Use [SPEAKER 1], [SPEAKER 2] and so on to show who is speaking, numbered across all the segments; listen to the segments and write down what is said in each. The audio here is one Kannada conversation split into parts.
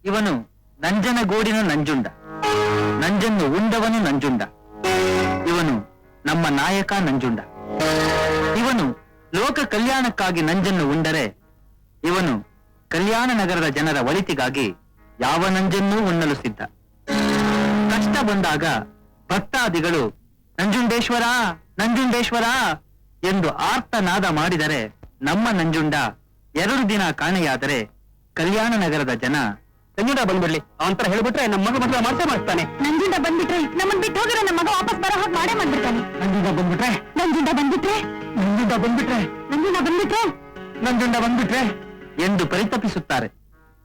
[SPEAKER 1] ಇವನು ನಂಜನಗೂಡಿನ ನಂಜುಂಡ, ನಂಜನ್ನು ಉಂಡವನು ನಂಜುಂಡ. ಇವನು ನಮ್ಮ ನಾಯಕ ನಂಜುಂಡ. ಇವನು ಲೋಕ ಕಲ್ಯಾಣಕ್ಕಾಗಿ ನಂಜನ್ನು ಉಂಡರೆ, ಇವನು ಕಲ್ಯಾಣ ನಗರದ ಜನರ ಒಳಿತಿಗಾಗಿ ಯಾವ ನಂಜನ್ನೂ ಉಣ್ಣಲು ಸಿದ್ಧ. ಕಷ್ಟ ಬಂದಾಗ ಭಕ್ತಾದಿಗಳು ನಂಜುಂಡೇಶ್ವರ ನಂಜುಂಡೇಶ್ವರ ಎಂದು ಆರ್ತನಾದ ಮಾಡಿದರೆ, ನಮ್ಮ ನಂಜುಂಡ 2 ದಿನ ಕಾಣೆಯಾದರೆ ಕಲ್ಯಾಣ ನಗರದ ಜನ ನಂಜುಂಡ ಬಂದ್ಬಿಡ್ಲಿ ಅವಂತರ ಹೇಳ್ಬಿಟ್ರೆ ನಮ್ಮ ಮಗ ಮದುವೆ ಮಾಡ್ಸೇ ಮಾಡ್ತಾನೆ.
[SPEAKER 2] ನಂಜುಂಡ ಬಂದ್ಬಿಟ್ರೆ ನಮ್ಮನ್ ಬಿಟ್ಟು ಹೋಗಿರೋ ನಮ್ಮ ಮಗ ವಾಪಸ್ ಬರೋ ಹಾಗೆ ಮಾಡೇ ಮಾಡ್ಬಿಡ್ತಾನೆ.
[SPEAKER 1] ನಂಜುಂಡ ಬಂದ್ಬಿಟ್ರೆ
[SPEAKER 2] ನಂಜುಂಡ ಬಂದ್ಬಿಟ್ರೆ
[SPEAKER 1] ನಂಜುಂಡ ಬಂದ್ಬಿಟ್ರೆ
[SPEAKER 2] ನಂಜುಂಡ ಬಂದ್ಬಿಟ್ರೆ
[SPEAKER 1] ನಂಜುಂಡ ಬಂದ್ಬಿಟ್ರೆ ಎಂದು ಪರಿತಪಿಸುತ್ತಾರೆ.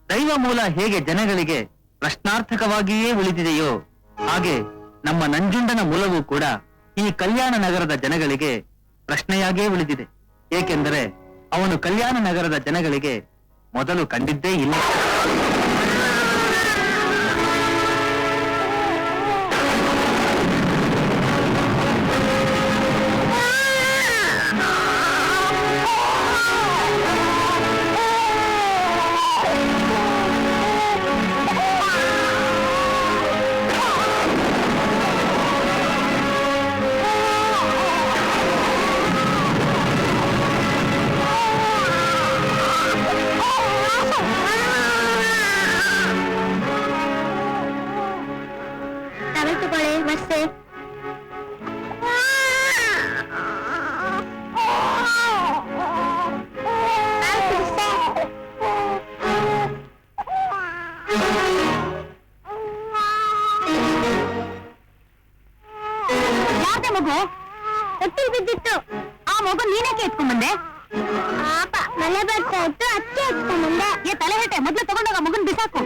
[SPEAKER 1] ದೈವ ಮೂಲ ಹೇಗೆ ಜನಗಳಿಗೆ ಪ್ರಶ್ನಾರ್ಥಕವಾಗಿಯೇ ಉಳಿದಿದೆಯೋ, ಹಾಗೆ ನಮ್ಮ ನಂಜುಂಡನ ಮೂಲವೂ ಕೂಡ ಈ ಕಲ್ಯಾಣ ನಗರದ ಜನಗಳಿಗೆ ಪ್ರಶ್ನೆಯಾಗೇ ಉಳಿದಿದೆ. ಏಕೆಂದರೆ ಅವನು ಕಲ್ಯಾಣ ನಗರದ ಜನಗಳಿಗೆ ಮೊದಲು ಕಂಡಿದ್ದೇ ಇಲ್ಲ.
[SPEAKER 2] ಮಗು ಎತ್ತಿಲ್ ಬಿದ್ದಿತ್ತು. ಆ ಮಗು ನೀನೇಕೆ ಎತ್ಕೊಂಡ್ಬಂದೆ? ಮಳೆ ಬರ್ತಾ ಇತ್ತು, ಅಕ್ಕಿ ಎತ್ಕೊಂಡ್ಬಂದೆ. ತಲೆ ಹೆಟ್ಟೆ, ಮೊದ್ಲು ತಗೊಂಡೋಗ ಮಗನ್ ಬಿಸಾಕು.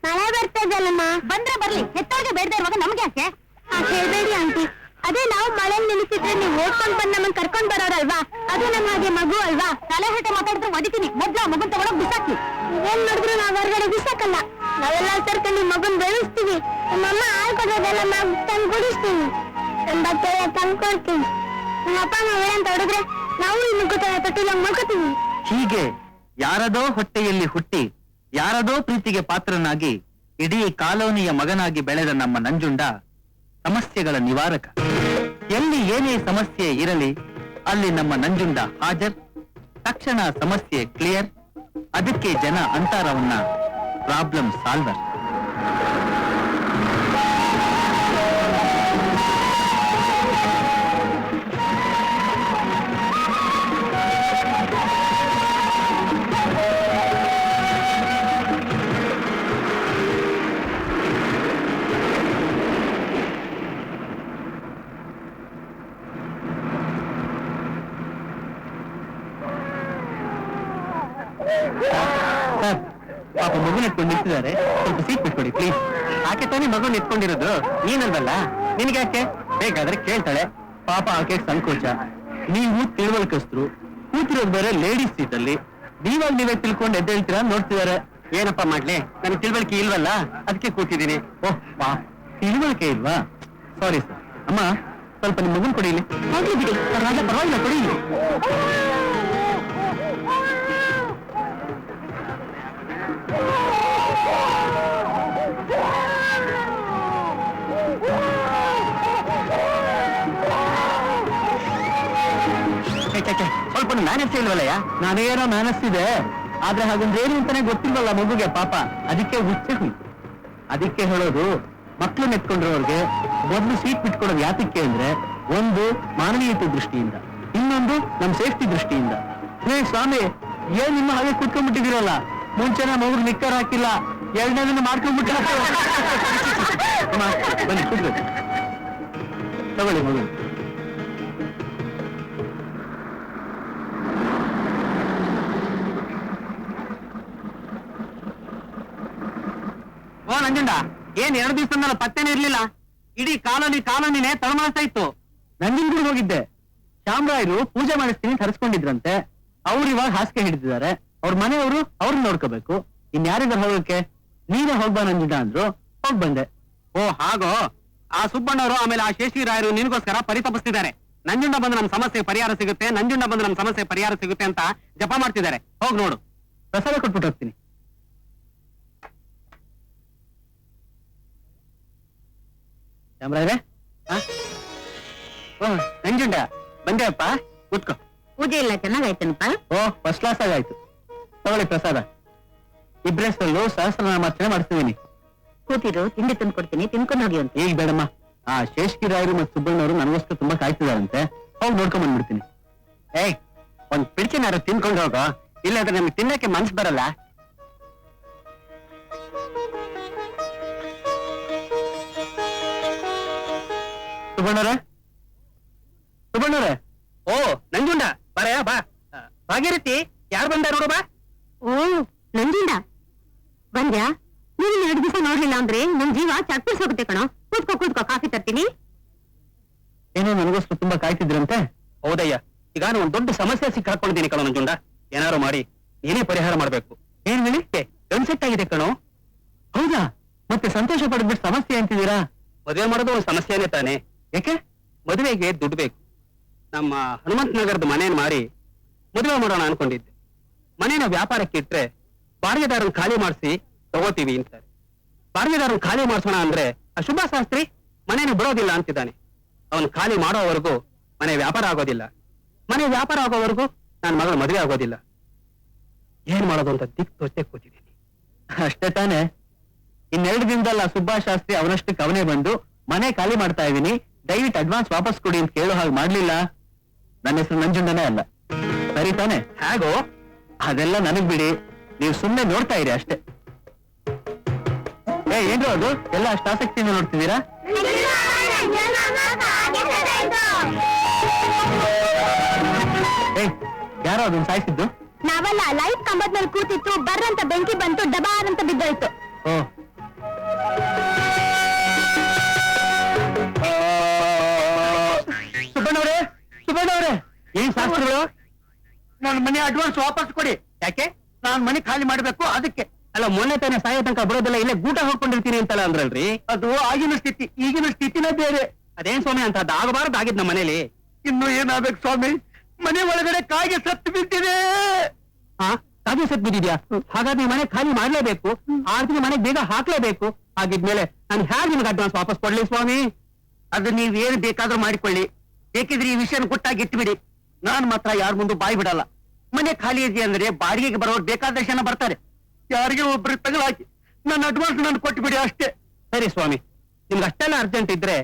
[SPEAKER 2] ಮಳೆ ಬರ್ತಾ ಇದಲ್ಲಮ್ಮ. ಬಂದ್ರೆ ಬರ್ಲಿ, ಹೆತ್ತೋರಿಗೆ ಬೇಡದೆ ಇರುವಾಗ ನಮ್ಗೆ ಯಾಕೆ? ಹೇಳ್ಬೇಡಿ ಆಂಟಿ, ಅದೇ ನಾವು ಮಳೆ ನಿಲ್ಲಿಸಿದ್ರೆ ನೀವು ಓದ್ಕೊಂಡ್ ಬಂದ್ ನಮ್ಮನ್ ಕರ್ಕೊಂಡ್ ಬರೋರಲ್ವಾ, ಅದು ನಮ್ಮ ಹಾಗೆ ಮಗು ಅಲ್ವಾ? ತಲೆ ಹೆಟ್ಟೆ ಮಾತಾಡಿದ್ರೆ ಒದಿತೀನಿ. ಮೊದ್ಲು ಆ ಮಗನ್ ತಗೊಂಡೋಗ್ ಬಿಸಾಕಿ. ಏನ್ ಮಾಡಿದ್ರು ನಾವ್ ಹೊರಗಡೆ ಬಿಸಾಕಲ್ಲ. ನಾವೆಲ್ಲ ಸೇರ್ಕೊಂಡು ಮಗನ್ ಬೆಳೆಸ್ತೀವಿ. ನಮ್ಮಮ್ಮ ಹಾಲ್ ಕೊಡೋದೆಲ್ಲ ನಾವು ತಂದು ಕುಡಿಸ್ತೀವಿ. ಬಟ್ಟೆ ತಂದ್ಕೊಡ್ತೀವಿ. ನಮ್ಮ ಅಪ್ಪ ನಾವ್ ಏನಂತ ಹೊಡಿದ್ರೆ ನಾವು ಇನ್ನು ತೊಟ್ಟಿಲ್ಲ ಮಾಡ್ಕೋತೀವಿ.
[SPEAKER 1] ಹೀಗೆ ಯಾರದೋ ಹೊಟ್ಟೆಯಲ್ಲಿ ಹುಟ್ಟಿ ಯಾರದೋ ಪ್ರೀತಿಗೆ ಪಾತ್ರನಾಗಿ ಇಡೀ ಕಾಲೋನಿಯ ಮಗನಾಗಿ ಬೆಳೆದ ನಮ್ಮ ನಂಜುಂಡ ಸಮಸ್ಯೆಗಳ ನಿವಾರಕ. ಎಲ್ಲಿ ಏನೇ ಸಮಸ್ಯೆ ಇರಲಿ ಅಲ್ಲಿ ನಮ್ಮ ನಂಜುಂಡ ಹಾಜರ್. ತಕ್ಷಣ ಸಮಸ್ಯೆ ಕ್ಲಿಯರ್. ಅದಕ್ಕೆ ಜನ ಅಂತಾರವನ್ನ ಪ್ರಾಬ್ಲಮ್ ಸಾಲ್ವರ್. ಸರ್, ಪಾಪ ಮಗು ನಿಂತ್ಕೊಂಡು ನಿಂತಿದ್ದಾರೆ, ಸ್ವಲ್ಪ ಸೀಟ್ ಬಿಟ್ಕೊಡಿ ಪ್ಲೀಸ್. ಆಕೆ ತಾನೇ ಮಗು ನಿಂತ್ಕೊಂಡಿರೋದು, ನೀನಲ್ವಲ್ಲ, ನಿನ್ಗೆ ಯಾಕೆ? ಬೇಕಾದ್ರೆ ಕೇಳ್ತಾಳೆ. ಪಾಪ ಆಕೆ ಸಂಕೋಚ. ನೀವು ತಿಳುವಳಿಕಸ್ತರು, ಕೂತಿರೋದು ಬೇರೆ ಲೇಡೀಸ್ ಸೀಟ್ ಅಲ್ಲಿ. ನೀವೇ ತಿಳ್ಕೊಂಡು ಎದ್ದೇಳ್ತೀರಾ ನೋಡ್ತಿದ್ದಾರೆ. ಏನಪ್ಪಾ ಮಾಡ್ಲಿ, ನನಗೆ ತಿಳುವಳಿಕೆ ಇಲ್ವಲ್ಲ, ಅದಕ್ಕೆ ಕೂತಿದ್ದೀನಿ. ಓಹ್ ಪಾ, ತಿಳುವಳಿಕೆ ಇಲ್ವಾ? Sorry sir. ಅಮ್ಮ ಸ್ವಲ್ಪ ನಿಮ್ಮ ಮಗನ್ ಕೊಡಿ ಇಲ್ಲಿ.
[SPEAKER 2] ಹೋಗ್ಲಿ ಬಿಡಿ.
[SPEAKER 1] ಪರವಾಗಿಲ್ಲ ಕೊಡಿ ಇಲ್ಲಿ. ಸ್ವಲ್ಪ ಮ್ಯಾನಸ್ ಇಲ್ವಲ್ಲಯ್ಯ? ನಾನೇನೋ ಮ್ಯಾನಸ್ ಇದೆ, ಆದ್ರೆ ಹಾಗೊಂದೇನು ಅಂತಾನೆ ಗೊತ್ತಿಲ್ವಲ್ಲ ಮಗುಗೆ ಪಾಪ, ಅದಕ್ಕೆ ಹುಚ್ಚೆ ಹೋಯ್ತು. ಅದಕ್ಕೆ ಹೇಳೋದು, ಮಕ್ಳು ನೆತ್ಕೊಂಡಿರೋರ್ಗೆ ಮೊದಲು ಸೀಟ್ ಬಿಟ್ಕೊಡೋದು ಯಾತಕ್ಕೆ ಅಂದ್ರೆ, ಒಂದು ಮಾನವೀಯತೆ ದೃಷ್ಟಿಯಿಂದ, ಇನ್ನೊಂದು ನಮ್ ಸೇಫ್ಟಿ ದೃಷ್ಟಿಯಿಂದ. ಹೇ ಸ್ವಾಮಿ, ಏನ್ ನಿಮ್ಮ ಹಾಗೆ ಕುತ್ಕೊಂಡ್ಬಿಟ್ಟಿದಿರಲ್ಲ, ಮುಂಚೆನ ಮಗು ನಿಕ್ಕರ್ ಹಾಕಿಲ್ಲ, ಎರಡನೇದನ್ನ ಮಾಡ್ಕೊಂಡ್ಬಿಟ್ಟ. ಬನ್ನಿ ಕೂತ್ಬೇಕು, ತಗೊಳ್ಳಿ ಮಗು. ಓ ನಂಜುಂಡ, ಏನ್ 2 ದಿವಸದಿಂದ ಪತ್ತೆನೇ ಇರ್ಲಿಲ್ಲ. ಇಡೀ ಕಾಲೋನಿನೇ ತಳಮಳಿಸ್ತಾ ಇತ್ತು. ನಂಜನಗೂಡಿಗೆ ಹೋಗಿದ್ದೆ. ಶ್ಯಾಮರಾಯರು ಪೂಜೆ ಮಾಡಿಸ್ತೀನಿ ತರಿಸ್ಕೊಂಡಿದ್ರಂತೆ. ಅವ್ರು ಇವಾಗ ಹಾಸಿಗೆ ಹಿಡಿದಿದ್ದಾರೆ. ಅವ್ರ ಮನೆಯವರು ಅವ್ರನ್ನ ನೋಡ್ಕೋಬೇಕು. ಇನ್ಯಾರಿಗಾರ ಹೋಗಕ್ಕೆ ನೀನೇ ಹೋಗ್ಬಾ ನಂಜುಂಡ ಅಂದ್ರು, ಹೋಗ್ ಬಂದೆ. ಓ ಹಾಗೋ, ಆ ಸುಬ್ಬಣ್ಣವರು ಆಮೇಲೆ ಆ ಶೇಷಗಿರಾಯರು ನಿನಗೋಸ್ಕರ ಪರಿತಪಿಸ್ತಿದ್ದಾರೆ. ನಂಜುಂಡ ಬಂದು ನಮ್ ಸಮಸ್ಯೆ ಪರಿಹಾರ ಸಿಗುತ್ತೆ, ನಂಜುಂಡ ಬಂದು ನಮ್ ಸಮಸ್ಯೆ ಪರಿಹಾರ ಸಿಗುತ್ತೆ ಅಂತ ಜಪ ಮಾಡ್ತಿದ್ದಾರೆ. ಹೋಗ್ ನೋಡು. ಪ್ರಸಾದ ಕೊಟ್ಬಿಟ್ಟು ಹೋಗ್ತೀನಿ. ಚಾಮರಾಜರೇ, ನಂಜುಂಡ ಬಂದೇಪ್ಪ, ಕೂತ್ಕೋ.
[SPEAKER 2] ಪೂಜೆ ಎಲ್ಲ ಚೆನ್ನಾಗಾಯ್ತನಪ್ಪ?
[SPEAKER 1] ಓ ಫಸ್ಟ್ ಕ್ಲಾಸ್ ಆಗಾಯ್ತು. ತಗೊಳ್ಳಿ ಪ್ರಸಾದ. ಇಬ್ರೇಸಲ್ಲೂ ಸಹಸ್ರನಾಮಾರ್ಚನೆ ಮಾಡಿಸ್ತಿದ್ದೀನಿ.
[SPEAKER 2] ಕೂತಿರು, ತಿಂಡಿ ತಂದು ಕೊಡ್ತೀನಿ, ತಿನ್ಕೊಂಡು ಹೋಗಿ ಅಂತ.
[SPEAKER 1] ಈಗ ಬೇಡಮ್ಮ, ಆ ಶೇಷಗಿರಾಯರು ಮತ್ತು ಸುಬ್ಬಣ್ಣವರು ನನಗೋಸ್ಕರ ತುಂಬಾ ಕಾಯ್ತಿದಾರಂತೆ. ಹೋಗಿ ನೋಡ್ಕೊಂಡ್ ಬಂದ್ಬಿಡ್ತೀನಿ. ಏಯ್, ಒಂದ್ ಪಿಡ್ಚಿನಾರು ತಿನ್ಕೊಂಡು ಹೋಗೋ, ಇಲ್ಲಾಂದ್ರೆ ನಮ್ಗೆ ತಿನ್ನಕ್ಕೆ ಮನ್ಸು ಬರಲ್ಲ. ಸುಬ್ಬಣ್ಣವ್ರೆ, ಓ ನಂಜುಂಡ ಬರಯಾ ಬಾ. ಭಾಗೀರಥಿ, ಯಾರು ಬಂದ ನೋಡು ಬಾ.
[SPEAKER 2] ಓ ನಂಜುಂಡ ಬಂದ್ಯಾ? ನೀನು 2 ದಿವಸ ನೋಡ್ಲಿಲ್ಲ ಅಂದ್ರೆ ನಮ್ ಜೀವ ಚಟ್ಪಿಸ್ ಹೋಗುತ್ತೆ ಕಣೋ. ಕೂತ್ಕೋ, ಕಾಫಿ ತರ್ತೀನಿ.
[SPEAKER 1] ಏನೋ ನನಗೋಸ್ಕರ ತುಂಬಾ ಕಾಯ್ತಿದ್ರಂತೆ. ಹೌದಯ್ಯ, ಈಗ ನಾನು ಒಂದ್ ದೊಡ್ಡ ಸಮಸ್ಯೆ ಸಿಕ್ಕಾಕೊಂಡಿದ್ದೀನಿ ಕಣೋ ನಂಜುಂಡ. ಏನಾರು ಮಾಡಿ ಏನೇ ಪರಿಹಾರ ಮಾಡ್ಬೇಕು. ಏನ್ ಹೇಳಿ, ಗನ್ಸೆಟ್ ಆಗಿದೆ ಕಣೋ. ಹೌದಾ? ಮತ್ತೆ ಸಂತೋಷ ಪಡ್ಬಿಟ್ಟು ಸಮಸ್ಯೆ ಅಂತಿದ್ದೀರಾ? ಮದುವೆ ಮಾಡೋದು ಒಂದು ಸಮಸ್ಯೆನೇ ತಾನೆ. ಯಾಕೆ? ಮದುವೆಗೆ ದುಡ್ಡು ಬೇಕು. ನಮ್ಮ ಹನುಮಂತ ನಗರದ ಮನೇನ್ ಮಾರಿ ಮದುವೆ ಮಾಡೋಣ ಅನ್ಕೊಂಡಿದ್ದೆ. ಮನೇನ ವ್ಯಾಪಾರಕ್ಕೆ ಇಟ್ರೆ ಬಾಡಿಗೆದಾರನ್ ಖಾಲಿ ಮಾಡಿಸಿ ತಗೋತೀವಿ ಅಂತಾರೆ. ಬಾಡಿಗೆದಾರನ್ ಖಾಲಿ ಮಾಡಿಸೋಣ ಅಂದ್ರೆ ಅಶುಭ ಶಾಸ್ತ್ರಿ ಮನೇನ ಬಿಡೋದಿಲ್ಲ ಅಂತಿದ್ದಾನೆ. ಅವನ್ ಖಾಲಿ ಮಾಡೋವರೆಗೂ ಮನೆ ವ್ಯಾಪಾರ ಆಗೋದಿಲ್ಲ. ಮನೆ ವ್ಯಾಪಾರ ಆಗೋವರೆಗೂ ನನ್ನ ಮಗಳ ಮದುವೆ ಆಗೋದಿಲ್ಲ. ಏನ್ ಮಾಡೋದು ಅಂತ ದಿಕ್ ತೋಚೆ ಕೂತಿದ್ದೀನಿ. ಅಷ್ಟೇ ತಾನೆ. 2 ದಿನದಲ್ಲ ಸುಬ್ಬಾಶಾಸ್ತ್ರಿ ಅವನಷ್ಟಕ್ಕೆ ಅವನೇ ಬಂದು ಮನೆ ಖಾಲಿ ಮಾಡ್ತಾ ಇದೀನಿ, ದಯವಿಟ್ಟು ಅಡ್ವಾನ್ಸ್ ವಾಪಸ್ ಕೊಡಿ ಅಂತ ಕೇಳೋ ಹಾಗೆ ಮಾಡ್ಲಿಲ್ಲ. ನನ್ನ ಹೆಸರು ನಂಜುಂಡನೇ ಅಲ್ಲ. ಸರಿ ತಾನೆ? ಹೇಗೋ ಅದೆಲ್ಲ ನನಗ್ ಬಿಡಿ, ನೀವು ಸುಮ್ಮನೆ ನೋಡ್ತಾ ಇರಿ ಅಷ್ಟೇ. ಏನ್ರು ಅದು ಎಲ್ಲ ಅಷ್ಟು ಆಸಕ್ತಿಯಿಂದ ನೋಡ್ತಿದ್ದೀರಾ? ಯಾರೋ ಅದನ್ನ ಸಾಯಿಸಿದ್ದು?
[SPEAKER 2] ನಾವಲ್ಲ, ಲೈಟ್ ಕಂಬದ ಮೇಲೆ ಕೂತಿತ್ತು, ಬರ್ರಂತ ಬೆಂಕಿ ಬಂತು, ಡಬಾರ್ ಅಂತ ಬಿದ್ದೋಯ್ತು.
[SPEAKER 1] ಓ, ಸುಬ್ಬಣ್ಣವ್ರೆ, ಏನ್ ಶಾಸ್ತ್ರಗಳು? ನನ್ನ ಮನೆ ಅಡ್ವಾನ್ಸ್ ವಾಪಸ್ ಕೊಡಿ. ಯಾಕೆ? ನಾನ್ ಮನೆ ಖಾಲಿ ಮಾಡ್ಬೇಕು, ಅದಕ್ಕೆ. ಅಲ್ಲ, ಮೊನ್ನೆ ತಾನೆ ಸಾಯೋ ತನಕ ಬರೋದೆಲ್ಲ ಇಲ್ಲೇ ಗೂಟ ಹೋಗ್ಕೊಂಡಿರ್ತೀನಿ ಅಂತಲ್ಲ ಅಂದ್ರಲ್ರಿ? ಅದು ಆಗಿನ ಸ್ಥಿತಿ, ಈಗಿನ ಸ್ಥಿತಿನೇ ಬೇರೆ. ಅದೇನ್ ಸ್ವಾಮಿ ಅಂತ ಅದು ಆಗಬಾರ್ದು ಆಗಿದ್ ನಮ್ಮ ಮನೇಲಿ. ಇನ್ನು ಏನಾಗ್ಬೇಕು ಸ್ವಾಮಿ? ಮನೆ ಒಳಗಡೆ ಕಾಯಿಗೆ ಸತ್ತು ಬಿದ್ದಿದೆ. ಕಾಗೆ ಸತ್ತು ಬಿದ್ದಿದ್ಯಾ? ಹಾಗಾದ್ರೆ ಮನೆ ಖಾಲಿ ಮಾಡ್ಲೇಬೇಕು, 6 ದಿನ ಮನೆಗೆ ಬೇಗ ಹಾಕ್ಲೇಬೇಕು. ಹಾಗಿದ್ಮೇಲೆ ನಾನು ಹೇಗೆ ನಿಮ್ಗೆ ಅಡ್ವಾನ್ಸ್ ವಾಪಸ್ ಕೊಡ್ಲಿ ಸ್ವಾಮಿ? ಅದು ನೀವೇನು ಬೇಕಾದ್ರೂ ಮಾಡಿಕೊಳ್ಳಿ, ಬೇಕಿದ್ರೆ ಈ ವಿಷಯನ ಗುಟ್ಟಾಗಿ ಇಟ್ಬಿಡಿ. ನಾನ್ ಮಾತ್ರ ಯಾರ ಮುಂದೆ ಬಾಯಿ ಬಿಡಲ್ಲ. ಮನೆ ಖಾಲಿ ಇದೆ ಅಂದ್ರೆ ಬಾಡಿಗೆಗೆ ಬರೋರು ಬೇಕಾದಷ್ಟು ಜನ ಬರ್ತಾರೆ. ಯಾರಿಗೆ ಒಬ್ರು ತಗಲಾಕಿ ನನ್ನ ಅಡ್ವಾನ್ಸ್ ನಾನು ಕೊಟ್ಬಿಡಿ ಅಷ್ಟೇ. ಸರಿ ಸ್ವಾಮಿ, ನಿಮ್ಗೆ ಅಷ್ಟೆಲ್ಲ ಅರ್ಜೆಂಟ್ ಇದ್ರೆ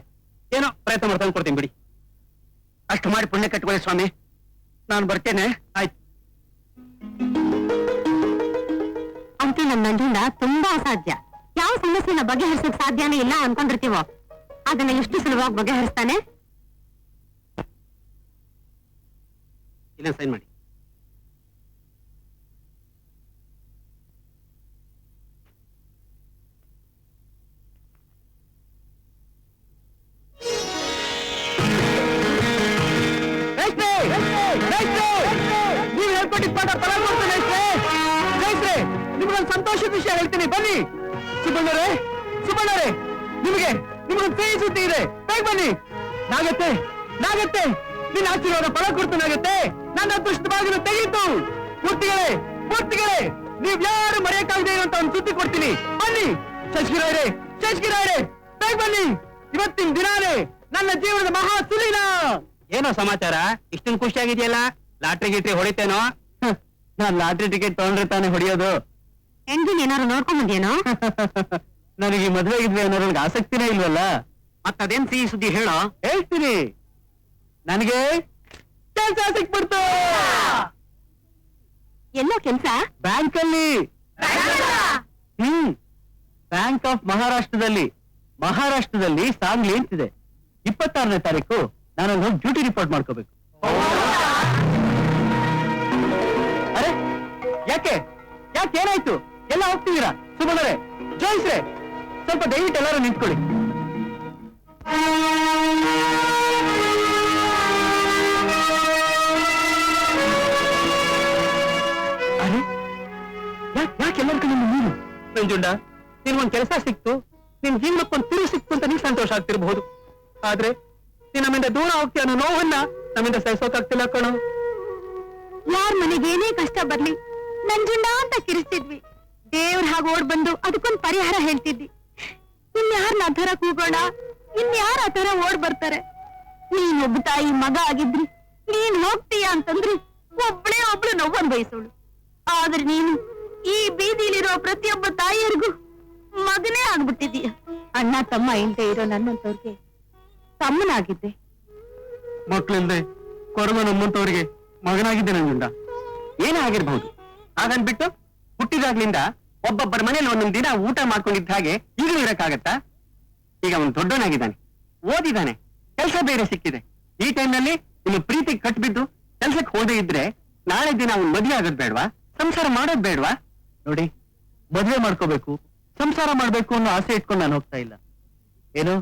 [SPEAKER 1] ಏನೋ ಪ್ರಯತ್ನ ಮಾಡ್ಕೊಂಡು ಕೊಡ್ತೀನಿ ಬಿಡಿ. ಅಷ್ಟು ಮಾಡಿ ಪುಣ್ಯ ಕಟ್ಕೊಳ್ಳಿ ಸ್ವಾಮಿ. ನಾನು ಬರ್ತೇನೆ. ಆಯ್ತು.
[SPEAKER 2] ಅಂತೂ ನನ್ನ ನಂಜುಂಡ ತುಂಬಾ ಅಸಾಧ್ಯ. ಯಾವ ಸಮಸ್ಯೆನ ಬಗೆಹರಿಸಕ್ ಸಾಧ್ಯನೇ ಇಲ್ಲ ಅನ್ಕೊಂಡಿರ್ತೀವೋ ಅದನ್ನ ಎಷ್ಟು ಸುಲಭವಾಗಿ ಬಗೆಹರಿಸ್ತಾನೆ.
[SPEAKER 1] ಇಲ್ಲ, ಸೈನ್ ಮಾಡಿ. ನೀವು ಹೇಳ್ಕೊಟ್ಟಿದ್ದ ಪಾಠ ಫಲ ಕೊಡ್ತೇನೆ. ನಿಮ್ಗೊಂದು ಸಂತೋಷದ ವಿಷಯ ಹೇಳ್ತೀನಿ, ಬನ್ನಿ. ಸುಬ್ಬಣ್ಣರೇ, ನಿಮಗೊಂದು ಸಿಹಿ ಸುದ್ದಿ ಇದೆ, ಬೇಗ ಬನ್ನಿ. ನಾಗತ್ತೆ ನಾಗತ್ತೆ ನಿನ್ನ ಆಶೀರ್ವಾದ ಫಲ ಕೊಡ್ತು ನಾಗತ್ತೆ. ನನ್ನ ಅದೃಷ್ಟ ಬಾಗಿಲು ತೆಗೀತು. ಮೂರ್ತಿಗಳೇ ಮೂರ್ತಿಗಳೇ, ನೀವ್ಯಾರು ಮರೆಯಕ್ಕಾಗದೆ ಅಂತ ಒಂದು ಸುದ್ದಿ ಕೊಡ್ತೀನಿ. ಬನ್ನಿ ಶಶಿರಾಯರೇ, ಶಶಿರಾಯರೇ, ಬೇಗ ಬನ್ನಿ. ಇವತ್ತಿನ ದಿನಾನೇ ನನ್ನ ಜೀವನದ ಮಹಾ ಸುಲಿನ. ಏನೋ ಸಮಾಚಾರ, ಇಷ್ಟೊಂದು ಖುಷಿಯಾಗಿದೆಯಲ್ಲ? ಲಾಟ್ರಿ ಗಿಟ್ರಿ ಹೊಡಿತೇನೋ? ನಾನ್ ಲಾಟ್ರಿ ಟಿಕೆಟ್ ತಗೊಂಡ್ರೆ ತಾನೇ ಹೊಡಿಯೋದು.
[SPEAKER 2] ಎಂಜಿನ್ ಏನಾರು ನೋಡ್ಕೊಂಡ್ ಬಂದೇನೋ?
[SPEAKER 1] ನನಗೆ ಮದ್ವೆ ಇದ್ವಿ ಅನ್ನೋ ನನಗೆ ಆಸಕ್ತಿನೇ ಇಲ್ವಲ್ಲ. ಮತ್ತದೇನ್ ಸಿಹಿ ಸುದ್ದಿ ಹೇಳೋ? ಹೇಳ್ತೀನಿ. ನನಗೆ ಕೆಲಸ ಸಿಕ್ಬಿಡ್ತು.
[SPEAKER 2] ಎಲ್ಲೋ ಕೆಲ್ಸ?
[SPEAKER 1] ಬ್ಯಾಂಕ್ ಅಲ್ಲಿ. ಬ್ಯಾಂಕ್ ಆಫ್ ಮಹಾರಾಷ್ಟ್ರದಲ್ಲಿ ಸಾಂಗ್ಲಿ ಅಂತಿದೆ. 26ನೇ ತಾರೀಕು ನಾನೊಂದು ಹೋಗಿ ಡ್ಯೂಟಿ ರಿಪೋರ್ಟ್ ಮಾಡ್ಕೋಬೇಕು. ಅರೆ ಯಾಕೆ ಯಾಕೆ ಏನಾಯ್ತು? ಎಲ್ಲ ಹೋಗ್ತಿದ್ದೀರಾ? ಸುಮ್ಮನೆ ಜೋಯಿಸ್ರೆ, ಸ್ವಲ್ಪ ದಯವಿಟ್ಟು ಎಲ್ಲರೂ ನಿಂತ್ಕೊಳ್ಳಿ. ಅರೆ ಯಾಕೆ ಎಲ್ಲರಿಗೂ ನಿಮ್ಮ ನೀನು? ನಂಜುಂಡ, ನಿನ್ಗೊಂದು ಕೆಲಸ ಸಿಕ್ತು, ನಿನ್ ಜೀವನಕ್ಕೊಂದು ತಿರು ಸಿಕ್ತು ಅಂತ ನೀನ್ ಸಂತೋಷ ಆಗ್ತಿರಬಹುದು. ಆದ್ರೆ ನೀನ್ ನಮ್ಮಿಂದ ದೂರ ಹೋಗ್ತೀಯ ಅನ್ನೋ ನೋವನ್ನ ನಮ್ಮಿಂದ ಸಹಿಸೋಕಾಗ್ತಿಲ್ಲ ಕಣೋ.
[SPEAKER 2] ಯಾರ್ ಮನೆಗೆ ಏನೇ ಕಷ್ಟ ಬರ್ಲಿ ನಂಜುಂಡ ಅಂತ ಕಿರಿಸ್ತಿದ್ವಿ. ದೇವ್ರ ಹಾಗೆ ಓಡ್ ಬಂದು ಅದಕ್ಕೊಂದು ಪರಿಹಾರ ಹೇಳ್ತಿದ್ವಿ. ಇನ್ಯಾರನ್ನ ಆ ತರ ಕೂಗೋಣ? ಇನ್ಯಾರ ಆ ತರ ಓಡ್ ಬರ್ತಾರೆ? ನೀನ್ ಒಬ್ಬ ತಾಯಿ ಮಗ ಆಗಿದ್ರಿ, ನೀನ್ ಹೋಗ್ತೀಯ ಅಂತಂದ್ರೆ ಒಬ್ಳು ನೋವನ್ ಬಯಸೋಳು. ಆದ್ರೆ ನೀನು ಈ ಬೀದಿಲಿರೋ ಪ್ರತಿಯೊಬ್ಬ ತಾಯಿಯರಿಗೂ ಮಗನೇ ಆಗ್ಬಿಟ್ಟಿದೀಯ. ಅಣ್ಣ ತಮ್ಮ ಇಲ್ದೇ ಇರೋ ನನ್ನಂತವ್ರಿಗೆ ತಮ್ಮನಾಗಿದ್ದೆ.
[SPEAKER 1] ಮಕ್ಳಿಲ್ದೆ ಕೊರಗ ನಮ್ಮಂತವ್ರಿಗೆ ಮಗನಾಗಿದ್ದೆ ನಂಜುಂಡ. ಏನೇ ಆಗಿರ್ಬಹುದು, ಹಾಗನ್ಬಿಟ್ಟು ಹುಟ್ಟಿದಾಗ್ಲಿಂದ ಒಬ್ಬೊಬ್ಬರ ಮನೇಲಿ ಒಂದೊಂದ್ ದಿನ ಊಟ ಮಾಡ್ಕೊಂಡಿದ್ದ ಹಾಗೆ ಈಗಲೂ ಇರಕ್ಕಾಗತ್ತಾ? ಈಗ ಅವನು ದೊಡ್ಡವನಾಗಿದ್ದಾನೆ, ಓದಿದ್ದಾನೆ, ಕೆಲಸ ಬೇರೆ ಸಿಕ್ಕಿದೆ. ಈ ಟೈಮ್ನಲ್ಲಿ ಇನ್ನು ಪ್ರೀತಿಗೆ ಕಟ್ಬಿದ್ದು ಕೆಲ್ಸಕ್ಕೆ ಹೋದೇ ಇದ್ರೆ ನಾಳೆ ದಿನ ಅವ್ನು ಮದುವೆ ಆಗೋದ್ ಬೇಡ್ವಾ? ಸಂಸಾರ ಮಾಡೋದ್ ಬೇಡ್ವಾ? ನೋಡಿ, ಮದುವೆ ಮಾಡ್ಕೋಬೇಕು, ಸಂಸಾರ ಮಾಡ್ಬೇಕು ಅನ್ನೋ ಆಸೆ ಇಟ್ಕೊಂಡು ನಾನು ಹೋಗ್ತಾ ಇಲ್ಲ. ಏನು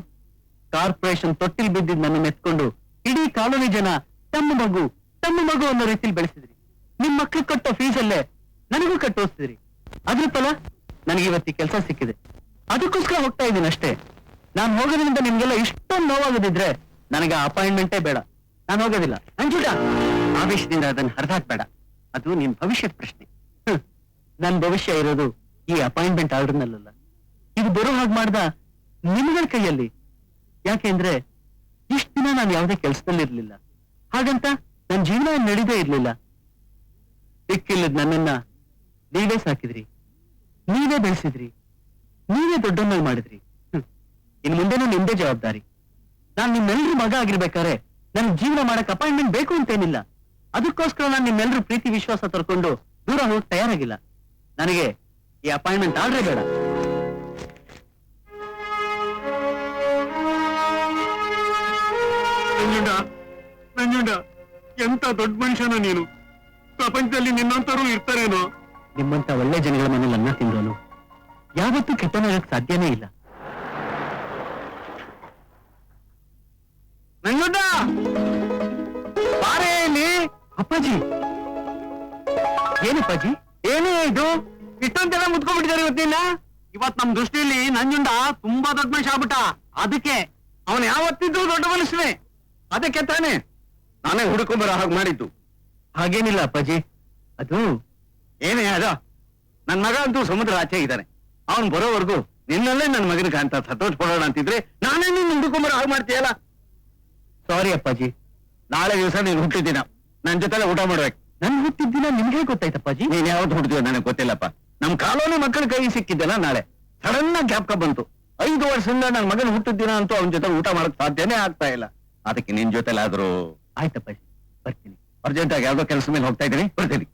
[SPEAKER 1] ಕಾರ್ಪೊರೇಷನ್ ತೊಟ್ಟಿಲ್ ಬಿದ್ದಿದ್ ನನ್ನ ಎತ್ಕೊಂಡು ಇಡೀ ಕಾಲೋನಿ ಜನ ತಮ್ಮ ಮಗು ಅನ್ನೋ ರೀತಿಲಿ ಬೆಳೆಸಿದ್ರಿ. ನಿಮ್ ಮಕ್ಳು ಕಟ್ಟೋ ಫೀಸಲ್ಲೇ ನನಗೂ ಕಟ್ಟೋಸ್ತಿದ್ರಿ. ಅದ್ರ ಫಲ ನನಗೆ ಇವತ್ತಿ ಕೆಲಸ ಸಿಕ್ಕಿದೆ, ಅದಕ್ಕೋಸ್ಕರ ಹೋಗ್ತಾ ಇದ್ದೀನಿ ಅಷ್ಟೇ. ನಾನು ಹೋಗೋದ್ರಿಂದ ನಿಮ್ಗೆಲ್ಲ ಇಷ್ಟೊಂದು ನೋವಾಗದಿದ್ರೆ ನನಗೆ ಅಪಾಯಿಂಟ್ಮೆಂಟೇ ಬೇಡ, ನಾನು ಹೋಗೋದಿಲ್ಲ. ಅಂಜುಟ, ಆವೇಶದಿಂದ ಅದನ್ನ ಹರಿದಾಕ್ಬೇಡ, ಅದು ನಿಮ್ ಭವಿಷ್ಯದ ಪ್ರಶ್ನೆ. ನನ್ ಭವಿಷ್ಯ ಇರೋದು ಈ ಅಪಾಯಿಂಟ್ಮೆಂಟ್ ಆರ್ಡರ್ನಲ್ಲ. ಇದು ಬರೋ ಹಾಗೆ ಮಾಡ್ದ ನಿಮ್ಗಳ ಕೈಯಲ್ಲಿ. ಯಾಕೆಂದ್ರೆ ಇಷ್ಟ ದಿನ ನಾನು ಯಾವುದೇ ಕೆಲಸದಲ್ಲಿ ಇರ್ಲಿಲ್ಲ, ಹಾಗಂತ ನನ್ ಜೀವನ ನಡೀದೇ ಇರ್ಲಿಲ್ಲ. ಸಿಕ್ಕಿಲ್ಲದ್ ನನ್ನನ್ನ ನೀವೇ ಸಾಕಿದ್ರಿ, ನೀವೇ ಬೆಳೆಸಿದ್ರಿ, ನೀವೇ ದೊಡ್ಡವನ್ನಾಗಿ ಮಾಡಿದ್ರಿ. ಇನ್ ಮುಂದೆನೂ ನಿಮ್ದೇ ಜವಾಬ್ದಾರಿ. ನಾನ್ ನಿಮ್ಮೆಲ್ಲರೂ ಮಗ ಆಗಿರ್ಬೇಕಾದ್ರೆ ನನ್ ಜೀವನ ಮಾಡಕ್ ಅಪಾಯಿಂಟ್ಮೆಂಟ್ ಬೇಕು ಅಂತೇನಿಲ್ಲ. ಅದಕ್ಕೋಸ್ಕರ ನಾನು ನಿಮ್ಮೆಲ್ಲರೂ ಪ್ರೀತಿ ವಿಶ್ವಾಸ ತರ್ಕೊಂಡು ದೂರ ಹೋಗಿ ತಯಾರಾಗಿಲ್ಲ. ನನಗೆ ಈ ಅಪಾಯಿಂಟ್ಮೆಂಟ್ ಆರ್ಡ್ರೇ ಬೇಡ. ನಂಜುಂಡ, ಎಂತ ದೊಡ್ಡ ಮನುಷ್ಯನ ನೀನು. ಪ್ರಪಂಚದಲ್ಲಿ ನಿನ್ನಂತರೂ ಇರ್ತಾರೇನೋ? ನಿಮ್ಮಂತ ಒಳ್ಳೆ ಜನಗಳ ಮನೇಲಿ ಅನ್ನ ತಿಂದೋನು ಯಾವತ್ತೂ ಕೆಟ್ಟನಾಗಕ್ ಸಾಧ್ಯನೇ ಇಲ್ಲ. ನಂಜುಂಡ, ಬಾರೇ ಇಲ್ಲಿ. ಅಪ್ಪಾಜಿ, ಏನಪ್ಪಾಜಿ? ಏನೇ ಇದು ಇಷ್ಟೊಂದೆಲ್ಲ ಮುತ್ಕೊಂಡ್ಬಿಟ್ಟಿದ್ದಾರೆ ಇವತ್ತಿನ? ಇವತ್ ನಮ್ ದೃಷ್ಟಿಯಲ್ಲಿ ನಂಜುಂಡ ತುಂಬಾ ದೊಡ್ಡ ಮನುಷ್ಯ ಆಗ್ಬಿಟ್ಟ. ಅದಕ್ಕೆ ಅವನು ಯಾವತ್ತಿದ್ದು ದೊಡ್ಡ ಮನುಷ್ಯನೇ. ಅದಕ್ಕೆ ತಾನೇ ನಾನೇ ಹುಡುಕೊಂಬರೋ ಹಾಗೆ ಮಾಡಿದ್ದು. ಹಾಗೇನಿಲ್ಲ ಅಪ್ಪಾಜಿ, ಅದು ಏನೇ ಅದ, ನನ್ ಮಗ ಅಂತೂ ಸಮುದ್ರ ಆಚೆ ಇದ್ದಾನೆ. ಅವನ್ ಬರೋವರೆಗೂ ನಿನ್ನಲ್ಲೇ ನನ್ನ ಮಗನಿಗೆ ಅಂತ ಸಂತೋಷ ಪಡೋಣ ಅಂತಿದ್ರೆ ನಾನೇ ನಿನ್ನ ಹುಡುಕೊಂಬರೋ ಹಾಗೆ ಮಾಡ್ತೀಯಲ್ಲ. ಸಾರಿ ಅಪ್ಪಾಜಿ, ನಾಳೆ ದಿವಸ ನೀನು ಹುಟ್ಟಿದ್ದೀನ, ನನ್ ಜೊತೆಲ್ಲ ಊಟ ಮಾಡ್ಬೇಕು. ನನ್ ಹುಟ್ಟಿದ್ದಿನ ನಿಮ್ಗೆ ಗೊತ್ತಾಯ್ತಪ್ಪಾಜಿ? ನೀನ್ ಯಾವತ್ತು ಹುಟ್ಟಿದ್ಯೋ ನನಗೆ ಗೊತ್ತಿಲ್ಲಪ್ಪ. ನಮ್ ಕಾಲೋನಿ ಮಕ್ಕಳ ಕೈ ಸಿಕ್ಕಿದ್ದೆಲ್ಲ ನಾಳೆ ಸಡನ್ ಆಗಿ ಜ್ಞಾಪಕ ಬಂತು. 5 ವರ್ಷದಿಂದ ನನ್ನ ಮಗನ ಹುಟ್ಟಿದ್ದಿನ ಅಂತೂ ಅವನ ಜೊತೆ ಊಟ ಮಾಡಕ್ ಸಾಧ್ಯನೇ ಆಗ್ತಾ ಇಲ್ಲ. ಅದಕ್ಕೆ ನಿನ್ ಜೊತೆಲಾದ್ರೂ. ಆಯ್ತಪ್ಪಾಜಿ, ಬರ್ತೀನಿ. ಅರ್ಜೆಂಟ್ ಆಗಿ ಯಾವ್ದೋ ಕೆಲಸ ಮೇಲೆ ಹೋಗ್ತಾ ಇದ್ದೀನಿ, ಬರ್ತೀನಿ.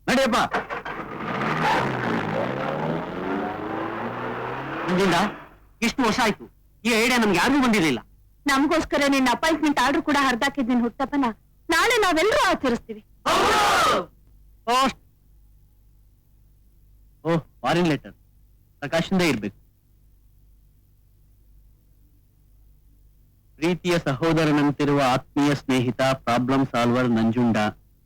[SPEAKER 1] ನಡಿಯಪ್ಪ. ನಂಜುಂಡ, ಇಷ್ಟು ವರ್ಷ ಆಯ್ತು, ಈ ಐಡಿಯಾ ನಮ್ಗೆ ಯಾರಿಗೂ ಬಂದಿರಲಿಲ್ಲ.
[SPEAKER 2] ನಮಗೋಸ್ಕರ ನಿನ್ನ ಅಪಾಯಿಂಟ್ಮೆಂಟ್ ಆರ್ಡರ್ ಕೂಡ ಹರಿದಾಕಿದ್ ನಿನ್ ಹುಟ್ಟಪ್ಪನ ನಾಳೆ ನಾವೆಲ್ಲರೂ ಆಚರಿಸ್ತೀವಿ.
[SPEAKER 1] ಓಹ್, ಫಾರಿನ್ ಲೆಟರ್ ಪ್ರಕಾಶಿಂದ ಇರ್ಬೇಕು. ಪ್ರೀತಿಯ ಸಹೋದರನಂತಿರುವ ಆತ್ಮೀಯ ಸ್ನೇಹಿತ ಪ್ರಾಬ್ಲಮ್ ಸಾಲ್ವರ್ ನಂಜುಂಡ.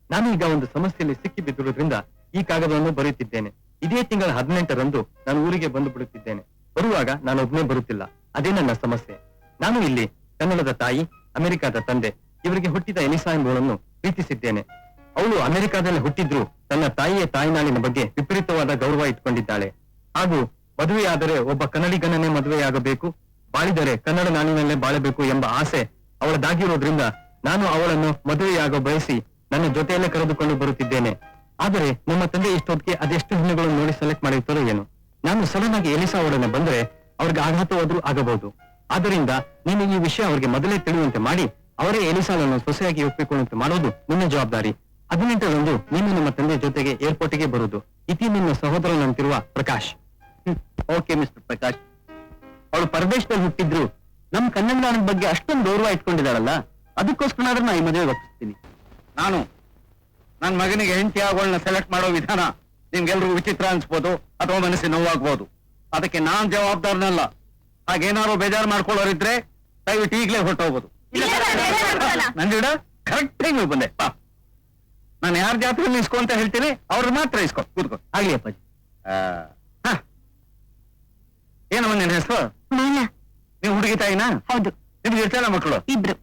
[SPEAKER 3] ನಾನು ಈಗ ಒಂದು ಸಮಸ್ಯೆಯಲ್ಲಿ ಸಿಕ್ಕಿಬಿದ್ದಿರುವುದರಿಂದ ಈ ಕಾಗದವನ್ನು ಬರೆಯುತ್ತಿದ್ದೇನೆ. ಇದೇ ತಿಂಗಳ 18ರಂದು ನಾನು ಊರಿಗೆ ಬಂದು ಬಿಡುತ್ತಿದ್ದೇನೆ. ಬರುವಾಗ ನಾನು ಒಬ್ಬನೇ ಬರುತ್ತಿಲ್ಲ, ಅದೇ ನನ್ನ ಸಮಸ್ಯೆ. ನಾನು ಇಲ್ಲಿ ಕನ್ನಡದ ತಾಯಿ, ಅಮೆರಿಕಾದ ತಂದೆ ಇವರಿಗೆ ಹುಟ್ಟಿದ ಎಲಿಸಾ ಎಂಬುವಳನ್ನು ಪ್ರೀತಿಸಿದ್ದೇನೆ. ಅವಳು ಅಮೆರಿಕಾದಲ್ಲಿ ಹುಟ್ಟಿದ್ರು ತನ್ನ ತಾಯಿಯ ತಾಯ್ನಾಡಿನ ಬಗ್ಗೆ ವಿಪರೀತವಾದ ಗೌರವ ಇಟ್ಕೊಂಡಿದ್ದಾಳೆ. ಹಾಗೂ ಮದುವೆಯಾದರೆ ಒಬ್ಬ ಕನ್ನಡಿಗನನ್ನೇ ಮದುವೆಯಾಗಬೇಕು, ಬಾಳಿದರೆ ಕನ್ನಡ ನಾಡಿನಲ್ಲೇ ಬಾಳಬೇಕು ಎಂಬ ಆಸೆ ಅವಳದಾಗಿರೋದ್ರಿಂದ ನಾನು ಅವಳನ್ನು ಮದುವೆಯಾಗ ಬಯಸಿ ನನ್ನ ಜೊತೆಯಲ್ಲೇ ಕರೆದುಕೊಂಡು ಬರುತ್ತಿದ್ದೇನೆ. ಆದರೆ ನಮ್ಮ ತಂದೆ ಇಷ್ಟೊತ್ತಿಗೆ ಅದೆಷ್ಟು ಹೆಣ್ಣುಗಳನ್ನು ನೋಡಿ ಸೆಲೆಕ್ಟ್ ಮಾಡಿರ್ತಾರೋ ಏನು. ನಾನು ಸಡನ್ ಆಗಿ ಎಲಿಸಾ ಅವಳನ್ನು ಬಂದ್ರೆ ಅವ್ರಿಗೆ ಆಘಾತವಾದ್ರೂ ಆಗಬಹುದು. ಆದ್ದರಿಂದ ನೀನು ಈ ವಿಷಯ ಅವರಿಗೆ ಮೊದಲೇ ತಿಳಿಯುವಂತೆ ಮಾಡಿ ಅವರೇ ಎಲಿಸಾಳನ್ನು ಸೊಸೆಯಾಗಿ ಒಪ್ಪಿಕೊಳ್ಳುವಂತೆ ಮಾಡೋದು ನಿನ್ನ ಜವಾಬ್ದಾರಿ. 18ರಂದು ನೀನು ನಮ್ಮ ತಂದೆ ಜೊತೆಗೆ ಏರ್ಪೋರ್ಟ್ಗೆ ಬರುವುದು. ಇತಿ ನಿನ್ನ ಸಹೋದರನಂತಿರುವ ಪ್ರಕಾಶ್.
[SPEAKER 1] ಓಕೆ ಮಿಸ್ಟರ್ ಪ್ರಕಾಶ್, ಅವಳು ಪರದೇಶದಲ್ಲಿ ಹುಟ್ಟಿದ್ರು ನಮ್ ಕನ್ನಡ ನಾಡಿನ ಬಗ್ಗೆ ಅಷ್ಟೊಂದು ಗೌರವ ಇಟ್ಕೊಂಡಿದ್ದಾಳಲ್ಲ, ಅದಕ್ಕೋಸ್ಕರ ನಾ ಈ ಮದುವೆಗೆ ಒಪ್ಪಿಸ್ತೀನಿ. ನಾನು ನನ್ನ ಮಗನಿಗೆ ಹೆಂಡತಿ ಆಗೋಳನ್ನ ಸೆಲೆಕ್ಟ್ ಮಾಡೋ ವಿಧಾನ ನಿಮ್ಗೆಲ್ರಿಗೂ ವಿಚಿತ್ರ ಅನ್ಸ್ಬೋದು ಅಥವಾ ಮನಸ್ಸಿಗೆ ನೋವಾಗ್ಬೋದು. ಅದಕ್ಕೆ ನಾನ್ ಜವಾಬ್ದಾರನಲ್ಲ. ಹಾಗೇನಾದ್ರು ಬೇಜಾರು ಮಾಡ್ಕೊಳ್ಳೋರಿದ್ರೆ ದಯವಿಟ್ಟು ಈಗಲೇ ಹೊರಟೋಗ್ಬೋದು. ನಂಜುಡ ಕರೆಕ್ಟ್ ಟೈಮ್ ಬಂದೆ. ನಾನು ಯಾರ ಜಾತ್ರೆ ಇಸ್ಕೊ ಅಂತ ಹೇಳ್ತೀನಿ ಅವ್ರ ಮಾತ್ರ ಇಸ್ಕೊ. ಕೂತ್ಕೊ. ಆಗ್ಲಿ ಅಪ್ಪಾಜಿ. ಏನಮ್ಮ ನಿನ್ನ ಹೆಸರು? ನೀವು ಹುಡುಗಿ ತಾಯಿನಾ?
[SPEAKER 2] ಹೌದು.
[SPEAKER 1] ನಿಮ್ಗೆ ಎಷ್ಟು ಜನ ಮಕ್ಕಳು?
[SPEAKER 2] ಇಬ್ರು.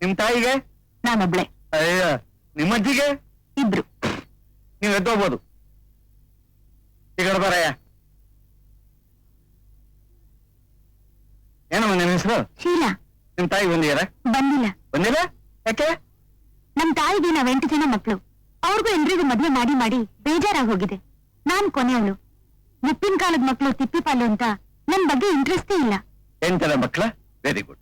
[SPEAKER 1] ನಿಮ್ ತಾಯಿಗೆ?
[SPEAKER 2] ನಾನೊಬ್ಳೆ.
[SPEAKER 1] ಅಯ್ಯ, ನಿಮ್ಮ ಅಜ್ಜಿಗೆ?
[SPEAKER 2] ಇಬ್ರು.
[SPEAKER 1] ನೀವು ಎದ್ದೋಗ್ಬೋದು. ಈಗ ಬರಯ್ಯ. ಏನಮ್ಮ ನಿನ್ನ ಹೆಸರು?
[SPEAKER 2] ಶೀಲಾ.
[SPEAKER 1] ನಿಮ್ ತಾಯಿ ಬಂದಿಯಾರ?
[SPEAKER 2] ಬಂದಿಲ್ಲ.
[SPEAKER 1] ಬಂದಿಲ್ಲ? ಯಾಕೆ?
[SPEAKER 2] ನಮ್ ತಾಯಿಗೆ ನಾವ್ 8 ಜನ ಮಕ್ಳು. ಅವ್ರಿಗೂ ಎಲ್ರಿಗೂ ಮದ್ವೆ ಮಾಡಿ ಮಾಡಿ ಬೇಜಾರಾಗಿ ಹೋಗಿದೆ. ನಾನ್ ಕೊನೆಯವಳು. ಮುಪ್ಪಿನ ಕಾಲದ ಮಕ್ಳು ತಿಪ್ಪಿಪಾಲು ಅಂತ ನನ್ ಬಗ್ಗೆ ಇಂಟ್ರೆಸ್ಟೇ ಇಲ್ಲ.
[SPEAKER 1] 8 ಜನ ಮಕ್ಕಳ? Very good.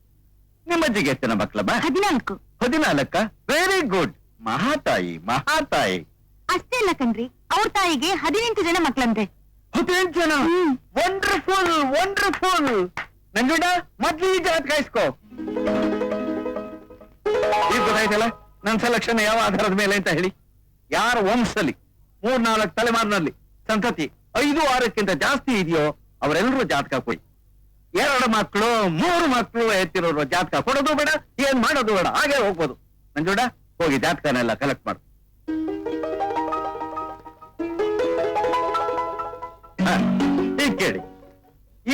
[SPEAKER 1] ನಿಮ್ಮ ಅಜ್ಜಿಗೆ ಎಷ್ಟು ಜನ ಮಕ್ಕಳಮ್ಮ?
[SPEAKER 2] 14.
[SPEAKER 1] 14? Very good. ಮಹಾತಾಯಿ ಮಹಾತಾಯಿ.
[SPEAKER 2] ಅಷ್ಟೇ ಇಲ್ಲ ಕಣ್ರಿ, ಅವ್ರ ತಾಯಿಗೆ 18 ಜನ ಮಕ್ಳಂತೆ.
[SPEAKER 1] 18 ಜನ? Wonderful wonderful. ನಂಜುಂಡ ಮೊದ್ಲು ಈ ಜಾತ್ ಕಾಯಿಸ್ಕೋ. ಈಗ ಗೊತ್ತಾಯ್ತಲ್ಲ ನನ್ನ ಸೆಲೆಕ್ಷನ್ ಯಾವ ಆಧಾರದ ಮೇಲೆ ಅಂತ ಹೇಳಿ. ಯಾರ ವಂಶದಲ್ಲಿ 3-4 ತಲೆಮಾರಿನಲ್ಲಿ ಸಂತತಿ 5-6ಕ್ಕಿಂತ ಜಾಸ್ತಿ ಇದೆಯೋ ಅವರೆಲ್ಲರೂ ಜಾತಕ ಕೊಯ್. 2 ಮಕ್ಕಳು 3 ಮಕ್ಕಳು ಎತ್ತಿರೋರು ಜಾತಕ ಕೊಡೋದು ಬೇಡ, ಏನ್ ಮಾಡೋದು ಬೇಡ, ಹಾಗೆ ಹೋಗ್ಬೋದು. ನಂಜುಂಡ ಹೋಗಿ ಜಾತಕನೆಲ್ಲ ಕಲೆಕ್ಟ್ ಮಾಡು. ಈಗ ಕೇಳಿ,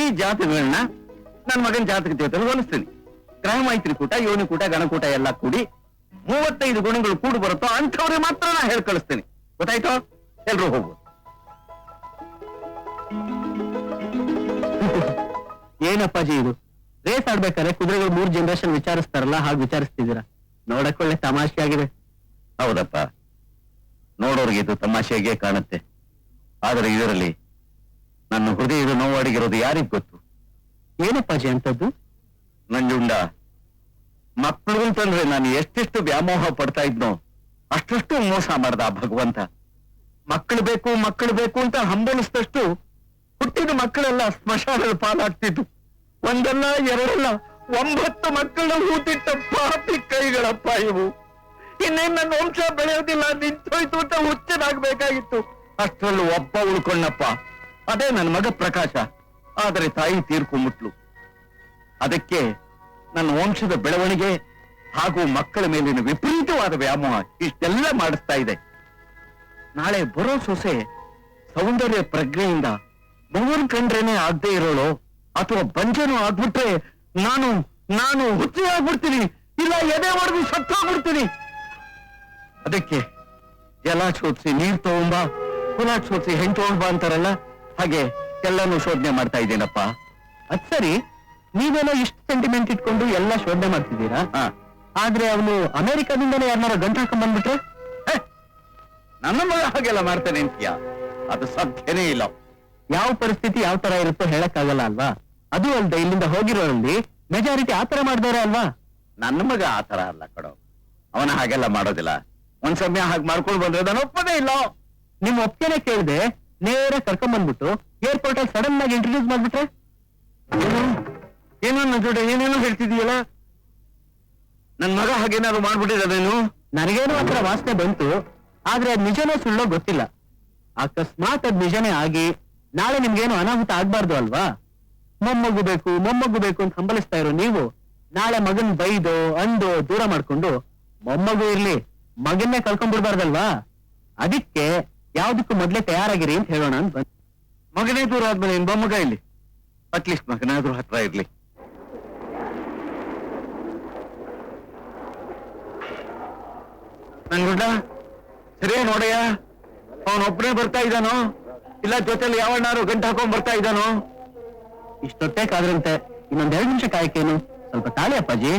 [SPEAKER 1] ಈ ಜಾತಕಗಳನ್ನ ನನ್ನ ಮಗನ ಜಾತಕ ಜೊತೆ ಹೋಲಿಸ್ತೀನಿ. ಗ್ರಹ ಮೈತ್ರಿ ಕೂಟ, ಯೋನಿ ಕೂಟ, ಗಣಕೂಟ ಎಲ್ಲ ಕೂಡಿ 35 ಗುಣಗಳು ಕೂಡು ಬರುತ್ತೋ ಅಂಥವ್ರಿಗೆ ಮಾತ್ರ ನಾ ಹೇಳಿ ಕಳಿಸ್ತೀನಿ. ಗೊತ್ತಾಯ್ತೋ? ಎಲ್ರೂ ಹೋಗ್ಬೋದು. ಏನಪ್ಪಾಜಿ ಇದು? ರೇಸ್ ಆಡ್ಬೇಕಾದ್ರೆ ಕುದುರೆಗಳು 3 ಜನರೇಷನ್ ವಿಚಾರಿಸ್ತಾರಲ್ಲ ಹಾಗೆ ವಿಚಾರಿಸ್ತಿದ್ದೀರಾ. ನೋಡಕ್ಕೊಳ್ಳೆ ತಮಾಷೆ ಆಗಿದೆ. ಹೌದಪ್ಪ, ನೋಡೋರಿಗೆ ಇದು ತಮಾಷೆಗೆ ಕಾಣುತ್ತೆ. ಆದರೆ ಇದರಲ್ಲಿ ನನ್ನ ಹೃದಯದ ನೋವಾಡಿಗಿರೋದು ಯಾರಿಗ್ ಗೊತ್ತು? ಏನಪ್ಪಾಜಿ ಅಂತದ್ದು? ನಂಜುಂಡ, ಮಕ್ಕಳು ಅಂತಂದ್ರೆ ನಾನು ಎಷ್ಟೆಷ್ಟು ವ್ಯಾಮೋಹ ಪಡ್ತಾ ಇದ್ನೋ ಅಷ್ಟಷ್ಟು ಮೋಸ ಮಾಡ್ದ ಆ ಭಗವಂತ. ಮಕ್ಕಳು ಬೇಕು ಅಂತ ಹಂಬಲಿಸಿದಷ್ಟು ಹುಟ್ಟಿದ ಮಕ್ಕಳೆಲ್ಲ ಸ್ಮಶಾನದ ಪಾಲಾಗ್ತಿದ್ದು. ಒಂದಲ್ಲ ಎರಡಲ್ಲ 9 ಮಕ್ಕಳನ್ನ ಹೂತಿಟ್ಟ ಪಾಪಿ ಕೈಗಳಪ್ಪ ಇವು. ಇನ್ನೇನ್ ನನ್ನ ವಂಶ ಬೆಳೆಯೋದಿಲ್ಲ, ನಿಂತೋಯ್ತು ಅಂತ ಹುಚ್ಚನಾಗ್ಬೇಕಾಗಿತ್ತು. ಅಷ್ಟರಲ್ಲೂ ಒಬ್ಬ ಉಳ್ಕೊಂಡಪ್ಪ, ಅದೇ ನನ್ನ ಮಗ ಪ್ರಕಾಶ. ಆದರೆ ತಾಯಿ ತೀರ್ಕೊಂಡ್ಬಿಟ್ಲು. ಅದಕ್ಕೆ ನನ್ನ ವಂಶದ ಬೆಳವಣಿಗೆ ಹಾಗೂ ಮಕ್ಕಳ ಮೇಲಿನ ವಿಪರೀತವಾದ ವ್ಯಾಮೋಹ ಇಷ್ಟೆಲ್ಲ ಮಾಡಿಸ್ತಾ ಇದೆ. ನಾಳೆ ಬರೋ ಸೊಸೆ ಸೌಂದರ್ಯ ಪ್ರಜ್ಞೆಯಿಂದ ಮಗುವನ್ ಕಂಡ್ರೇನೆ ಆಗದೆ ಇರೋಳು ಅಥವಾ ಬಂಜನು ಆಗ್ಬಿಟ್ರೆ ನಾನು ಹುಚ್ಚಿ ಆಗ್ಬಿಡ್ತೀನಿ, ಇಲ್ಲ ಎದೆ ಹೊಡೆದು ಸತ್ತೋಗ್ಬಿಡ್ತೀನಿ. ಅದಕ್ಕೆ ಜಲ ಶೋಧಿಸಿ ನೀರ್ ತಗೊಂಬ, ಕುಲ ಶೋಧಿಸಿ ಹೆಣ್ಣು ತಗೊಂಡ್ಬಾ ಅಂತಾರಲ್ಲ, ಹಾಗೆ ಎಲ್ಲಾನು ಶೋಧನೆ ಮಾಡ್ತಾ ಇದ್ದೀನಪ್ಪ. ಅದ್ ಸರಿ, ನೀವೇನೋ ಇಷ್ಟು ಸೆಂಟಿಮೆಂಟ್ ಇಟ್ಕೊಂಡು ಎಲ್ಲ ಶೋಧನೆ ಮಾಡ್ತಿದ್ದೀರಾ. ಆದ್ರೆ ಅವನು ಅಮೆರಿಕಾದಿಂದಲೇ ಯಾರನ್ನಾರ ಗಂಟು ಹಾಕೊಂಡ್ ಬಂದ್ಬಿಟ್ರೆ? ನನ್ನ ಮಗ ಹಾಗೆಲ್ಲ ಮಾಡ್ತಾನೆ ಅಂತೀಯ? ಅದು ಸಾಧ್ಯನೇ ಇಲ್ಲ. ಯಾವ ಪರಿಸ್ಥಿತಿ ಯಾವ ತರ ಇರುತ್ತೋ ಹೇಳಕ್ಕಾಗಲ್ಲ ಅಲ್ವಾ? ಅದು ಅಲ್ದೆ ಇಲ್ಲಿಂದ ಹೋಗಿರೋರಲ್ಲಿ ಮೆಜಾರಿಟಿ ಆತರ ಮಾಡ್ದಾರೆ ಅಲ್ವಾ? ನನ್ನ ಮಗ ಆತರ ಅಲ್ಲ ಕಡೋ, ಅವನ ಹಾಗೆಲ್ಲ ಮಾಡೋದಿಲ್ಲ. ಒಂದ್ ಸಮಯ ಹಾಗೆ ಮಾಡ್ಕೊಂಡು ಬಂದ್ರೆ ನಾನು ಒಪ್ಪದೇ ಇಲ್ಲ. ನಿಮ್ ಒಪ್ಪಿಗೆನೆ ಕೇಳಿದೆ ನೇರ ಕರ್ಕೊಂಡ್ ಬಂದ್ಬಿಟ್ಟು ಏರ್ಪೋರ್ಟ್ ಅಲ್ಲಿ ಸಡನ್ ಆಗಿ ಇಂಟ್ರೊಡ್ಯೂಸ್ ಮಾಡ್ಬಿಟ್ರೆ? ಏನೋ ನನ್ನ ಜೊತೆ ಏನೇನೋ ಹೇಳ್ತಿದೀಯಲ್ಲ, ನನ್ ಮಗ ಹಾಗೇನಾದ್ರು ಮಾಡ್ಬಿಟ್ಟಿರೋದೇನು? ನನಗೇನೋ ಒಂಥರ ವಾಸನೆ ಬಂತು, ಆದ್ರೆ ಅದ್ ನಿಜನೋ ಸುಳ್ಳೋ ಗೊತ್ತಿಲ್ಲ. ಅಕಸ್ಮಾತ್ ಅದ್ ನಿಜನೇ ಆಗಿ ನಾಳೆ ನಿಮ್ಗೇನು ಅನಾಹುತ ಆಗ್ಬಾರ್ದು ಅಲ್ವಾ? ಮೊಮ್ಮಗು ಬೇಕು ಅಂತ ಹಂಬಲಿಸ್ತಾ ಇರೋ ನೀವು ನಾಳೆ ಮಗನ್ ಬೈದೋ ಅಂದೋ ದೂರ ಮಾಡ್ಕೊಂಡು ಮೊಮ್ಮಗು ಇರ್ಲಿ ಮಗನ್ನೇ ಕಳ್ಕೊಂಡ್ಬಿಡ್ಬಾರ್ದಲ್ವಾ? ಅದಕ್ಕೆ ಯಾವ್ದಕ್ಕೂ ಮೊದ್ಲೇ ತಯಾರಾಗಿರಿ ಅಂತ ಹೇಳೋಣ ಅಂತ ಬಂದ್. ಮಗನೇ ದೂರ ಆದ್ಮೇಲೆ ಏನ್ ಮೊಮ್ಮಗ ಇಲ್ಲಿ? ಅಟ್ಲೀಸ್ಟ್ ಮಗನಾದ್ರೂ ಹತ್ರ ಇರ್ಲಿ.
[SPEAKER 3] ನಂಗುಡ್ಡ ಸರಿ ನೋಡಯ್ಯ, ಅವನೊಬ್ಬನೇ ಬರ್ತಾ ಇದ್ದಾನೋ ಇಲ್ಲ ಜೊತೆಲಿ ಯಾವಣ್ಣಾರು ಗಂಟು ಹಾಕೊಂಡ್ ಬರ್ತಾ ಇದ್ದಾನೋ?
[SPEAKER 1] ಇಷ್ಟೊತ್ತೇ ಕಾದ್ರಂತೆ, ಇನ್ನೊಂದ್ 2 ನಿಮಿಷ ಕಾಯಕೇನು? ಸ್ವಲ್ಪ ತಾಳಿ ಅಪ್ಪಾಜಿ.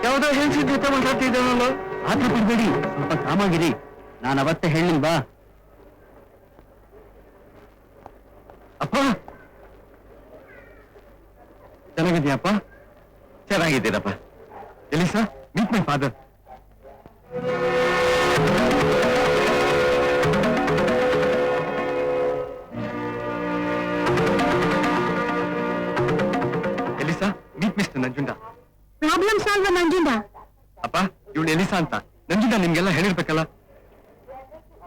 [SPEAKER 3] ಯಾವುದೋ ಹೆಂಗಸಿ ಜೊತೆ ಮಾತಾಡ್ತಿದ್ದಾನಲ್ಲ.
[SPEAKER 1] ಆತ್ರ ಪಡ್ಬೇಡಿ, ಸ್ವಲ್ಪ ಕಾಮಾಗಿರಿ. ನಾನು ಅವತ್ತೇ ಹೇಳಿಲ್ವಾ?
[SPEAKER 3] ಅಪ್ಪ ಚೆನ್ನಾಗಿದ್ಯಪ್ಪ? ಚೆನ್ನಾಗಿದ್ದೀರಪ್ಪ. Elisa, meet my father. Elisa, meet mister Nanjunda.
[SPEAKER 2] Problem solve Nanjunda.
[SPEAKER 3] ಅಪ್ಪ, ಇವಳು ಎಲಿಸಾ ಅಂತ ನಂಜುಂಡ ನಿಮ್ಗೆಲ್ಲ ಹೇಳಿರ್ಬೇಕಲ್ಲ.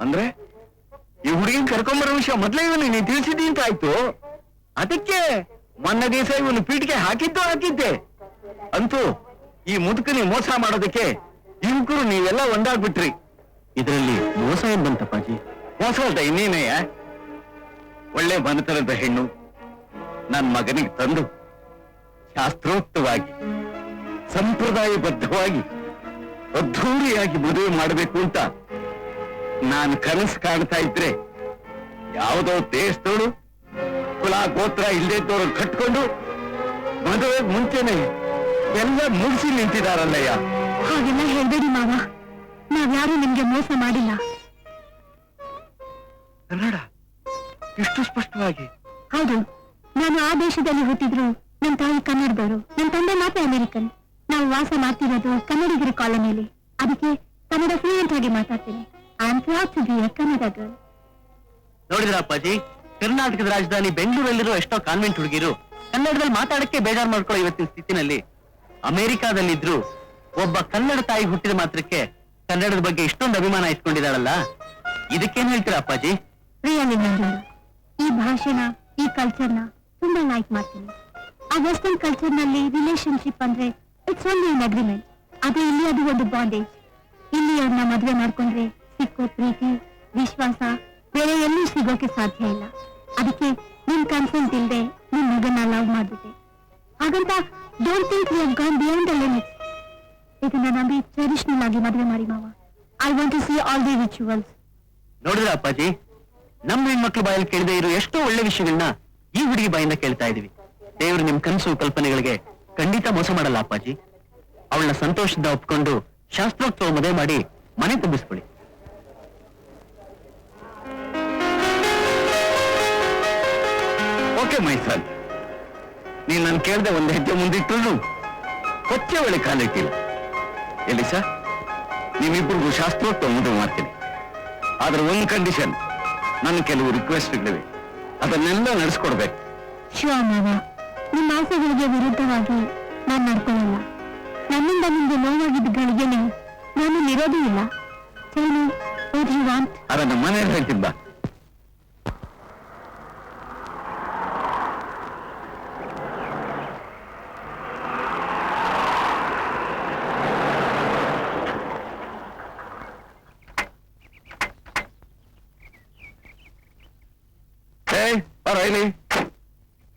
[SPEAKER 3] ಅಂದ್ರೆ ಈ ಹುಡುಗಿನ ಕರ್ಕೊಂಬರೋ ವಿಷಯ ಮೊದ್ಲೇ ಇವನು ನೀನು ತಿಳಿಸಿದ್ದಿ ಅಂತ ಆಯ್ತು. ಅದಕ್ಕೆ ಮೊನ್ನೆ ದಿವಸ ಇವನು ಪೀಠಿಗೆ ಹಾಕಿದ್ದೆ. ಅಂತೂ ಈ ಮುದುಕನಿ ಮೋಸ ಮಾಡೋದಕ್ಕೆ ಯುವಕರು ನೀವೆಲ್ಲ ಒಂದಾಗ್ಬಿಟ್ರಿ.
[SPEAKER 1] ಇದರಲ್ಲಿ ಮೋಸ ಏನ್ ಬಂತಪ್ಪಾಜಿ?
[SPEAKER 3] ಮೋಸ ಅಲ್ದ ಇನ್ನೇನಯ್ಯ? ಒಳ್ಳೆ ಮನೆತನದ ಹೆಣ್ಣು ನನ್ ಮಗನಿಗೆ ತಂದು ಶಾಸ್ತ್ರೋಕ್ತವಾಗಿ ಸಂಪ್ರದಾಯಬದ್ಧವಾಗಿ ಅದ್ಧೂರಿಯಾಗಿ ಮದುವೆ ಮಾಡಬೇಕು ಅಂತ ನಾನು ಕನಸು ಕಾಣ್ತಾ ಇದ್ರೆ, ಯಾವುದೋ ದೇಶದೋಳು ಕುಲ ಗೋತ್ರ ಇಲ್ದೇದವ್ರು ಕಟ್ಕೊಂಡು ಮದುವೆ ಮುಂಚೆನೆ ಎಲ್ಲ ಮುಗಿಸಿ ನಿಂತಿದಾರಲ್ಲಯ್ಯ.
[SPEAKER 2] ಹಾಗೆಲ್ಲ ಹೇಳ್ಬೇಡಿ ಮಾವ, ನಾವ್ಯಾರು ನಿಮ್ಗೆ ಮೋಸ ಮಾಡಿಲ್ಲ.
[SPEAKER 3] ಕನ್ನಡ ಇಷ್ಟು ಸ್ಪಷ್ಟವಾಗಿ?
[SPEAKER 2] ಹೌದು, ನಾನು ಆ ದೇಶದಲ್ಲಿ ಹುಟ್ಟಿದ್ರು ನನ್ನ ತಾಯಿ ಕನ್ನಡದವರು, ನನ್ನ ತಂದೆ ಮಾತ್ರ ಅಮೆರಿಕನ್. ನಾವು ವಾಸ ಮಾಡ್ತಿರೋದು ಕನ್ನಡಿಗರ ಕಾಲೋನಿಯಲ್ಲಿ, ಅದಕ್ಕೆ ಕನ್ನಡ ಫ್ಲೂಯೆಂಟ್ ಆಗಿ ಮಾತಾಡ್ತೀನಿ. I am proud to be a Kannada girl.
[SPEAKER 1] ನೋಡಿದ್ರ ಅಪ್ಪಾಜಿ, ಕರ್ನಾಟಕದ ರಾಜಧಾನಿ ಬೆಂಗಳೂರಲ್ಲಿರೋ ಎಷ್ಟೋ ಕಾನ್ವೆಂಟ್ ಹುಡುಗಿರು ಕನ್ನಡದಲ್ಲಿ ಮಾತಾಡಕ್ಕೆ ಬೇಜಾರು ಮಾಡ್ಕೊಳ್ಳೋ ಇವತ್ತಿನ ಸ್ಥಿತಿನಲ್ಲಿ ಅಮೆರಿಕಾದಲ್ಲಿದ್ರು ಒಬ್ಬ ಕನ್ನಡ ತಾಯಿ ಹುಟ್ಟಿದ ಮಾತ್ರಕ್ಕೆ ಕನ್ನಡದ ಬಗ್ಗೆ ಇಷ್ಟೊಂದು ಅಭಿಮಾನ ಇಟ್ಕೊಂಡಿದ್ದಾಳಲ್ಲ, ಇದಕ್ಕೇನ್ ಹೇಳ್ತೀರಾ ಅಪ್ಪಾಜಿ?
[SPEAKER 2] ರಿಯಲಿ ನಂಜುಂಡ, ಈ ಭಾಷೆನ, ಈ ಕಲ್ಚರ್ನ ತುಂಬಾ ಲೈಕ್ ಮಾಡ್ತೀನಿ. ಆ ವೆಸ್ಟರ್ನ್ ಕಲ್ಚರ್ ನಲ್ಲಿ ರಿಲೇಶನ್ಶಿಪ್ ಅಂದ್ರೆ ಇಟ್ಸ್ ಓನ್ಲಿ ಅನ್ ಅಗ್ರಿಮೆಂಟ್. ಅದೇ ಇಲ್ಲಿ ಅದು ಒಂದು ಬಾಂಡೇಜ್. ಇಲ್ಲಿ ಅವ್ರನ್ನ ಮದ್ವೆ ಮಾಡ್ಕೊಂಡ್ರೆ ಸಿಕ್ಕೋ ಪ್ರೀತಿ, ವಿಶ್ವಾಸ ಬೇರೆ ಎಲ್ಲೂ ಸಿಗೋಕೆ ಸಾಧ್ಯ ಇಲ್ಲ. ಅದಕ್ಕೆ ನಿಮ್ ಕನ್ಸೆಂಟ್ ಇಲ್ದೆ ನಿಮ್ ಮಗನ ಲವ್ ಮಾಡ್ಬಿಟ್ಟೆ. ಹಾಗಂತ don't think you have gone beyond the limits. ಇದನ್ನ ನಂಬಿ ಟ್ರೆಡಿಷನಲ್ ಆಗಿ ಮದುವೆ ಮಾಡಿ ಮಾವ. I want to see all the rituals.
[SPEAKER 1] ನೋಡಿದ್ರ ಅಪ್ಪಾಜಿ, ನಮ್ಮ ಹೆಣ್ಮಕ್ಳು ಬಾಯಲ್ಲಿ ಕೇಳದೆ ಇರೋ ಎಷ್ಟೋ ಒಳ್ಳೆ ವಿಷಯಗಳನ್ನ ಈ ಹುಡುಗಿ ಬಾಯಿಂದ ಕೇಳ್ತಾ ಇದೀವಿ. ದೇವರು ನಿಮ್ ಕನಸು ಕಲ್ಪನೆಗಳಿಗೆ ಖಂಡಿತ ಮೋಸ ಮಾಡಲ್ಲ ಅಪ್ಪಾಜಿ. ಅವಳನ್ನ ಸಂತೋಷದಿಂದ ಒಪ್ಕೊಂಡು ಶಾಸ್ತ್ರೋಕ್ತ ಮದುವೆ ಮಾಡಿ ಮನೆ ತುಂಬಿಸ್ಕೊಳ್ಳಿ.
[SPEAKER 3] ಓಕೆ ಮೈ ಸನ್, ನೀನ್ ನನ್ ಕೇಳ್ದೆ ಒಂದು ಹೆಜ್ಜೆ ಮುಂದಿಟ್ಟರು ಕೊಚ್ಚೆ ಒಳ್ಳೆ ಕಾಲಿಟ್ಟಿಲ್ಲ. ಎಲಿಸಾ, ನೀವಿಬ್ಬರಿಗೂ ಶಾಸ್ತ್ರೋಕ್ತ ಮದುವೆ ಮಾಡ್ತೀನಿ. ಆದ್ರೆ ಒಂದು ಕಂಡೀಷನ್, ನನ್ನ ಕೆಲವು ರಿಕ್ವೆಸ್ಟ್ಗಳಿವೆ, ಅದನ್ನೆಲ್ಲ ನಡೆಸ್ಕೊಡ್ಬೇಕು.
[SPEAKER 2] ಶ್ಯೂರ್ ಮಾವ, ನಿಮ್ಮ ಆಸೆಗಳಿಗೆ ವಿರುದ್ಧವಾಗಿ ನಾನು ನಡ್ಕೊಳ್ಳಲ್ಲ. ನನ್ನಿಂದ ನಿಮ್ಗೆ ನೋವಾಗಿದ್ದ ಗಳಿಗೆನೆ ನಾನು ಇರೋದೂ ಇಲ್ಲ. Tell me, what do you want?
[SPEAKER 3] ಅದನ್ನ ಮನೆಯಲ್ಲಿ ಹೇಳ್ತೀನಿ ಬಾ.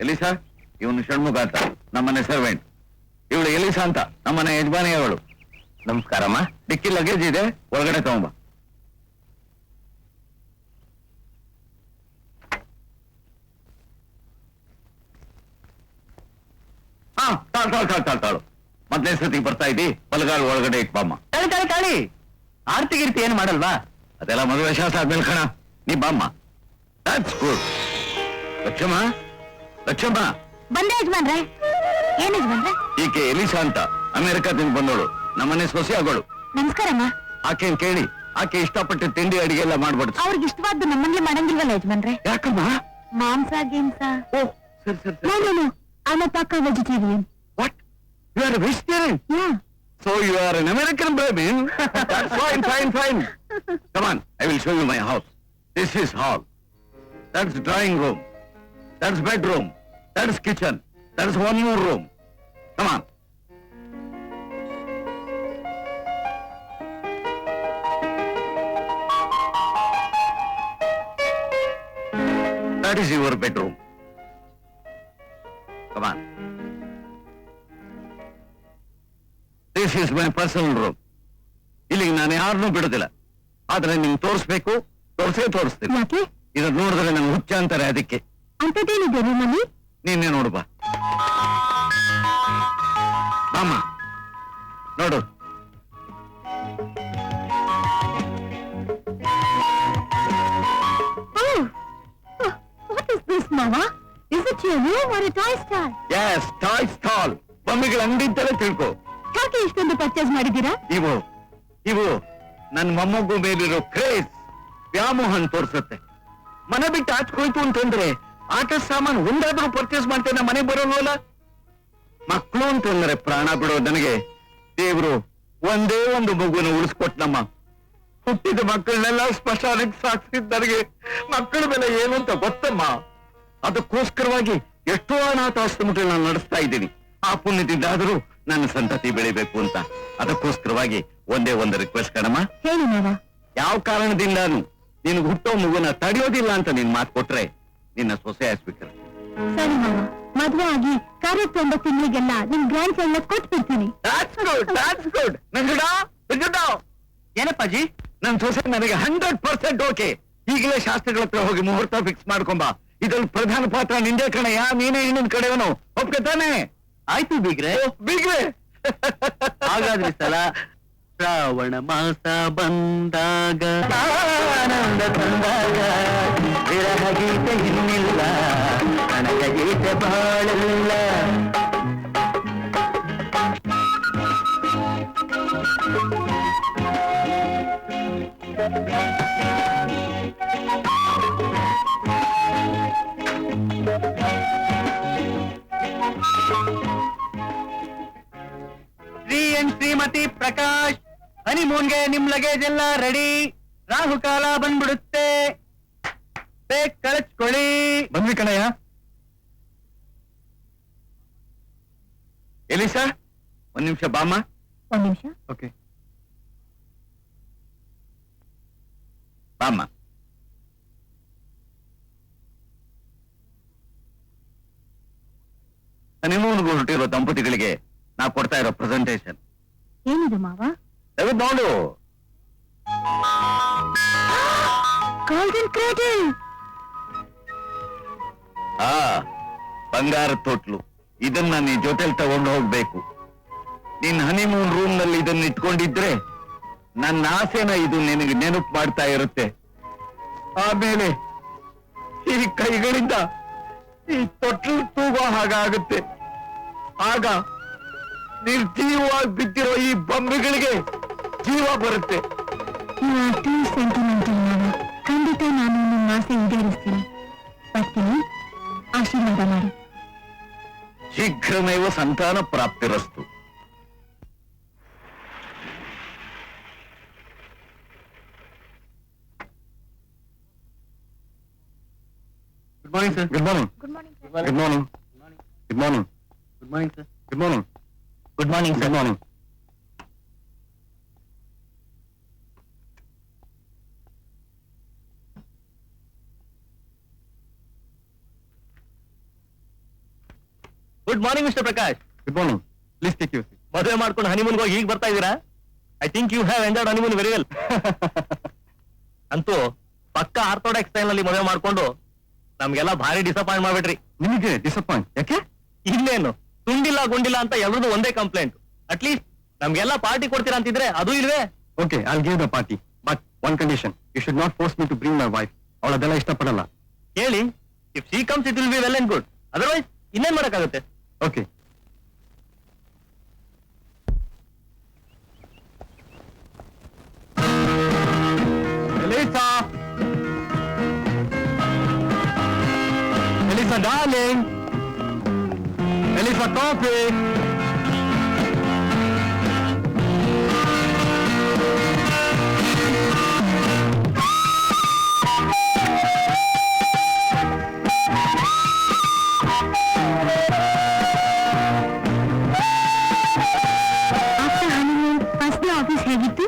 [SPEAKER 3] ಎಲಿಸಾ, ಇವನು ಷಣ್ಮುಖ ಅಂತ ನಮ್ಮನೆ ಸರ್ವೆಂಟ್. ಇವಳು ಎಲಿಸಾ ಅಂತ ನಮ್ಮನೆ ಯಜಮಾನಿ ಅವಳು. ನಮಸ್ಕಾರಮ್ಮ. ಡಿಕ್ಕಿ ಲಗೇಜ್ ಇದೆ, ಒಳಗಡೆ ತಗೊಂಬ. ಹಾ, ತಾಳು. ಮೊದಲನೇ ಸತಿ ಬರ್ತಾ ಇದ್ದಿ, ಬಲಗಾಲ ಒಳಗಡೆ ಇಟ್ಬಮ್ಮ.
[SPEAKER 1] ತಾಳಿ ಆರ್ತಿ ಗಿರ್ತಿ ಏನ್ ಮಾಡಲ್ವಾ?
[SPEAKER 3] ಅದೆಲ್ಲ ಮದುವೆ ಶಾಸ್ತ್ರ ಆದ್ಮೇಲೆ ಕಣ, ನೀ ಬಾಮ್ಮ. That's good. ಲಕ್ಷ್ಮ,
[SPEAKER 2] ಬಂದೆ ಯಜಮಾನ್ರೆ. ಏನ್ ಯಜಮಾನ್ರೆ?
[SPEAKER 3] ಈಕೆ ಎಲಿಸಾ ಅಂತ ಅಮೆರಿಕದಿಂದ ಬಂದೋಳು, ನಮ್ಮನೆ ಸೊಸೆ ಆಗೋಳು.
[SPEAKER 2] ನಮಸ್ಕಾರಮ್ಮ.
[SPEAKER 3] ಆಕೆನ್ ಕೇಳಿ, ಆಕೆ ಇಷ್ಟಪಟ್ಟು ತಿಂಡಿ ಅಡಿಗೆ ಎಲ್ಲ ಮಾಡ್ಬಾರ್ದು.
[SPEAKER 2] ಅವ್ರಿಗೆ ಇಷ್ಟವಾದ್ದು ನಮ್ಮಂಗೆ ಮಾಡಂಗಿಲ್ವಲ್ಲ ಯಜಮಾನ್ರೆ?
[SPEAKER 3] ಯಾಕಮ್ಮ?
[SPEAKER 2] ಮಾಂಸ ಗೀಂಸ.
[SPEAKER 3] ಓ, ಸರಿ.
[SPEAKER 2] No. I'm a paka vegetarian.
[SPEAKER 3] What? You are a vegetarian?
[SPEAKER 2] Yeah.
[SPEAKER 3] So you are an American baby? That's fine. Come on, I will show you my house. This is hall. That's drawing room. That's bedroom. That's kitchen. That's one more room. Come on.
[SPEAKER 4] That is your bedroom. Come on. This is my personal room. ಇಲ್ಲಿಗೆ ನಾನು ಯಾರನ್ನೂ ಬಿಡೋದಿಲ್ಲ. ಆದ್ರೆ ನಿಂಗೆ ತೋರಿಸ್ಬೇಕು, ತೋರಿಸ್ತೀನಿ.
[SPEAKER 2] ಯಾಕೆ?
[SPEAKER 4] ಇದನ್ನ ನೋಡಿದ್ರೆ ನಂಗೆ ಹುಚ್ಚ ಅಂತಾರೆ, ಅದಕ್ಕೆ.
[SPEAKER 2] ಅಂತದೇನಿದೆ ನಿಮ್ಮಲ್ಲಿ?
[SPEAKER 4] ನೀನೇ ನೋಡು ಬಾ. ಬಾಮ್ಮ ನೋಡು.
[SPEAKER 2] What is this, Mama? Is it your room or a toy stall?
[SPEAKER 4] Yes, toy stall. ಬೊಮ್ಮೆಗಳ ಅಂಗಡಿ ಅಂತಾನೆ ತಿಳ್ಕೊ.
[SPEAKER 2] ಯಾಕೆ ಇಷ್ಟೊಂದು ಪರ್ಚೇಸ್ ಮಾಡಿದ್ದೀರಾ?
[SPEAKER 4] ಇವು ನನ್ನ ಮೊಮ್ಮಗು ಮೇಲಿರೋ ಕ್ರೇಜ್, ವ್ಯಾಮೋಹನ್ ತೋರಿಸುತ್ತೆ. ಮನೆ ಬಿಟ್ಟು ಆಚ್ಕೋಯ್ತು ಅಂತಂದ್ರೆ ಆಟ ಸಾಮಾನು ಒಂದಾದ್ರೂ ಪರ್ಚೇಸ್ ಮಾಡ್ತೇನೆ, ಮನೆ ಬರೋಲ್ವಲ್ಲ. ಮಕ್ಕಳು ಅಂತಂದ್ರೆ ಪ್ರಾಣ ಬಿಡೋ ನನಗೆ ದೇವ್ರು ಒಂದೇ ಒಂದು ಮಗುನ ಉಳಿಸ್ಕೊಟ್ನಮ್ಮ. ಹುಟ್ಟಿದ ಮಕ್ಕಳನ್ನೆಲ್ಲ ಸ್ಮಶಾನಕ್ಕೆ ಸಾಕ್ಸಿದ್ ನನಗೆ ಮಕ್ಕಳ ಬೆಲೆ ಏನು ಅಂತ ಗೊತ್ತಮ್ಮ. ಅದಕ್ಕೋಸ್ಕರವಾಗಿ ಎಷ್ಟೋ ಅನಾಥಾಶ್ರಮಗಳು ನಾನು ನಡೆಸ್ತಾ ಇದ್ದೀನಿ. ಆ ಪುಣ್ಯದಿಂದಾದರೂ ನನ್ನ ಸಂತತಿ ಬೆಳಿಬೇಕು ಅಂತ. ಅದಕ್ಕೋಸ್ಕರವಾಗಿ ಒಂದೇ ಒಂದು ರಿಕ್ವೆಸ್ಟ್ ಕಣಮ್ಮ.
[SPEAKER 2] ಹೇಳಿ ಮಾವ.
[SPEAKER 4] ಯಾವ ಕಾರಣದಿಂದಾನು ನಿನ್ಗೆ ಹುಟ್ಟೋ ಮಗುನ ತಡೆಯೋದಿಲ್ಲ ಅಂತ ನೀನ್ ಮಾತು ಕೊಟ್ರೆ ನಿನ್ನ ಸೊಸೆ ಹಾಸ್ಬಿಟ್ರೆ.
[SPEAKER 2] ಸರಿ ಮಾವ, ಮದ್ವೆ ಆಗಿ ಕಾರ್ಯಕ್ರಮ ತಿಂಗಳಿಗೆಲ್ಲ ನಿಮ್ ಗ್ರ್ಯಾಂಡ್ ಸೈನ್ ಕೊಟ್ಬಿಡ್ತೀನಿ.
[SPEAKER 4] ಏನಪ್ಪಾಜಿ, ನನ್ ಸೊಸೆ ನನಗೆ 100% ಓಕೆ. ಈಗಲೇ ಶಾಸ್ತ್ರಗಳ ಹತ್ರ ಹೋಗಿ ಮುಹೂರ್ತ ಫಿಕ್ಸ್ ಮಾಡ್ಕೊಂಬ. ಇದ್ರಲ್ಲಿ ಪ್ರಧಾನ ಪಾತ್ರ ನಿಂದೆ ಕಣಯ್ಯ, ನೀನೇ ಹೆಣ್ಣಿನ ಕಡೆಯವನು. ಒಪ್ಕೆ ತಾನೆ?
[SPEAKER 1] ಆಯ್ತು ಬೀಗ್ರೆ. ಹಾಗಾದ್ರೆ ಸಲ ಶ್ರಾವಣ ಮಾಸ ಬಂದಾಗ ಆನಂದ ತಂದಾಗ ವಿರಹ ಗೀತೆ ಇನ್ನಿಲ್ಲ, ಕನಕ ಗೀತೆ ಬಾಳೆಲ್ಲ. ಶ್ರೀ ಎನ್ ಶ್ರೀಮತಿ ಪ್ರಕಾಶ್, ಹನಿಮೂನ್ಗೆ ನಿಮ್ ಲಗೇಜ್ ಎಲ್ಲ ರೆಡಿ. ರಾಹುಕಾಲ ಬಂದ್ಬಿಡುತ್ತೆ, ಬೇಗ ಕಳಿಸ್ಕೊಳ್ಳಿ.
[SPEAKER 3] ಬಂದ್ವಿ ಕಣಯ್ಯ.
[SPEAKER 4] ಎಲಿಸಾ, ಒಂದ್ ನಿಮಿಷ ಬಾಮ್ಮ.
[SPEAKER 2] ಒಂದ್ ನಿಮಿಷ.
[SPEAKER 3] ಓಕೆ.
[SPEAKER 4] ಬಾಮ್ಮ. ಹನಿಮೂನ್ಗೂ ಹೊರಟಿರೋ ದಂಪತಿಗಳಿಗೆ ನಾ ಕೊಡ್ತಾ ಇರೋ ಪ್ರೆಸೆಂಟೇಶನ್
[SPEAKER 2] ಏನಿದು ಮಾವ?
[SPEAKER 4] ನೋಡು.
[SPEAKER 2] Golden cradle.
[SPEAKER 4] ಬಂಗಾರ ತೊಟ್ಲು. ಇದನ್ನ ನೀ ಜೊತೆಲಿ ತಗೊಂಡು ಹೋಗ್ಬೇಕು. ನಿನ್ ಹನಿಮೂನ್ ರೂಮ್ ನಲ್ಲಿ ಇದನ್ನ ಇಟ್ಕೊಂಡಿದ್ರೆ ನನ್ನ ಆಸೆನ ಇದು ನಿನಗೆ ನೆನಪು ಮಾಡ್ತಾ ಇರುತ್ತೆ. ಆಮೇಲೆ ಈ ಕೈಗಳಿಂದ ಈ ತೊಟ್ಲು ತೂಗೋ ಹಾಗಾಗುತ್ತೆ. ಆಗ ನಿರ್ಜೀವವಾಗಿ ಬಿದ್ದಿರೋ ಈ ಬೊಂಬೆಗಳಿಗೆ ಜೀವ ಬರುತ್ತೆ.
[SPEAKER 2] ಸೆಂಟಿಮೆಂಟಲ್ ಮಾವ. ಖಂಡಿತ ನಾನು ನಿಮ್ಮ ಆಸೆ ಈಡೇರಿಸ್ತೀನಿ. ಬರ್ತೀನಿ, ಆಶೀರ್ವಾದ ಮಾಡಿ.
[SPEAKER 4] ಶೀಘ್ರಮೇವ ಸಂತಾನ ಪ್ರಾಪ್ತಿರಸ್ತು.
[SPEAKER 1] Good morning sir.
[SPEAKER 3] Good morning.
[SPEAKER 2] Good morning sir.
[SPEAKER 3] Good morning. Good morning.
[SPEAKER 1] Good morning sir.
[SPEAKER 3] Good morning.
[SPEAKER 1] Good morning
[SPEAKER 3] good
[SPEAKER 1] sir.
[SPEAKER 3] Morning.
[SPEAKER 1] Good morning mister Prakash.
[SPEAKER 3] Good morning. Please take your seat.
[SPEAKER 1] ಮದುವೆ ಮಾಡ್ಕೊಂಡು ಹನಿಮೂನ್ಗೆ ಹೋಗಿ ಈಗ ಬರ್ತಾ ಇದ್ದೀರಾ? I think you have enjoyed honeymoon very well. ಅಂತೂ ಪಕ್ಕ ಆರ್ಥೋಡಾಕ್ಸ್ ಸ್ಟೈಲ್ ನಲ್ಲಿ ಮದುವೆ ಮಾಡ್ಕೊಂಡು ನಮ್ಗೆಲ್ಲ ಭಾರಿ ಡಿಸಪಾಯಿಂಟ್ ಮಾಡ್ಬಿಟ್ರಿ.
[SPEAKER 3] ನಿಮಗೆ ಡಿಸಪಾಯಿಂಟ್ ಯಾಕೆ?
[SPEAKER 1] ಇನ್ನೇನು, ತುಂಡಿಲ್ಲ ಗುಂಡಿಲ್ಲ ಅಂತ ಎಲ್ರದ್ದು ಒಂದೇ ಕಂಪ್ಲೇಂಟ್. ಅಟ್ಲೀಸ್ಟ್ ನಮ್ಗೆಲ್ಲ ಪಾರ್ಟಿ ಕೊಡ್ತೀರಾ ಅಂತಿದ್ರೆ ಅದು ಇಲ್ವೇ?
[SPEAKER 3] Okay, I'll give the party, but one condition. You should not force me to bring my wife. ಅವಳದೆಲ್ಲ ಇಷ್ಟಪಡಲ್ಲ.
[SPEAKER 1] ಹೇಳಿ, if she comes it will be well and good. Otherwise ಇನ್ನೇನ್ ಮಾಡಕ್ಕಾಗುತ್ತೆ?
[SPEAKER 3] Okay. Elisa! Elisa, darling! Elisa, coffee!
[SPEAKER 2] Office ಹೇಗಿತ್ತು?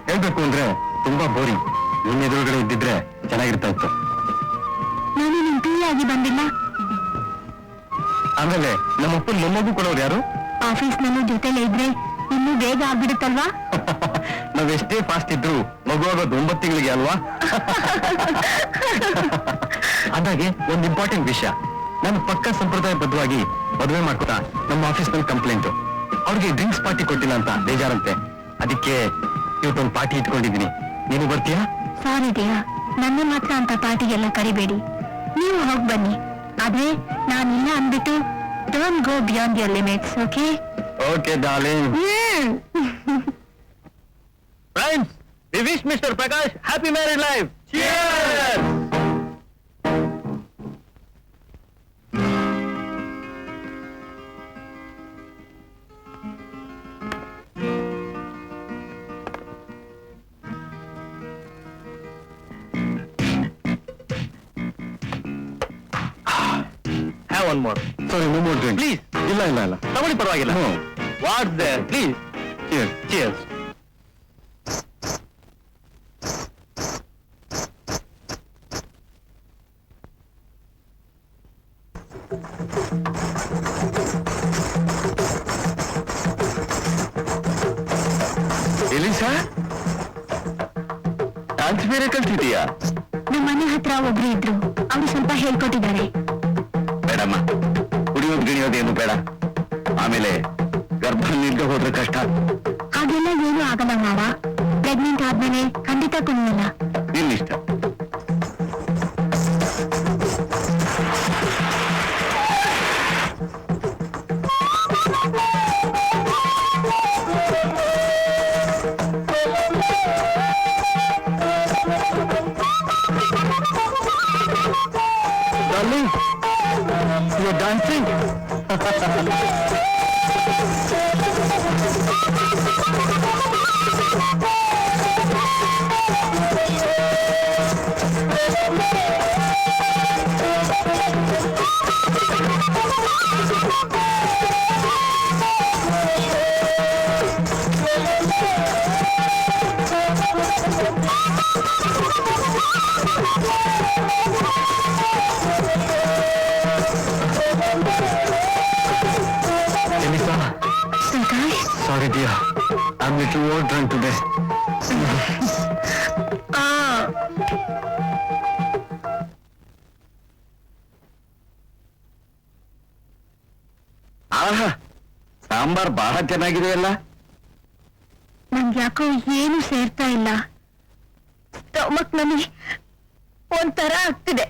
[SPEAKER 3] ಹೇಳ್ಬೇಕು ಅಂದ್ರೆ ತುಂಬಾ ಬೋರಿಂಗ್. ನಿನ್ನ ಎದುರುಗಡೆ ಇದ್ದಿದ್ರೆ ಚೆನ್ನಾಗಿರ್ತಾ ಇತ್ತು.
[SPEAKER 2] ನಾನು ನಿಮ್ ಆಗಿ ಬಂದಿಲ್ಲ.
[SPEAKER 3] ಆಮೇಲೆ ನಮ್ಮಪ್ಪನ ಮೊಮ್ಮಗು ಕೊಡೋರು ಯಾರು?
[SPEAKER 2] ಆಫೀಸ್ನಲ್ಲೂ ಜೊತೆಲೇ ಇದ್ರೆ ಇನ್ನೂ ಬೇಗ ಆಗ್ಬಿಡುತ್ತಲ್ವಾ?
[SPEAKER 3] ನಾವೆಷ್ಟೇ ಫಾಸ್ಟ್ ಇದ್ರು ಮಗು ಆಗೋದು 9 ತಿಂಗಳಿಗೆ ಅಲ್ವಾ? ಅದಾಗೆ ಒಂದು ಇಂಪಾರ್ಟೆಂಟ್ ವಿಷಯ, ನಾನು ಪಕ್ಕ ಸಂಪ್ರದಾಯಬದ್ಧವಾಗಿ ಮದುವೆ ಮಾಡ್ಕೊತಾ ನಮ್ಮ ಆಫೀಸ್ನಲ್ಲಿ ಕಂಪ್ಲೇಂಟು. ಅವ್ರಿಗೆ ಡ್ರಿಂಕ್ಸ್ ಪಾರ್ಟಿ ಕೊಟ್ಟಿಲ್ಲ ಅಂತ ಬೇಜಾರಂತೆ. ಅದಕ್ಕೆ ಇವತ್ತೊಂದು ಪಾರ್ಟಿ ಇಟ್ಕೊಂಡಿದ್ದೀನಿ. ನೀನು ಬರ್ತೀಯಾ?
[SPEAKER 2] ಸಾರಿ ದಿಯಾ, ನನ್ನ ಮಾತ್ರ ಅಂತ ಪಾರ್ಟಿಗೆಲ್ಲ ಕರಿಬೇಡಿ. ನೀವು ಹೋಗಿ ಬನ್ನಿ. ಆದ್ರೆ ನಾನಿಲ್ಲ ಅಂದ್ಬಿಟ್ಟು don't go beyond your limits. Okay?
[SPEAKER 3] Okay darling.
[SPEAKER 1] Friends, we wish mister Prakash happy married life. Cheers. Have one more.
[SPEAKER 3] Sorry, no more drink
[SPEAKER 1] Please.
[SPEAKER 3] ಇಲ್ಲ ಇಲ್ಲ ಇಲ್ಲ.
[SPEAKER 1] ತಗೊಳ್ಳಿ, ಪರವಾಗಿಲ್ಲ.
[SPEAKER 3] No.
[SPEAKER 1] What's there? Please.
[SPEAKER 3] Cheers.
[SPEAKER 1] Cheers.
[SPEAKER 4] ELISA, dance ಬೇರೆ ಕಲ್ತಿದೀಯಾ?
[SPEAKER 2] ನಮ್ಮ ಮನೆ ಹತ್ರ ಒಬ್ರು ಇದ್ರು, ಅವ್ರು ಸ್ವಲ್ಪ ಹೇಳ್ಕೊಟ್ಟಿದ್ದಾರೆ.
[SPEAKER 4] ಬೇಡಮ್ಮ, ಕುಡಿಯೋದು ಗಿಡಿಯೋದೇನು ಬೇಡ. ಆಮೇಲೆ ಗರ್ಭ ನಿಲ್ದೆ ಹೋದ್ರೆ ಕಷ್ಟ.
[SPEAKER 2] ಹಾಗೆಲ್ಲ ಏನು ಆಗಲ್ಲ ಮಾವ. ಪ್ರೆಗ್ನೆಂಟ್ ಆದ್ಮೇಲೆ ಖಂಡಿತ ಕುಣಿಯಲ್ಲ.
[SPEAKER 4] ನಿನ್ನಿಷ್ಟ.
[SPEAKER 3] Darling, you're dancing. Elisa,
[SPEAKER 2] Prakash,
[SPEAKER 3] sorry dear, I'm a little more drunk today.
[SPEAKER 4] ಆಹಾ, ಸಾಂಬಾರ್ ಬಹಳ ಚೆನ್ನಾಗಿದೆಯಲ್ಲ.
[SPEAKER 2] ನಂಗೆ ಯಾಕೋ ಏನು ಸೇರ್ತಾ ಇಲ್ಲ. ಸ್ಟಮಕ್ ನಲ್ಲಿ ಒಂಥರ ಆಗ್ತಿದೆ.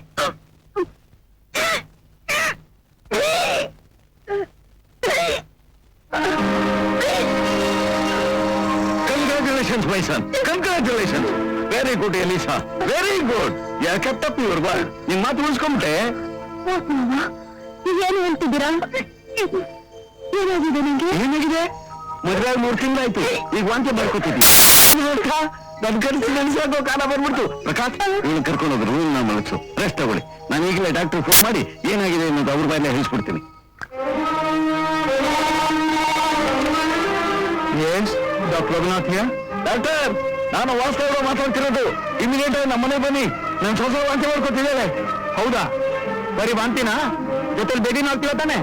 [SPEAKER 4] Congratulations, my son. Congratulations. Very good, Elisa. Very good. You have kept up your word. ನಿನ್ ಮಾತು ಉಳಿಸ್ಕೊಂಬಿಟ್ಟೆ.
[SPEAKER 2] ಏನು ಹೇಳ್ತಿದ್ದೀರಾ? ಏನಾಗಿದೆ ನಂಗೆ?
[SPEAKER 4] ಏನಾಗಿದೆ? ಮದುವೆ 3 ತಿಂಗಳಾಯ್ತು, ಈಗ ವಾಂತಿ ಮಾಡ್ಕೋತಿದ್ವಿ. ನನ್ ಕರ್ಸಿ ನೆನ್ಸಾಕೋ ಕಾಲ ಬಂದ್ಬಿಡ್ತು. ಪ್ರಕಾಶ್, ಇವನು ಕರ್ಕೊಂಡು ಹೋದ್ರು, ನಾ ಮನಸ್ಸು ರೆಸ್ಟ್ ತಗೊಳ್ಳಿ. ನಾನು ಈಗಲೇ ಡಾಕ್ಟರ್ ಫೋನ್ ಮಾಡಿ ಏನಾಗಿದೆ ಅನ್ನೋದು ಅವ್ರ ಬಾಯಲ್ಲೇ ಹೇಳಿಸ್ಬಿಡ್ತೀನಿ.
[SPEAKER 3] Yes, Dr. Raghunath here.
[SPEAKER 4] Doctor, ನಾನು ವಾಸ್ತವ ಮಾತಾಡ್ತಿರೋದು. ಇಮಿಡಿಯೇಟ್ ಆಗಿ ನಮ್ಮ ಮನೆ ಬನ್ನಿ. ನಾನು ಸ್ವಲ್ಪ ವಾಂತಿ ಮಾಡ್ಕೊತಿದ್ದೇನೆ.
[SPEAKER 3] ಹೌದಾ? ಬರೀ ವಾಂತಿನಾ? ಜೊತೆಲಿ ಬೇದಿನ ಆಗ್ತೀವ ತಾನೆ?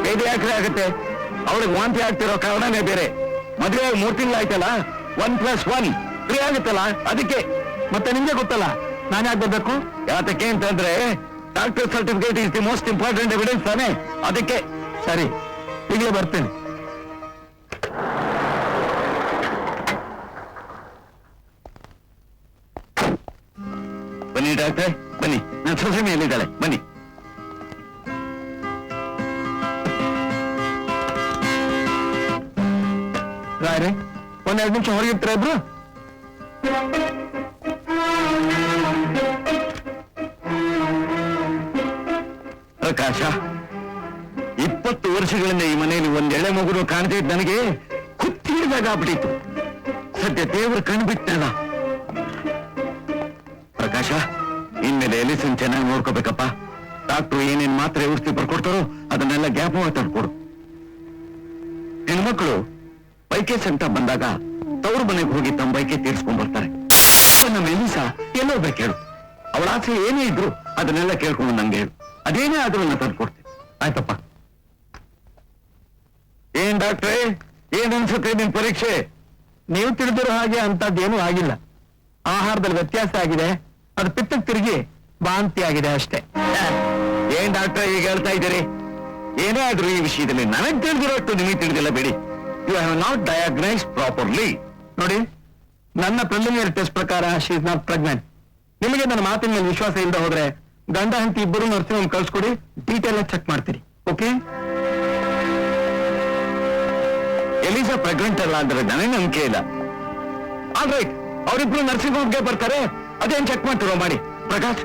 [SPEAKER 4] ಬೇದಿ ಯಾಕ್ರೆ ಆಗುತ್ತೆ? ಅವಳಿಗೆ ವಾಂತಿ ಆಗ್ತಿರೋ ಕಾರಣನೇ ಬೇರೆ. ಮದುವೆ 3 ತಿಂಗಳಾಯ್ತಲ್ಲ, 1+1 3 ಆಗುತ್ತಲ್ಲ, ಅದಕ್ಕೆ.
[SPEAKER 3] ಮತ್ತೆ ನಿಮ್ಗೆ ಗೊತ್ತಲ್ಲ, ನಾನು ಯಾಕೆ ಬರ್ಬೇಕು?
[SPEAKER 4] ಯಾತಕ್ಕೆ ಅಂತಂದ್ರೆ doctor certificate is the most important evidence ತಾನೆ, ಅದಕ್ಕೆ.
[SPEAKER 3] ಸರಿ, ಈಗಲೇ ಬರ್ತೇನೆ.
[SPEAKER 4] ಬನ್ನಿ ಡಾಕ್ಟರ್, ಬನ್ನಿ. ನನ್ನ ಸೊಸೆ ಮೇಲಿದ್ದಾಳೆ, ಬನ್ನಿ.
[SPEAKER 3] ರಾಯ್ರೆ, 1-2 ನಿಮಿಷ ಹೊರಗಿರ್ತೀರಾ ಇಬ್ರು?
[SPEAKER 4] ಪ್ರಕಾಶ, 20 ವರ್ಷಗಳಿಂದ ಈ ಮನೆಯಲ್ಲಿ ಒಂದ್ ಎಳೆ ಮಗುನು ಕಾಣದೇ ಇದ್ದ ನನಗೆ ಕುತ್ತಿ ಹಿಡಿದಾಗ ಆಗ್ಬಿಟ್ಟಿತ್ತು. ಸದ್ಯ ದೇವರು ಕಣ್ಬಿಟ್ಟಲ್ಲ. ಪ್ರಕಾಶ, ಇನ್ಮೇಲೆ ಎಲಿಸನ್ ಚೆನ್ನಾಗಿ ನೋಡ್ಕೋಬೇಕಪ್ಪ. ಡಾಕ್ಟ್ರು ಏನೇನ್ ಮಾತ್ರೆ ಔಷಧಿ ಬರ್ಕೊಡ್ತಾರೋ ಅದನ್ನೆಲ್ಲ ಗ್ಯಾಪ್ ತಂದ್ಕೊಡು. ಹೆಣ್ಮಕ್ಳು ಬೈಕೇಸ್ ಅಂತ ಬಂದಾಗ ತವ್ರ ಮನೆಗೆ ಹೋಗಿ ತಮ್ಮ ಬೈಕೆ ತೀರ್ಸ್ಕೊಂಡ್ ಬರ್ತಾರೆ. ನಮ್ಮ ಎಲಿಸ ಎಲ್ಲೋಗ್ಬೇಕು ಹೇಳು? ಅವಳ ಆಸೆ ಏನೇ ಇದ್ರು ಅದನ್ನೆಲ್ಲ ಕೇಳ್ಕೊಂಡು ನಂಗೆ ಹೇಳು. ಅದೇನೇ ಆದ್ರೂ ನಾನು ತಂದು ಕೊಡ್ತೀನಿ.
[SPEAKER 3] ಆಯ್ತಪ್ಪ.
[SPEAKER 4] ಏನ್ ಡಾಕ್ಟ್ರೇ, ಏನ್ ಅನ್ಸುತ್ತೆ ನಿನ್ ಪರೀಕ್ಷೆ?
[SPEAKER 3] ನೀವು ತಿಳಿದಿರೋ ಹಾಗೆ ಅಂತದ್ದೇನೂ ಆಗಿಲ್ಲ. ಆಹಾರದಲ್ಲಿ ವ್ಯತ್ಯಾಸ ಆಗಿದೆ, ಅದು ಪಿತ್ತಕ್ಕೆ ತಿರುಗಿ ವಾಂತಿ ಆಗಿದೆ ಅಷ್ಟೇ.
[SPEAKER 4] ಏನ್ ಡಾಕ್ಟ್ರೆ ಈಗ ಹೇಳ್ತಾ ಇದ್ದೀರಿ? ಏನೇ ಆದ್ರೂ ಈ ವಿಷಯದಲ್ಲಿ ನನಗೆ ತಿಳಿದಿರೋಷ್ಟು ನಿಮಗೆ ತಿಳಿದಿಲ್ಲ ಬಿಡಿ. You have not diagnose properly.
[SPEAKER 3] ನೋಡಿ, ನನ್ನ ಪ್ರಿಲಿಮಿನರಿ ಟೆಸ್ಟ್ ಪ್ರಕಾರ ಶಿ ಇಸ್ ನಾಟ್ ಪ್ರೆಗ್ನೆಂಟ್. ನಿಮಗೆ ನನ್ನ ಮಾತಿನ ಮೇಲೆ ವಿಶ್ವಾಸ ಇಲ್ಲದೆ ಹೋದ್ರೆ ಗಂಡ ಹೆಂಡತಿ ಇಬ್ಬರು ನರ್ಸಿಂಗ್ ಹೋಮ್ ಕಳ್ಸ್ಕೊಡಿ, ಡೀಟೇಲ್ ಆಗಿ ಚೆಕ್ ಮಾಡ್ತೀರಿ. ಓಕೆ?
[SPEAKER 4] ಎಲಿಸಾ ಪ್ರೆಗ್ನೆಂಟ್ ಅಲ್ಲ ಅಂದ್ರೆ ನನಗೆ ನಂಬಿಕೆ ಇಲ್ಲ. ಆಲ್ ರೈಟ್, ಅವರಿಬ್ರು ನರ್ಸಿಂಗ್ ಹೋಮ್ಗೆ ಬರ್ತಾರೆ, ಅದೇನ್ ಚೆಕ್ ಮಾಡ್ತಿರೋ ಮಾಡಿ. ಪ್ರಕಾಶ್,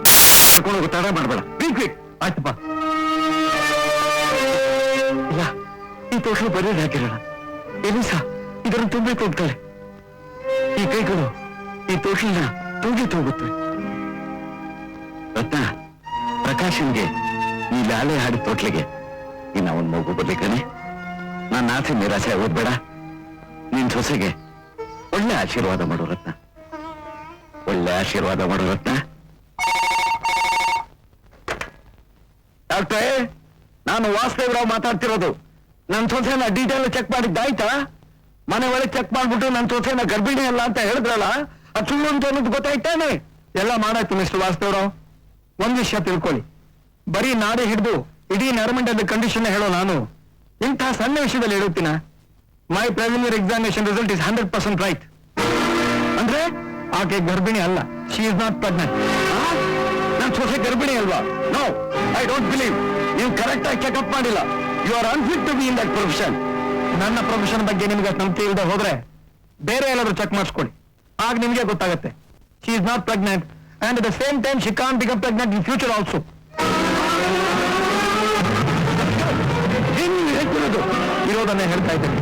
[SPEAKER 4] ಕರ್ಕೊಂಡು ಹೋಗೋ ತಡ ಮಾಡಬೇಡ. ಕ್ವಿಕ್.
[SPEAKER 3] ಆಯ್ತಪ್ಪ.
[SPEAKER 4] ಇಲ್ಲ, ಈ ತೋಷಲು ಬರೆಯೋದು ಹಾಕಿರೋಣ. ಎಲಿಸಾ ಇದನ್ನು ತುಂಬಿ ಹೋಗ್ತಾಳೆ. ಈ ಕೈಗಳು ಈ ತೋಷಲ್ನ ತೂಗಿ ಹೋಗುತ್ತೆ. ರತ್ನ, ಪ್ರಕಾಶನ್ಗೆ ಈ ಲಾಲೆ ಹಾಡಿ ತೋಟ್ಲಿಗೆ ಇನ್ನ ಒಂದ್ ಮಗು ಬರ್ಲಿಕ್ಕನೆ. ನನ್ನ ಆಸೆ ನಿರಾಸೆ ಓದ್ಬೇಡ. ನಿನ್ ಸೊಸೆಗೆ ಒಳ್ಳೆ ಆಶೀರ್ವಾದ ಮಾಡು ರತ್ನ, ಒಳ್ಳೆ ಆಶೀರ್ವಾದ ಮಾಡು ರತ್ನ. ಡಾಕ್ಟ್ರೇ, ನಾನು ವಾಸುದೇವರಾವ್ ಮಾತಾಡ್ತಿರೋದು. ನನ್ನ ಸೊಸೆನ ಡೀಟೇಲ್ ಚೆಕ್ ಮಾಡಿದ್ದಾಯ್ತಾ? ಮನೆ ಒಳಗೆ ಚೆಕ್ ಮಾಡ್ಬಿಟ್ಟು ನನ್ನ ಸೊಸೆನ ಗರ್ಭಿಣಿ ಅಲ್ಲ ಅಂತ ಹೇಳಿದ್ರಲ್ಲ, ಅದು ಸುಳ್ಳು ಅಂತ ಅನ್ನೋದು ಗೊತ್ತಾಯ್ತಾನೆ?
[SPEAKER 3] ಎಲ್ಲ ಮಾಡಾಯ್ತು ಮಿಸ್ಟರ್ ವಾಸುದೇವರಾವ್. ಒಂದ್ ವಿಷಯ ತಿಳ್ಕೊಳ್ಳಿ, ಬರೀ ನಾಡಿ ಹಿಡಿದು ಇಡೀ ನರಮಂಡಲದ ಕಂಡೀಷನ್ ಹೇಳೋ ನಾನು ಇಂಥ ಸಣ್ಣ ವಿಷಯದಲ್ಲಿ ಹೇಳುತ್ತೀನ? My preliminary examination result is 100% right. ಅಂದ್ರೆ ಆಕೆ ಗರ್ಭಿಣಿ ಅಲ್ಲ, ಶಿ ಇಸ್ ನಾಟ್ ಪ್ರೆಗ್ನೆಂಟ್.
[SPEAKER 4] ನನ್ನ ಸೊಸೆ ಗರ್ಭಿಣಿ ಅಲ್ವಾ? No, I don't believe. ನೀವು ಕರೆಕ್ಟ್ ಆಗಿ ಚೆಕ್ಅಪ್ ಮಾಡಿಲ್ಲ. You are unfit to be in that profession.
[SPEAKER 3] ನನ್ನ ಪ್ರೊಫೆಷನ್ ಬಗ್ಗೆ ನಿಮ್ಗೆ ನಂಬಿಕೆ ಇಲ್ಲದೆ ಹೋದ್ರೆ ಬೇರೆ ಎಲ್ಲಾದ್ರೂ ಚೆಕ್ ಮಾಡಿಸ್ಕೊಳ್ಳಿ, ಆಗ ನಿಮ್ಗೆ ಗೊತ್ತಾಗುತ್ತೆ. She is not pregnant and at the same time she can't become pregnant in future also. ಇರೋದನ್ನೇ ಹೇಳ್ತಾ ಇದ್ದೇನೆ.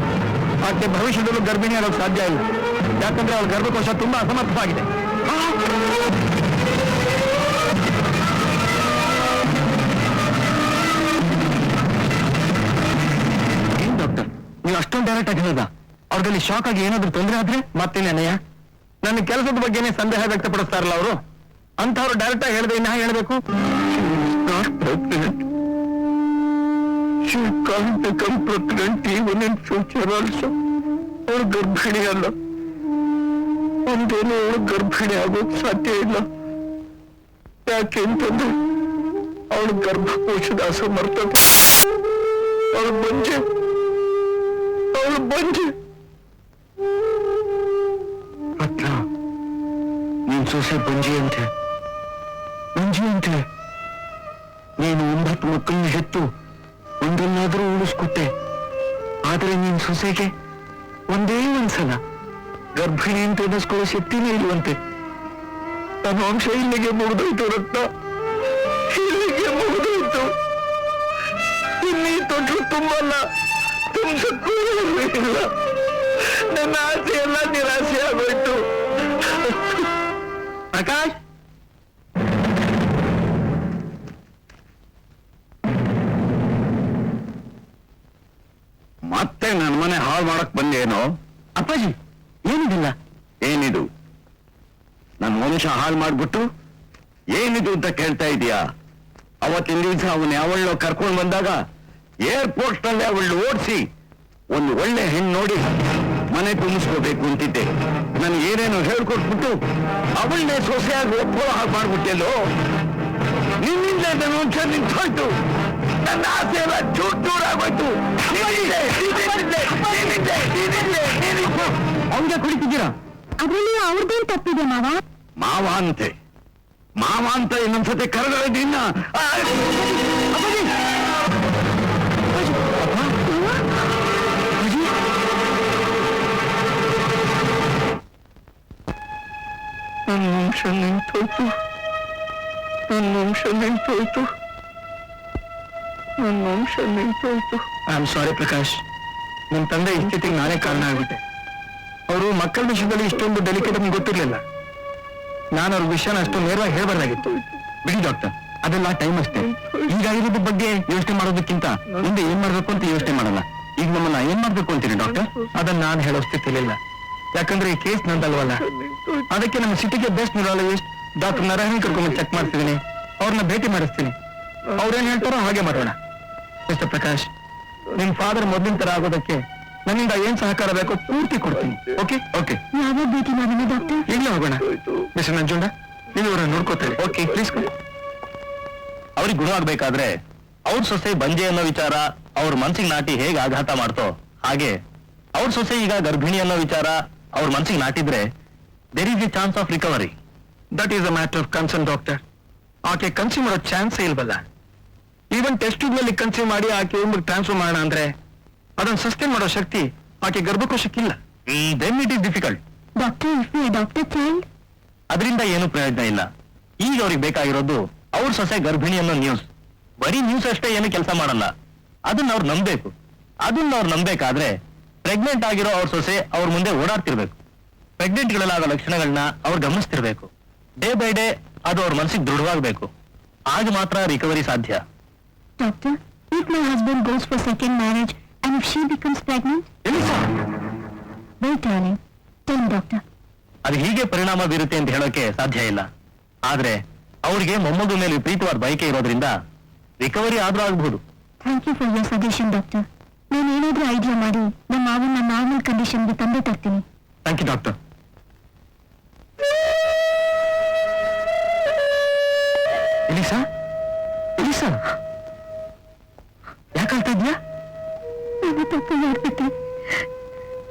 [SPEAKER 3] ಆಕೆ ಭವಿಷ್ಯದಲ್ಲೂ ಗರ್ಭಿಣಿ ಆಗೋಕೆ ಸಾಧ್ಯ ಇಲ್ಲ, ಯಾಕಂದ್ರೆ ಅವಳ ಗರ್ಭಕೋಶ ತುಂಬಾ ಅಸಮರ್ಥವಾಗಿದೆ.
[SPEAKER 4] ಏನ್ ಡಾಕ್ಟರ್, ನೀವು ಅಷ್ಟೊಂದು ಡೈರೆಕ್ಟ್ ಆಗಿ ಹೇಳೋದ?
[SPEAKER 3] ಅವ್ರಲ್ಲಿ ಶಾಕ್ ಆಗಿ ಏನಾದ್ರೂ ತೊಂದರೆ ಆದ್ರೆ ಮತ್ತೇನಯ್ಯ? ನನ್ನ ಕೆಲಸದ ಬಗ್ಗೆನೇ ಸಂದೇಹ ವ್ಯಕ್ತಪಡಿಸ್ತಾ ಇರಲ್ಲ ಅವರು. ಅಂತವ್ರು ಡೈರೆಕ್ಟ್ ಆಗಿ ಹೇಳಿದ್ರೆ ಇನ್ನ ಹೇಳ್ಬೇಕು.
[SPEAKER 4] She can't become pregnant even in future also. ಅವಳು ಗರ್ಭಿಣಿ ಅಲ್ಲ. ಒಂದೇನು ಅವಳು ಗರ್ಭಿಣಿ ಆಗೋಕ್ ಸಾಧ್ಯ ಇಲ್ಲ. ಯಾಕೆ ಅಂತಂದ್ರೆ ಅವಳು ಗರ್ಭಕೋಶದ ಅಸಮರ್ಥತೆ. ಅವಳು ಬಂಜೆ. ರತ್ನ, ನೀನ್ ಸೊಸೆ ಬಂಜಿ ಅಂತೆ. ನೀನು 9 ಮಕ್ಕಳನ್ನ ಹೆತ್ತು ಒಂದನ್ನಾದ್ರೂ ಉಳಿಸ್ಕೊಟ್ಟೆ. ಆದ್ರೆ ನಿನ್ ಸೊಸೆಗೆ ಒಂದೇ ಒಂದ್ಸಲ ಗರ್ಭಿಣಿ ಅಂತ ಎನಿಸ್ಕೊಳ್ಳೋ ಶಕ್ತಿನೇ ಇಲ್ವಂತೆ. ನನ್ನ ವಂಶ ಇಲ್ಲಿಗೆ ಮುಗಿದೋಯ್ತು ರತ್ನ, ಇಲ್ಲಿಗೆ ಮುಗಿದೋಯ್ತು. ಇಲ್ಲಿ ತೊಟ್ಲು ತುಂಬಲ್ಲ, ತುಂಬಸಕ್ಕೂ ಇಲ್ಲ. ನನ್ನ ಆಸೆ ಎಲ್ಲ ನಿರಾಸೆ ಆಗೋಯ್ತು.
[SPEAKER 3] ಪ್ರಕಾಶ್,
[SPEAKER 4] ಮತ್ತೆ ನನ್ನ ಮನೆ ಹಾಳು ಮಾಡಕ್ ಬಂದೇನೋ?
[SPEAKER 3] ಅಪ್ಪಾಜಿ ಏನಿದಿಲ್ಲ.
[SPEAKER 4] ಏನಿದು? ನನ್ನ ವಂಶ ಹಾಳು ಮಾಡ್ಬಿಟ್ಟು ಏನಿದು ಅಂತ ಕೇಳ್ತಾ ಇದೀಯಾ? ಅವತ್ತಿನ ದಿವಸ ಅವನು ಯಾವಳ್ಳೋ ಕರ್ಕೊಂಡು ಬಂದಾಗ ಏರ್ಪೋರ್ಟ್ ನಲ್ಲಿ ಅವಳು ಓಡಿಸಿ ಒಂದು ಒಳ್ಳೆ ಹೆಣ್ಣು ನೋಡಿ ಮನೆ ತುಂಬಿಸ್ಕೋಬೇಕು ಅಂತಿದ್ದೆ. ನನಗೆ ಏನೇನೋ ಹೇಳ್ಕೊಟ್ಬಿಟ್ಟು ಅವಳನ್ನೇ ಸೊಸೆಯಾಗಿ ಒಪ್ಕೊಳ್ಳೋ ಹಾಗೆ ಮಾಡ್ಬಿಟ್ಟೆಲ್ಲೋ. ನಿನ್ನಿಂದ ನನ್ನ ವಂಶ ನಿಂತೋಯ್ತು. ನನ್ನ ಆಸೆ ಎಲ್ಲ ಚೂರಾಗೋಯ್ತು.
[SPEAKER 3] ಅವನಿಗೆ ಕುಡಿತಿದ್ದೀರಾ?
[SPEAKER 2] ಅದ್ರಲ್ಲಿ ಅವ್ರದ್ದೇನ್ ತಪ್ಪಿದೆ ಮಾವ?
[SPEAKER 4] ಮಾವ ಅಂತ ಇನ್ನೊಂದ್ಸತಿ ಕರೆದ್ರೆ ನಿನ್ನ ನನ್ನ ವಂಶ ನಿಂತೋಯ್ತು.
[SPEAKER 3] ಐ ಆಮ್ ಸಾರಿ ಪ್ರಕಾಶ್, ನಿಮ್ ತಂದೆ ಈ ಸ್ಥಿತಿಗೆ ನಾನೇ ಕಾರಣ ಆಗ್ಬಿಟ್ಟೆ. ಅವರು ಮಕ್ಕಳ ವಿಷಯದಲ್ಲಿ ಇಷ್ಟೊಂದು ಡೆಲಿಕೇಟ್ ಅಂತ ಗೊತ್ತಿರ್ಲಿಲ್ಲ. ನಾನು ಅವ್ರ ವಿಷಯನ ಅಷ್ಟು ನೇರವಾಗಿ ಹೇಳ್ಬಾರ್ದಾಗಿತ್ತು.
[SPEAKER 4] ಬಿಡಿ ಡಾಕ್ಟರ್,
[SPEAKER 3] ಅದೆಲ್ಲ ಟೈಮ್ ಅಷ್ಟೇ. ಈಗ ಇರೋದ್ರ ಬಗ್ಗೆ ಯೋಚನೆ ಮಾಡೋದಕ್ಕಿಂತ ಮುಂದೆ ಏನ್ ಮಾಡ್ಬೇಕು ಅಂತ ಯೋಚನೆ ಮಾಡಲ್ಲ. ಈಗ ನಮ್ಮನ್ನ ಏನ್ ಮಾಡ್ಬೇಕು ಅಂತೀನಿ ಡಾಕ್ಟರ್? ಅದನ್ನ ನಾನು ಹೇಳೋ ಸ್ಥಿತಿಲಿಲ್ಲ, ಯಾಕಂದ್ರೆ ಈ ಕೇಸ್ ನಂದಲ್ವಲ್ಲ. ಅದಕ್ಕೆ ನಮ್ಮ ಸಿಟಿಗೆ ಬೆಸ್ಟ್ ನ್ಯೂರಾಲಜಿಸ್ಟ್ ಡಾಕ್ಟರ್ ನಾರಾಯಣ್ ಕರ್ಕೊಂಡು ಚೆಕ್ ಮಾಡ್ತಿದ್ದೀನಿ, ಅವ್ರನ್ನ ಭೇಟಿ ಮಾಡಿಸ್ತೀನಿ. ಅವ್ರೇನ್ ಹೇಳ್ತಾರೋ ಹಾಗೆ ಮಾಡೋಣ. ಮಿಸ್ಟರ್ ಪ್ರಕಾಶ್, ನಿಮ್ ಫಾದರ್ ಮೊದಲಿನ ತರ ಆಗೋದಕ್ಕೆ ನನ್ನಿಂದ ಏನ್ ಸಹಕಾರ ಬೇಕೋ ಪೂರ್ತಿ ಕೊಡ್ತೀನಿ. ಓಕೆ ಓಕೆ,
[SPEAKER 2] ಯಾವಾಗ ಭೇಟಿ ಮಾಡೋಣ ಡಾಕ್ಟರ್?
[SPEAKER 3] ಈಗಲೇ ಹೋಗೋಣ. ಮಿಸ್ಟರ್ ನಂಜುಂಡ, ನೀವು ಇವ್ರನ್ನ ನೋಡ್ಕೋತೀರಿ. Okay please.
[SPEAKER 1] ಅವ್ರಿಗೆ ಗುಣ ಆಗ್ಬೇಕಾದ್ರೆ ಅವ್ರ ಸೊಸೆ ಬಂಜೆ ಅನ್ನೋ ವಿಚಾರ ಅವ್ರ ಮನ್ಸಿಗೆ ನಾಟಿ ಹೇಗೆ ಆಘಾತ ಮಾಡ್ತೋ ಹಾಗೆ ಅವ್ರ ಸೊಸೆ ಈಗ ಗರ್ಭಿಣಿ ಅನ್ನೋ ವಿಚಾರ ಅವ್ರ ಮನ್ಸಿಗೆ ನಾಟಿದ್ರೆ there is a chance of recovery.
[SPEAKER 3] That is a matter of concern doctor. ಆಕೆ ಕನ್ಸ್ಯೂಮ್ ಮಾಡೋ ಚಾನ್ಸೇ ಇಲ್ವಲ್ಲ. ಈವನ್ ಟೆಸ್ಟ್ ನಲ್ಲಿ ಕನ್ಸ್ಯೂಮ್ ಮಾಡಿ ಆಕೆ ಒಮ್ಮಿಗೆ ಟ್ರಾನ್ಸ್ಫರ್ ಮಾಡೋಣ ಅಂದ್ರೆ ಅದನ್ನ ಸಸ್ಟೈನ್ ಮಾಡೋ ಶಕ್ತಿ ಆಕೆ ಗರ್ಭಕೋಶಕ್ಕಿಲ್ಲ.
[SPEAKER 1] Then it is difficult.
[SPEAKER 2] Doctor, if you doctor child,
[SPEAKER 1] ಅದರಿಂದ ಏನು ಪ್ರಯೋಜನ ಇಲ್ಲ. ಈಗ ಅವ್ರಿಗೆ ಬೇಕಾಗಿರೋದು ಅವ್ರ ಸೊಸೆ ಗರ್ಭಿಣಿ ಅನ್ನೋ ನ್ಯೂಸ್. ಬರೀ ನ್ಯೂಸ್ ಅಷ್ಟೇ ಏನು ಕೆಲಸ ಮಾಡಲ್ಲ, ಅದನ್ನ ಅವ್ರು ನಂಬಬೇಕು. ಅದನ್ನ ಅವ್ರು ನಂಬೇಕಾದ್ರೆ ಪ್ರೆಗ್ನೆಂಟ್ ಆಗಿರೋ ಅವ್ರ ಸೊಸೆ ಅವ್ರ ಮುಂದೆ ಓಡಾಡ್ತಿರ್ಬೇಕು. ಪ್ರೆಗ್ನೆಂಟ್ಗಳಲ್ಲಾಗೋ ಲಕ್ಷಣಗಳನ್ನ ಅವ್ರು ಗಮನಿಸ್ತಿರ್ಬೇಕು. ಡೇ ಬೈ ಡೇ ಅದು ಅವ್ರ ಮನಸ್ಸಿಗೆ ದೃಢವಾಗಬೇಕು. ಆಗ ಮಾತ್ರ ರಿಕವರಿ ಸಾಧ್ಯ.
[SPEAKER 2] Doctor, if my husband goes for second marriage and if she becomes pregnant? Very darling. Tell me, doctor.
[SPEAKER 1] ಅದು ಹೀಗೆ ಪರಿಣಾಮ ಬೀರುತ್ತೆ ಅಂತ ಹೇಳೋಕೆ ಸಾಧ್ಯ ಇಲ್ಲ. ಆದ್ರೆ ಅವ್ರಿಗೆ ಮೊಮ್ಮಗು ಮೇಲೆ ವಿಪರೀತವಾದ ಬಯಕೆ ಇರೋದ್ರಿಂದ ರಿಕವರಿ ಆದ್ರೂ ಆಗಬಹುದು.
[SPEAKER 2] Thank you for your suggestion, doctor. ನಾನು ಏನಾದ್ರೂ ಐಡಿಯಾ ಮಾಡಿ ನಮ್ಮ ಮಾವನ್ನ ನಾರ್ಮಲ್ ಕಂಡೀಷನ್ಗೆ ತಂದೆ ತರ್ತೀನಿ.
[SPEAKER 3] Thank you doctor. Elisa, Elisa, ಯಾಕೆ ಅಳ್ತಾ ಇದ್ಯಾ?
[SPEAKER 2] ನಾನು ತಪ್ಪು ಮಾಡ್ಬಿಟ್ಟೆ.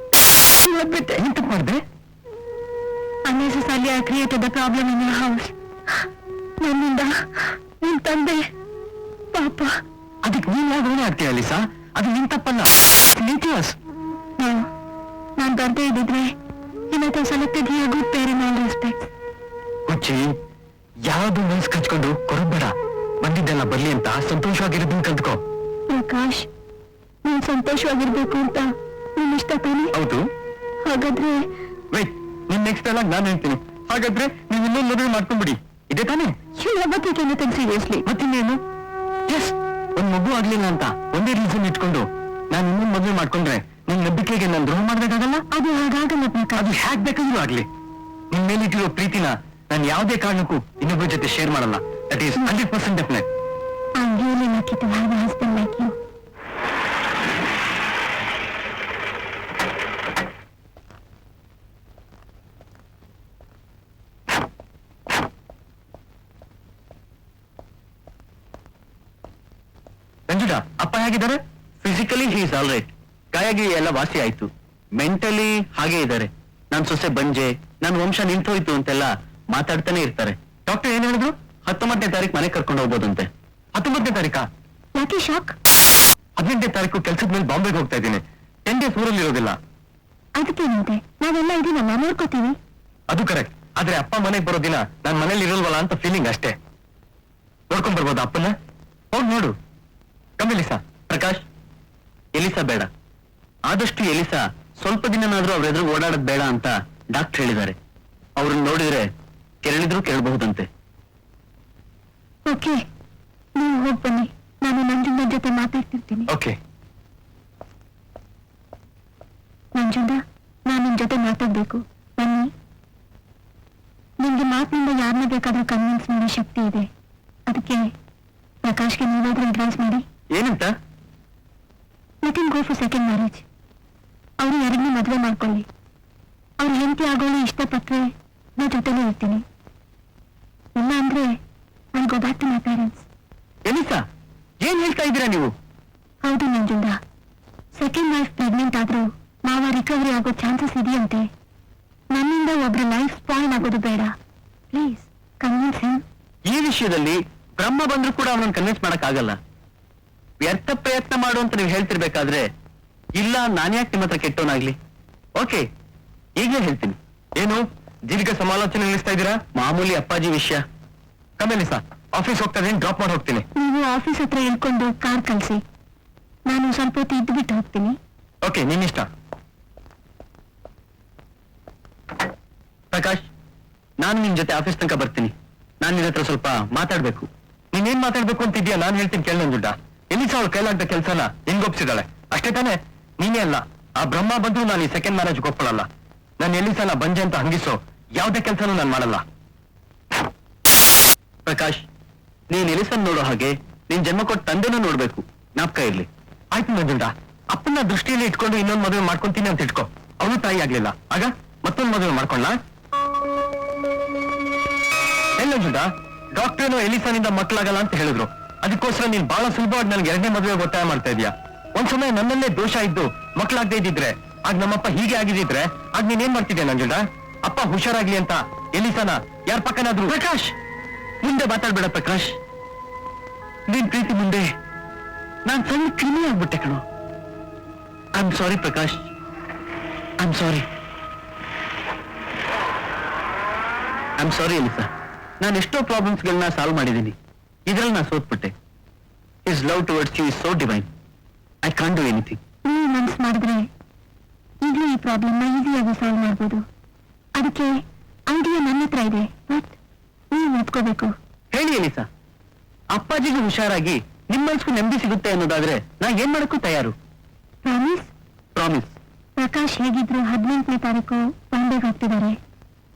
[SPEAKER 3] ಏನ್ ತಪ್ಪು ಮಾಡಿದೆ?
[SPEAKER 2] Unnecessarily I created a problem in your house. ನನ್ನಿಂದ ನಿನ್ ತಂದೆ ಪಾಪ.
[SPEAKER 3] ಅದಕ್ಕೆ ನೀನ್ ಯಾಕೆ ಗುಣ ಆಗ್ತೀಯ ಅಲಿಸಾ? ಅದು ನಿನ್ ತಪ್ಪಲ್ಲ.
[SPEAKER 2] ನಾನ್ ಬರ್ದೇ ಇದ್ದಿದ್ರೆ ಇವತ್ತು selected here good pair in all respect.
[SPEAKER 3] ಹುಚ್ಚಿ, ಯಾವ್ದು ಮನ್ಸ್ ಕಚ್ಕೊಂಡು ಕೊರಬೇಡ. ಬಂದಿದ್ದೆಲ್ಲ ಬರ್ಲಿ ಅಂತ ಸಂತೋಷವಾಗಿರೋದನ್ನ ಕಲ್ತ್ಕೋ.
[SPEAKER 2] ಪ್ರಕಾಶ್, ನೀನ್ ಸಂತೋಷವಾಗಿರ್ಬೇಕು ಅಂತ ನಿನ್ ಇಷ್ಟ ತಾನೆ?
[SPEAKER 3] ಹೌದು.
[SPEAKER 2] ಹಾಗಾದ್ರೆ
[SPEAKER 3] ವೇಟ್, ನಿನ್ ನೆಕ್ಸ್ಟ್ ಡೈಲಾಗ್ ನಾನು ಹೇಳ್ತೀನಿ. ಹಾಗಾದ್ರೆ ನೀವು ಇನ್ನೊಂದು ಮದುವೆ ಮಾಡ್ಕೊಂಡ್ಬಿಡಿ. ಇದೇ ತಾನೇ?
[SPEAKER 2] you never take anything seriously.
[SPEAKER 3] ಮತ್ತಿನ್ನೇನು? ಎಸ್, ಒಂದ್ ಮಗು ಆಗ್ಲಿಲ್ಲ ಅಂತ ಒಂದೇ ರೀಸನ್ ಇಟ್ಕೊಂಡು ನಾನು ಇನ್ನೊಂದು ಮದುವೆ ಮಾಡ್ಕೊಂಡ್ರೆ ನಿನ್ ನಂಬಿಕೆಗೆ ನಾನು ದ್ರೋಹ ಮಾಡ್ಬೇಕಾಗಲ್ಲ.
[SPEAKER 2] ಅದು ಹಾಗಾಗಲ್ಲ ಪ್ರಕಾಶ್.
[SPEAKER 3] ಅದು ಹ್ಯಾಕ್ ಬೇಕಾದ್ರೂ ಆಗ್ಲಿ, ನಿನ್ ಮೇಲಿಟ್ಟಿರೋ ಪ್ರೀತಿನ ನಾನು ಯಾವುದೇ ಕಾರಣಕ್ಕೂ ಇನ್ನೊಬ್ಬರ ಜೊತೆ ಶೇರ್ ಮಾಡಲ್ಲ. That is 100% definite.
[SPEAKER 2] I'm really lucky to have a husband like you.
[SPEAKER 3] Ranjitha, ಅಪ್ಪ ಹೇಗಿದ್ದಾರೆ?
[SPEAKER 1] Physically he is all right. ಗಾಯಗಿ ಎಲ್ಲ ವಾಸಿ ಆಯ್ತು. ಮೆಂಟಲಿ ಹಾಗೆ ಇದ್ದಾರೆ. ನನ್ ಸೊಸೆ ಬಂಜೆ, ನನ್ ವಂಶ ನಿಂತೋಯ್ತು ಅಂತೆಲ್ಲ ಮಾತಾಡ್ತಾನೆ ಇರ್ತಾರೆ.
[SPEAKER 3] ಡಾಕ್ಟರ್ ಏನ್ ಹೇಳಿದ್ರು?
[SPEAKER 1] 19ನೇ ತಾರೀಕು ಮನೆ ಕರ್ಕೊಂಡು ಹೋಗ್ಬೋದಂತೆ.
[SPEAKER 3] 19ನೇ ತಾರೀಕಾ?
[SPEAKER 2] ಯಾಕೆ ಶಾಕ್?
[SPEAKER 3] 18ನೇ ತಾರೀಕು ಕೆಲ್ಸದ ಮೇಲೆ ಬಾಂಬೆಗೆ ಹೋಗ್ತಾ ಇದ್ದೀನಿ. 10 ಡೇಸ್ ಊರಲ್ಲಿ ಇರೋದಿಲ್ಲ.
[SPEAKER 2] ಅದಕ್ಕೇನಂತೆ, ನಾವೆಲ್ಲ ಇದೀನಲ್ಲ, ನೋಡ್ಕೋತೀವಿ.
[SPEAKER 3] ಅದು ಕರೆಕ್ಟ್. ಆದ್ರೆ ಅಪ್ಪ ಮನೆಗೆ ಬರೋ ದಿನ ನಾನ್ ಮನೇಲಿ ಇರಲ್ವಲ್ಲ ಅಂತ ಫೀಲಿಂಗ್ ಅಷ್ಟೇ. ನೋಡ್ಕೊಂಡ್ ಬರ್ಬೋದಾ ಅಪ್ಪನ? ಹೋಗ್ ನೋಡು. ಕಮ್ಮಿಲಿಸಾ.
[SPEAKER 1] ಪ್ರಕಾಶ್, ಎಲಿಸಾ ಬೇಡ. ಆದಷ್ಟು ಎಲಿಸಾ ಸ್ವಲ್ಪ ದಿನನಾದ್ರೂ ಅವ್ರ ಎದುರು ಓಡಾಡೋದ್ ಬೇಡ ಅಂತ ಡಾಕ್ಟರ್ ಹೇಳಿದ್ದಾರೆ. ಅವ್ರನ್ನ ನೋಡಿದ್ರೆ ಕೆರಳಿದ್ರು ಕೇಳಬಹುದಂತೆ.
[SPEAKER 2] ಓಕೆ, ನೀವು ಹೋಗಿ ಬನ್ನಿ. ನಾನು ನಂಜುಂಡ ಜೊತೆ ಮಾತಾಡ್ತಿರ್ತೀನಿ.
[SPEAKER 3] ಓಕೆ.
[SPEAKER 2] ನಂಜುಂಡ, ನಾನು ನಿಮ್ ಜೊತೆ ಮಾತಾಡ್ಬೇಕು. ಬನ್ನಿ. ನಿಮ್ಗೆ ಮಾತಿನಿಂದ ಯಾರನ್ನ ಬೇಕಾದ್ರೂ ಕನ್ವಿನ್ಸ್ ಮಾಡೋ ಶಕ್ತಿ ಇದೆ. ಅದಕ್ಕೆ ಪ್ರಕಾಶ್ಗೆ ನೀವಾದ್ರೂ ಅಡ್ವೈಸ್ ಮಾಡಿ.
[SPEAKER 3] ಏನಂತ?
[SPEAKER 2] Let him go for second marriage. ಅವರು ಯಾರನ್ನೂ ಮದುವೆ ಮಾಡ್ಕೊಳ್ಳಿ. ಅವ್ರ ಹೆಂಡತಿ ಆಗೋಳು ಇಷ್ಟಪಟ್ರೆ ನಾ ಜೊತೆಲೇ ಇರ್ತೀನಿ. ಇಲ್ಲ ಅಂದ್ರೆ I go back to my parents.
[SPEAKER 3] Elisa, ಏನ್ ಹೇಳ್ತಾ ಇದ್ದೀರಾ ನೀವು?
[SPEAKER 2] ಹೌದು ನಂಜುಂಡ, ಸೆಕೆಂಡ್ ವೈಫ್ ಪ್ರೆಗ್ನೆಂಟ್ ಆದ್ರೂ ಮಾವ ರಿಕವರಿ ಆಗೋ ಚಾನ್ಸಸ್ ಇದೆಯಂತೆ. ನನ್ನಿಂದ ಒಬ್ರ ಲೈಫ್ ಸ್ಪಾಯ್ಲ್ ಆಗೋದು ಬೇಡ. Please convince him.
[SPEAKER 1] ಈ ವಿಷಯದಲ್ಲಿ ಬ್ರಹ್ಮ ಬಂದ್ರೂ ಕೂಡ ಅವನನ್ನು ಕನ್ವಿನ್ಸ್ ಮಾಡಕ್ ಆಗಲ್ಲ. ವ್ಯರ್ಥ ಪ್ರಯತ್ನ ಮಾಡು ಅಂತ ನೀವು ಹೇಳ್ತಿರ್ಬೇಕಾದ್ರೆ ಇಲ್ಲ ನಾನ್ಯಾಕೆ ನಿಮ್ಮ ಹತ್ರ ಕೆಟ್ಟವನಾಗ್ಲಿ. ಓಕೆ, ಈಗಲೇ ಹೇಳ್ತೀನಿ.
[SPEAKER 3] ಏನು ದೀರ್ಘ ಸಮಾಲೋಚನೆ ನಿಲ್ಲಿಸ್ತಾ ಇದ್ದೀರಾ?
[SPEAKER 1] ಮಾಮೂಲಿ ಅಪ್ಪಾಜಿ ವಿಷಯ.
[SPEAKER 3] ಕಮ್ಮಿಲಿಸಾ, ಆಫೀಸ್ ಹೋಗ್ತಾ ಇದೀನಿ, ಡ್ರಾಪ್ ಮಾಡಿ ಹೋಗ್ತೀನಿ.
[SPEAKER 2] ನೀವು ಆಫೀಸ್ ಹತ್ರ ಇಳ್ಕೊಂಡು ಕಾರ್ ಕಳಿಸಿ. ನಾನು ಸ್ವಲ್ಪ ಹೊತ್ತು ಇದ್ದು ಬಿಟ್ಟು ಹೋಗ್ತೀನಿ.
[SPEAKER 3] ಓಕೆ, ನಿನ್ನಿಷ್ಟ.
[SPEAKER 1] ಪ್ರಕಾಶ್, ನಾನು ನಿನ್ ಜೊತೆ ಆಫೀಸ್ ತನಕ ಬರ್ತೀನಿ. ನಾನು ನಿನ್ನ ಹತ್ರ ಸ್ವಲ್ಪ ಮಾತಾಡ್ಬೇಕು.
[SPEAKER 3] ನೀನೇನ್ ಮಾತಾಡ್ಬೇಕು ಅಂತಿದ್ಯಾ? ನಾನು ಹೇಳ್ತೀನಿ ಕೇಳ ನಂಜುಂಡ. ಎಲಿಸಾ ಅವ್ರ ಕೈಲಾಗ್ದ ಕೆಲ್ಸನ ನಿನ್ಗೊಪ್ಸಿದಾಳೆ ಅಷ್ಟೇ ತಾನೆ? ನೀನೇ ಅಲ್ಲ, ಆ ಬ್ರಹ್ಮ ಬಂದ್ರು ನಾನು ಈ ಸೆಕೆಂಡ್ ಮ್ಯಾರೇಜ್ ಒಪ್ಕೊಳ್ಳಲ್ಲ. ನಾನು ಎಲಿಸಾನ ಬಂಜೆ ಅಂತ ಹಂಗಿಸೋ ಯಾವ್ದೇ ಕೆಲ್ಸನೂ ನಾನು ಮಾಡಲ್ಲ.
[SPEAKER 1] ಪ್ರಕಾಶ್, ನೀನ್ ಎಲಿಸನ್ ನೋಡೋ ಹಾಗೆ ನೀನ್ ಜನ್ಮ ಕೊಟ್ಟ ತಂದೆನೂ ನೋಡ್ಬೇಕು. ಜ್ಞಾಪಕ ಇರ್ಲಿ.
[SPEAKER 3] ಆಯ್ತು ನಂಜುಂಡ, ಅಪ್ಪನ ದೃಷ್ಟಿಯಲ್ಲಿ ಇಟ್ಕೊಂಡು ಇನ್ನೊಂದು ಮದುವೆ ಮಾಡ್ಕೊಂತೀನಿ ಅಂತ ಇಟ್ಕೋ. ಅವಳು ತಾಯಿ ಆಗ್ಲಿಲ್ಲ, ಆಗ ಮತ್ತೊಂದು ಮದುವೆ ಮಾಡ್ಕೊಳ್ಳ. ನಂಜುಂಡ, ಡಾಕ್ಟ್ರೇನೋ ಎಲಿಸನಿಂದ ಮಕ್ಕಳಾಗಲ್ಲ ಅಂತ ಹೇಳಿದ್ರು. ಅದಕ್ಕೋಸ್ಕರ ನೀನ್ ಬಹಳ ಸುಲಭವಾಗಿ ನನ್ಗೆ ಎರಡನೇ ಮದುವೆ ಒತ್ತಾಯ ಮಾಡ್ತಾ ಇದೀಯಾ. ಒಂದ್ ಸಮಯ ನನ್ನಲ್ಲೇ ದೋಷ ಇದ್ದು ಮಕ್ಕಳಾಗದೇ ಇದ್ದಿದ್ರೆ, ಆಗ ನಮ್ಮಪ್ಪ ಹೀಗೆ ಆಗಿದ್ದಿದ್ರೆ, ಆಗ ನೀನೇನ್ ಮಾಡ್ತಿದ್ಯಾ ನಂಜುಂಡ? ಅಪ್ಪ ಹುಷಾರಾಗ್ಲಿ ಅಂತ ಎಲಿಸನ ಯಾರ ಪಕ್ಕನಾದ್ರು.
[SPEAKER 1] ಪ್ರಕಾಶ್, ಮುಂದೆ ಮಾತಾಡ್ಬೇಡ ಪ್ರಕಾಶ್. ನಿನ್ ಪ್ರೀತಿ ಮುಂದೆ ನಾನ್ ಸಣ್ಣ ಕ್ರಿಮಿ ಆಗ್ಬಿಟ್ಟೆ ಕಣೋ. I am sorry Prakash, I am sorry. I am sorry Elisa. ನಾನು ಎಷ್ಟೋ ಪ್ರಾಬ್ಲಮ್ಸ್ಗಳನ್ನ ಸಾಲ್ವ್ ಮಾಡಿದ್ದೀನಿ. ಇದ್ರಲ್ಲಿ ನಾ ಸೋತ್ಬಿಟ್ಟೆ. His love towards you is so divine. I can't do anything.
[SPEAKER 2] ನೀವು ಮನ್ಸು ಮಾಡಿದ್ರೆ ಈಗಲೂ ಈ ಪ್ರಾಬ್ಲಮ್ನ ಈಸಿಯಾಗಿ ಸಾಲ್ವ್ ಮಾಡ್ಬೋದು. ಅದಕ್ಕೆ ಐಡಿಯಾ ನನ್ನ ಹತ್ರ ಇದೆ, ಬಟ್ ನೀವು ಒಪ್ಕೋಬೇಕು.
[SPEAKER 1] ಹೇಳಿ ಎಲಿಸಾ, ಅಪ್ಪಾಜಿಗೂ ಹುಷಾರಾಗಿ ನಿಮ್ಮ ಮನ್ಸ್ಗೂ ನೆಮ್ಮದಿ ಸಿಗುತ್ತೆ ಅನ್ನೋದಾದ್ರೆ ನಾ ಏನ್ ಮಾಡಕ್ಕೂ ತಯಾರು.
[SPEAKER 2] ಪ್ರಾಮಿಸ್?
[SPEAKER 1] ಪ್ರಾಮಿಸ್.
[SPEAKER 2] ಪ್ರಕಾಶ್ ಹೇಗಿದ್ರು 18ನೇ ತಾರೀಕು ಬಾಂಬೆಗೆ ಹೋಗ್ತಿದ್ದಾರೆ.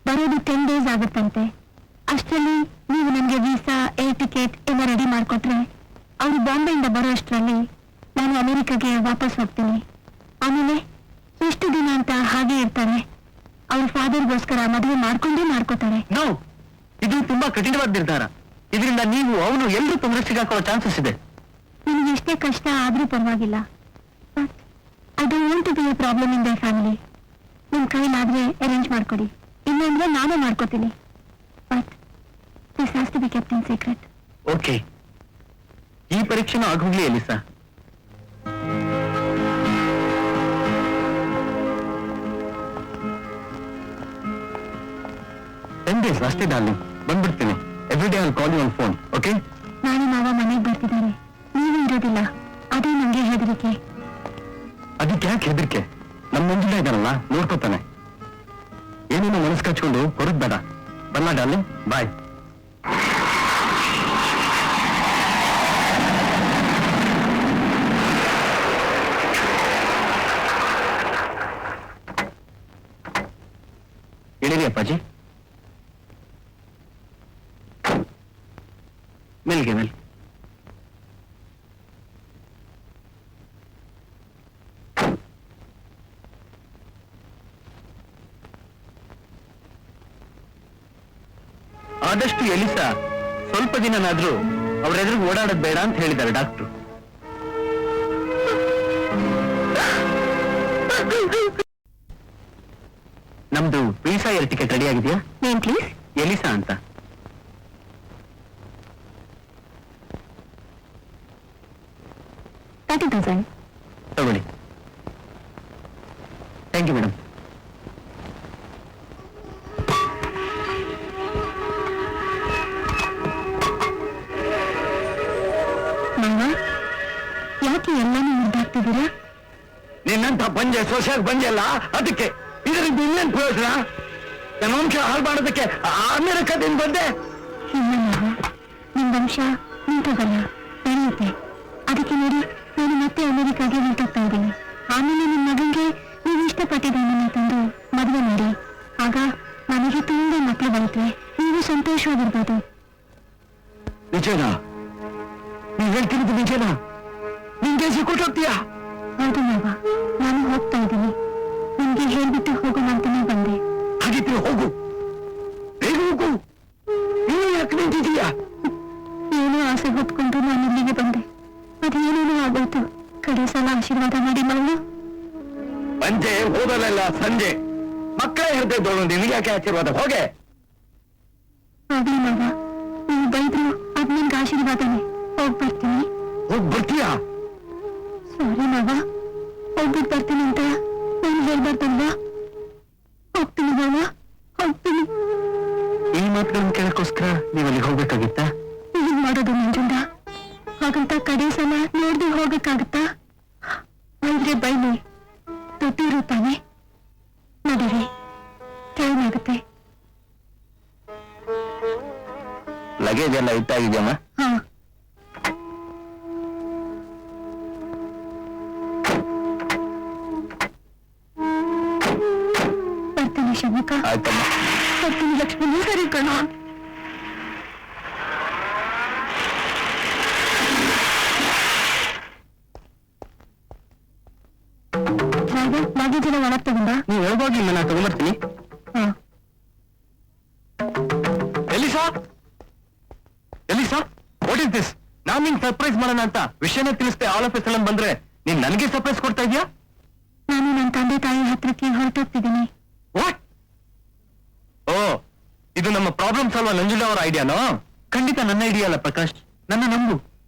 [SPEAKER 2] ಬರೋದು 10 days ಆಗುತ್ತಂತೆ. ಅಷ್ಟರಲ್ಲಿ ನೀವು ನನಗೆ ವೀಸಾ, ಏರ್ ಟಿಕೆಟ್ ಎಲ್ಲ ರೆಡಿ ಮಾಡಿಕೊಟ್ರೆ ಅವರು ಬಾಂಬೆಯಿಂದ ಬರೋ ಅಷ್ಟರಲ್ಲಿ ನಾನು ಅಮೆರಿಕಾಗೆ ವಾಪಸ್ ಹೋಗ್ತೀನಿ. ಆಮೇಲೆ ಎಷ್ಟು ದಿನ ಅಂತ ಹಾಗೆ ಇರ್ತಾರೆ. ಅವ್ರ ಫಾದರ್ಗೋಸ್ಕರ ಮದುವೆ ಮಾಡ್ಕೋತಾರೆ.
[SPEAKER 1] ನೋ, ಇದು ತುಂಬಾ ಕಠಿಣವಾದ ನಿರ್ಧಾರ. ಇದರಿಂದ ನೀವು ಅವನು ಎಲ್ಲರೂ ತೊಂದರೆ ಸಿಗಾಕೋ ಚಾನ್ಸಸ್ ಇದೆ.
[SPEAKER 2] ನಿಮಗೆ ಎಷ್ಟೇ ಕಷ್ಟ ಆದ್ರೂ ಪರವಾಗಿಲ್ಲ, but I don't want to be a problem in their family. ನಿಮ್ ಕೈಲಾದ್ರೆ ಅರೇಂಜ್ ಮಾಡ್ಕೊಡಿ, ಇಲ್ಲಾಂದ್ರೆ ನಾನೇ ಮಾಡ್ಕೋತೀನಿ. But this has to be kept in secret.
[SPEAKER 1] Okay, ಈ ಪರೀಕ್ಷೆನೂ ಆಗೋಗ್ಲಿ ಎಲಿಸಾ.
[SPEAKER 3] days ಅಷ್ಟೇ ಡಾರ್ಲಿಂಗ್, ಬಂದ್ಬಿಡ್ತೀನಿ. Every day I call you on phone. Okay?
[SPEAKER 2] ನಾಳೆ ಮಾವ ಮನೆಗೆ ಬರ್ತಿದ್ದಾರೆ, ನೀವು ಇರೋದಿಲ್ಲ. ಅದೇ ನಂಗೆ ಹೆದರಿಕೆ.
[SPEAKER 3] ಅದಕ್ಕೆ ಯಾಕೆ ಹೆದರಿಕೆ? ನಮ್ಮ ಮಂಜುಳ ಇದ್ದಾನಲ್ಲ, ನೋಡ್ಕೋತಾನೆ. ಏನೇನೋ ಮನಸ್ಸು ಕಚ್ಕೊಂಡು ಹೊರದ್ ಬೇಡ. ಬಲ್ಲ ಡಾರ್ಲಿಂಗ್, ಬಾಯ್.
[SPEAKER 1] ಹೇಳಿರಿ ಅಪ್ಪಾಜಿ. ಮೆಲ್ಗೆ ಮೆಲ್. ಆದಷ್ಟು ಎಲಿಸಾ ಸ್ವಲ್ಪ ದಿನನಾದ್ರೂ ಅವ್ರೆದುರು ಓಡಾಡೋದ್ ಬೇಡ ಅಂತ ಹೇಳಿದ್ದಾರೆ ಡಾಕ್ಟ್ರು. ನಮ್ದು ವೀಸಾ ಏರ್ ಟಿಕೆಟ್ ರೆಡಿ ಆಗಿದೆಯಾ?
[SPEAKER 2] ಏನ್ ಪ್ಲೀಸ್?
[SPEAKER 1] ಎಲಿಸಾ ಅಂತ. ತಗೊಳ್ಳಿ. Thank you madam.
[SPEAKER 2] ಯಾಕೆ ಎಲ್ಲಾನು ಮುದ್ದಾಗ್ತಿದ್ದೀರಾ?
[SPEAKER 4] ನಿನ್ನಂತ ಬಂಜೆ ಸೊಸೆಯಾಗಿ ಬಂಜೆಲ್ಲ ಅದಕ್ಕೆ. ಇದರಿಂದ ಇನ್ನೇನ್ ಪ್ರಯೋಜನ? ನನ್ನ ವಂಶ ಹಾಳು ಮಾಡೋದಕ್ಕೆ ಅಮೆರಿಕದಿಂದ ಬಂದೆ.
[SPEAKER 2] ಇಲ್ಲ ಮಾವ, ನಿಮ್ ವಂಶ ನಿಂತೋಗಲ್ಲ, ಬೆಳೆಯುತ್ತೆ. ಅದಕ್ಕೆ ನೋಡಿ, ನಾನು ಮತ್ತೆ ಅಮೆರಿಕಾಗೆ ಹೊರಟೋಗ್ತಾ ಇದ್ದೀನಿ. ಆಮೇಲೆ ನಿಮ್ ಮಗಂಗೆ ನೀವು ಇಷ್ಟಪಟ್ಟಿದ್ದನ್ನ ತಂದು ಮದುವೆ ಮಾಡಿ. ಆಗ ನನಗೆ ತುಂಬಾ ಮಕ್ಕಳು ಬರುತ್ತೆ, ನೀವು ಸಂತೋಷವಾಗಿರ್ಬೋದು.
[SPEAKER 4] ನಿಜನಾ? ನೀವ್ ಹೇಳ್ತಿರೋದು ನಿಜನಾ? ನಿನ್ ದೇಶ ಕೊಟ್ಟೋಗ್ತೀಯಾ?
[SPEAKER 2] ಹೌದು ಮಾವ, ನಾನು ಹೋಗ್ತಾ ಇದ್ದೀನಿ. ನಿಮ್ಗೆ ಹೇಳ್ಬಿಟ್ಟು ಹೋಗೋಣ ಅಂತಾನೆ ಬಂದೆ.
[SPEAKER 4] ಹಾಗಿದ್ರೆ ಹೋಗು, ಬೇಗ ಹೋಗು. ನೀನು ಯಾಕೆ ನಿಂತಿದೀಯಾ?
[SPEAKER 2] ಏನೋ ಆಸೆ ಹೊತ್ಕೊಂಡು ನಾನು ಇಲ್ಲಿಗೆ ಬಂದೆ. ಅದೇನೇನೋ ಆಗೋಯ್ತು. ಕಡೆ ಸಲ ಆಶೀರ್ವಾದ ಮಾಡಿ ನಾವು.
[SPEAKER 4] ಬಂಜೆ ಹೋದಲೆಲ್ಲ ಸಂಜೆ ಮಕ್ಕಳೇ ಹೇಳ್ತಿದ್ದೋಳು, ನಿನಗೆ ಯಾಕೆ ಆಶೀರ್ವಾದ? ಹೋಗೆ.
[SPEAKER 2] ಆಗ್ಲಿ ಮಾವ, ನೀವು ಬೈದ್ರು ಅದ್ ನಿಮ್ಗೆ ಆಶೀರ್ವಾದನೇ. ಹೋಗ್ ಬರ್ತೀನಿ.
[SPEAKER 4] ಹೋಗ್ ಬರ್ತೀಯಾ?
[SPEAKER 2] ಸಾರಿ ಮಾವ, ಹೋಗ್ಬಿಟ್ಟು ಬರ್ತೀನಿ ಅಂತ ನಾನು ಹೇಳ್ಬಾರ್ದಲ್ವಾ? ಹೋಗ್ತೀನಿ ಮಾವ, ಹೋಗ್ತೀನಿ.
[SPEAKER 1] ಈ ಮಾತುಗಳನ್ನು ಕೇಳಕ್ಕೋಸ್ಕರ ನೀವು ಅಲ್ಲಿಗೆ ಹೋಗ್ಬೇಕಾಗಿತ್ತಾ?
[SPEAKER 2] ಏನ್ ಮಾಡೋದು ಮಂಜುಂಡ? ಹಾಗಂತ ಕಡೆ ಸಲ ನೋಡ್ದೆ ಹೋಗಕ್ಕಾಗತ್ತಾ? ಆದ್ರೆ ಬೈಲಿ ದುಡ್ಡಿರು ತಾನೆ. ನಡೀರಿ, ಟೈಮ್ ಆಗುತ್ತೆ.
[SPEAKER 1] ಲಗೇಜ್ ಎಲ್ಲ ಇಟ್ಟಾಗಿದ್ಯಮ್ಮ?
[SPEAKER 2] ಹಾ. ಬರ್ತೀನಿ ಶಮಿಕಾ.
[SPEAKER 1] ಆಯ್ತಮ್ಮ.
[SPEAKER 2] ಬರ್ತೀನಿ ಲಕ್ಷ್ಮಿ. ಸರಿ ಕಣ. ಮಾವ ಲಗೇಜ್ ಎಲ್ಲ ಒಳಗ್ ತಗೊಂಡ?
[SPEAKER 3] ನೀವು ಒಳಗೋಗಿ ನಾನು ತಗೊಂಡ್ಬರ್ತೀನಿ. Elisa, Elisa, what is this? ನಾನ್ ನಿಂಗೆ ಸರ್ಪ್ರೈಸ್ ಮಾಡೋಣ ಅಂತ ವಿಷಯನ ತಿಳಿಸ್ತೆ ಆಲ್ ಆಫ್ ಎ ಸಡನ್ ಬಂದ್ರೆ ನೀನ್ ನನಗೆ ಸರ್ಪ್ರೈಸ್ ಕೊಡ್ತಾ ಇದೀಯಾ?
[SPEAKER 2] ನಾನು ನನ್ನ ತಂದೆ ತಾಯಿ ಹತ್ರಕ್ಕೆ ಹೊರಟೋಗ್ತಿದ್ದೀನಿ.
[SPEAKER 3] ವಾಟ್? ಓ, ಇದು ನಮ್ಮ ಪ್ರಾಬ್ಲಮ್ ಸಾಲ್ವ್ ನಂಜುಂಡ ಅವರ ಐಡಿಯಾನೋ?
[SPEAKER 1] ಖಂಡಿತ ನನ್ನ ಐಡಿಯಾ ಅಲ್ಲ ಪ್ರಕಾಶ್, ನನ್ನ ನಂಬು.